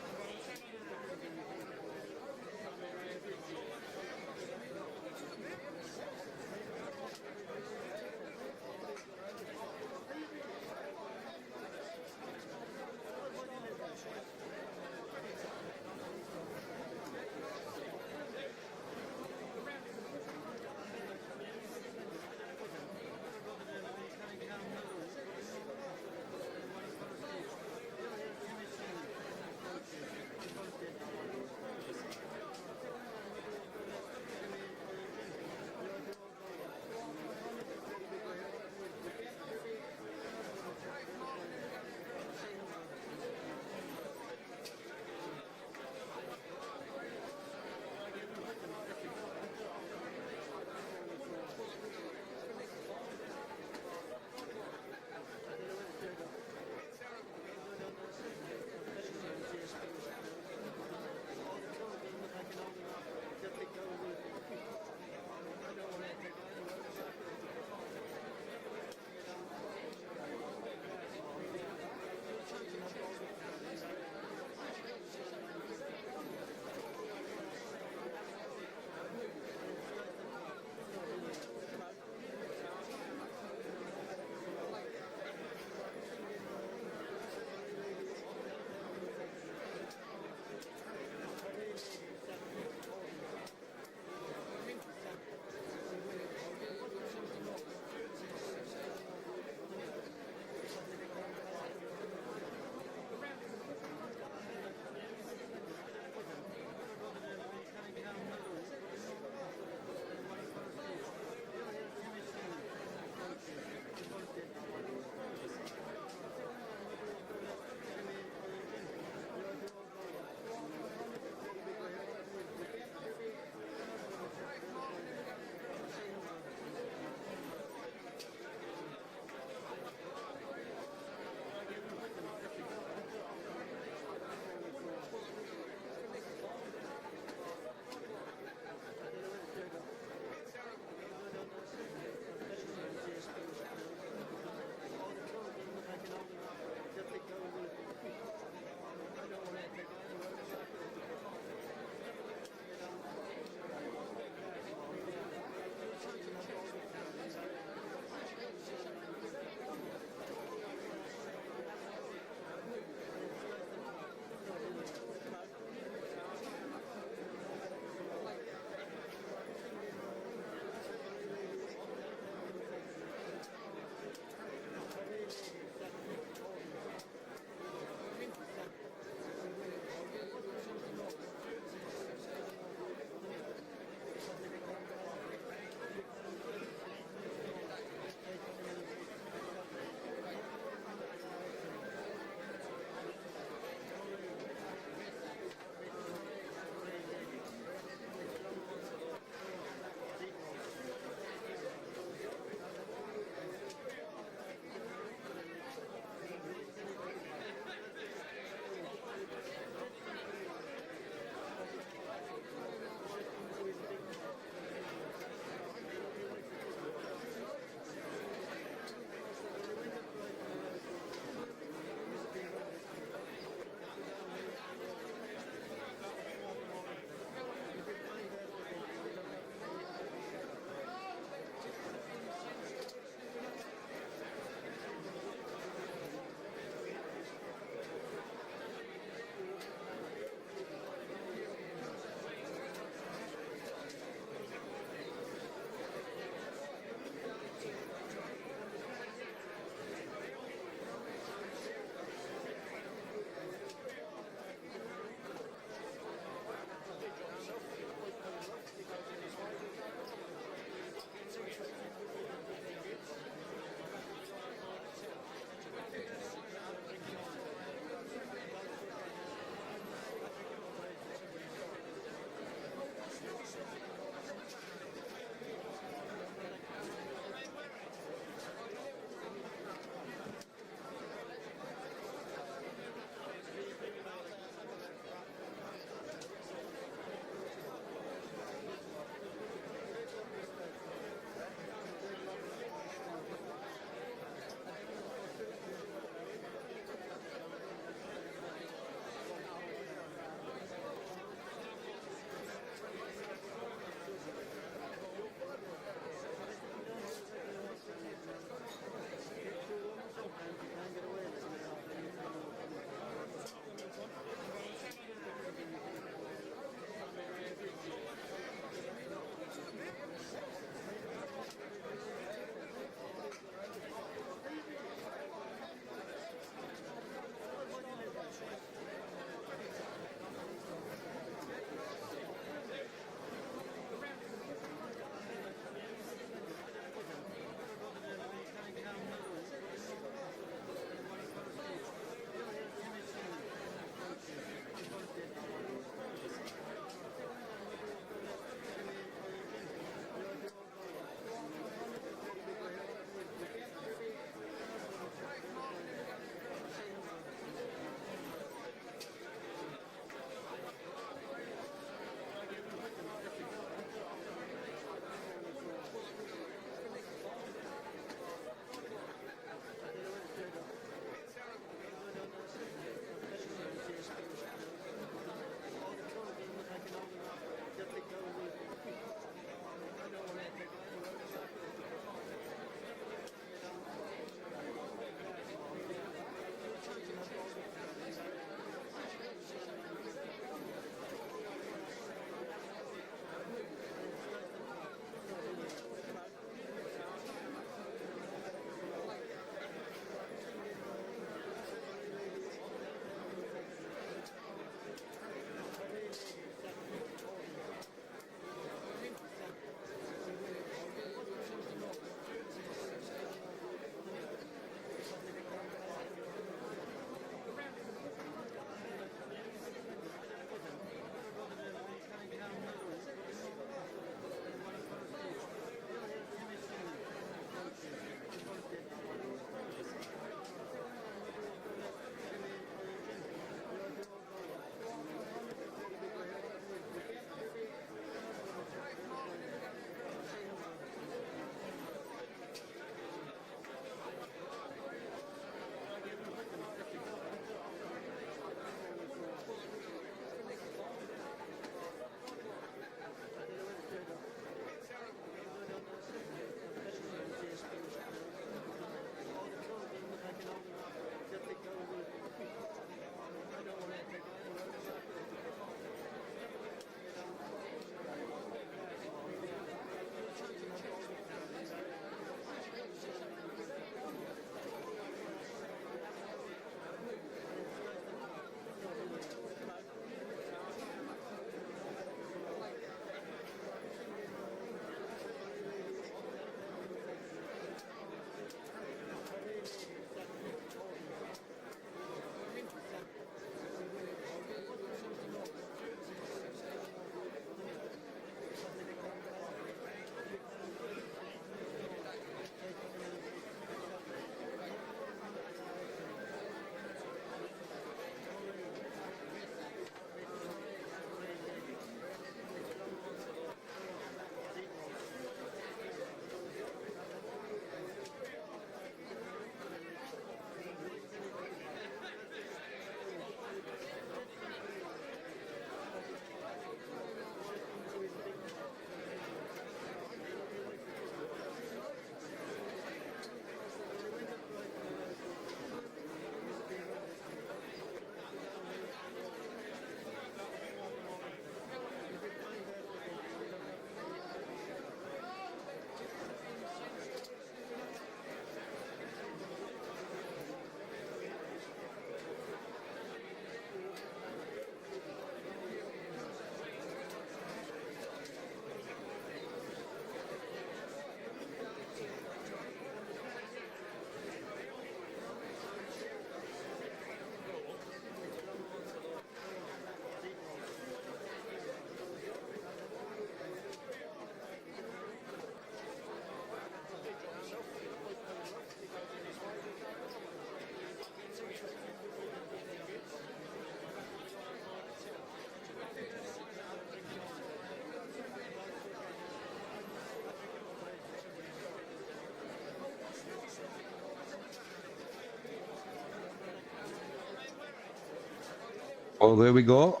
Oh, there we go.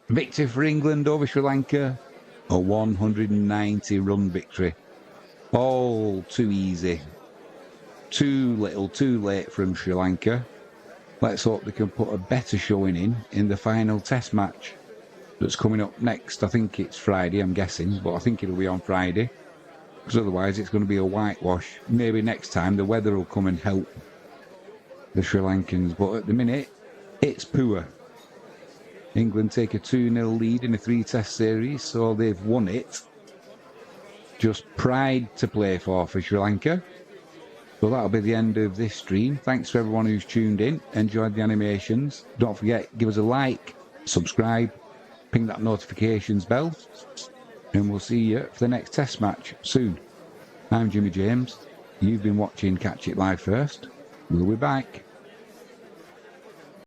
Victory for England over Sri Lanka. A 190-run victory. All too easy. Too little, too late from Sri Lanka. Let's hope they can put a better showing in the final test match that's coming up next. I think it's Friday, I'm guessing, but I think it'll be on Friday. Because otherwise it's going to be a whitewash. Maybe next time the weather will come and help the Sri Lankans. But at the minute, it's poor. England take a 2-0 lead in a 3-test series, so they've won it. Just pride to play for Sri Lanka. So that'll be the end of this stream. Thanks for everyone who's tuned in. Enjoyed the animations. Don't forget, give us a like, subscribe, ping that notifications bell, and we'll see you for the next test match soon. I'm Jimmy James. You've been watching Catch It Live First. We'll be back.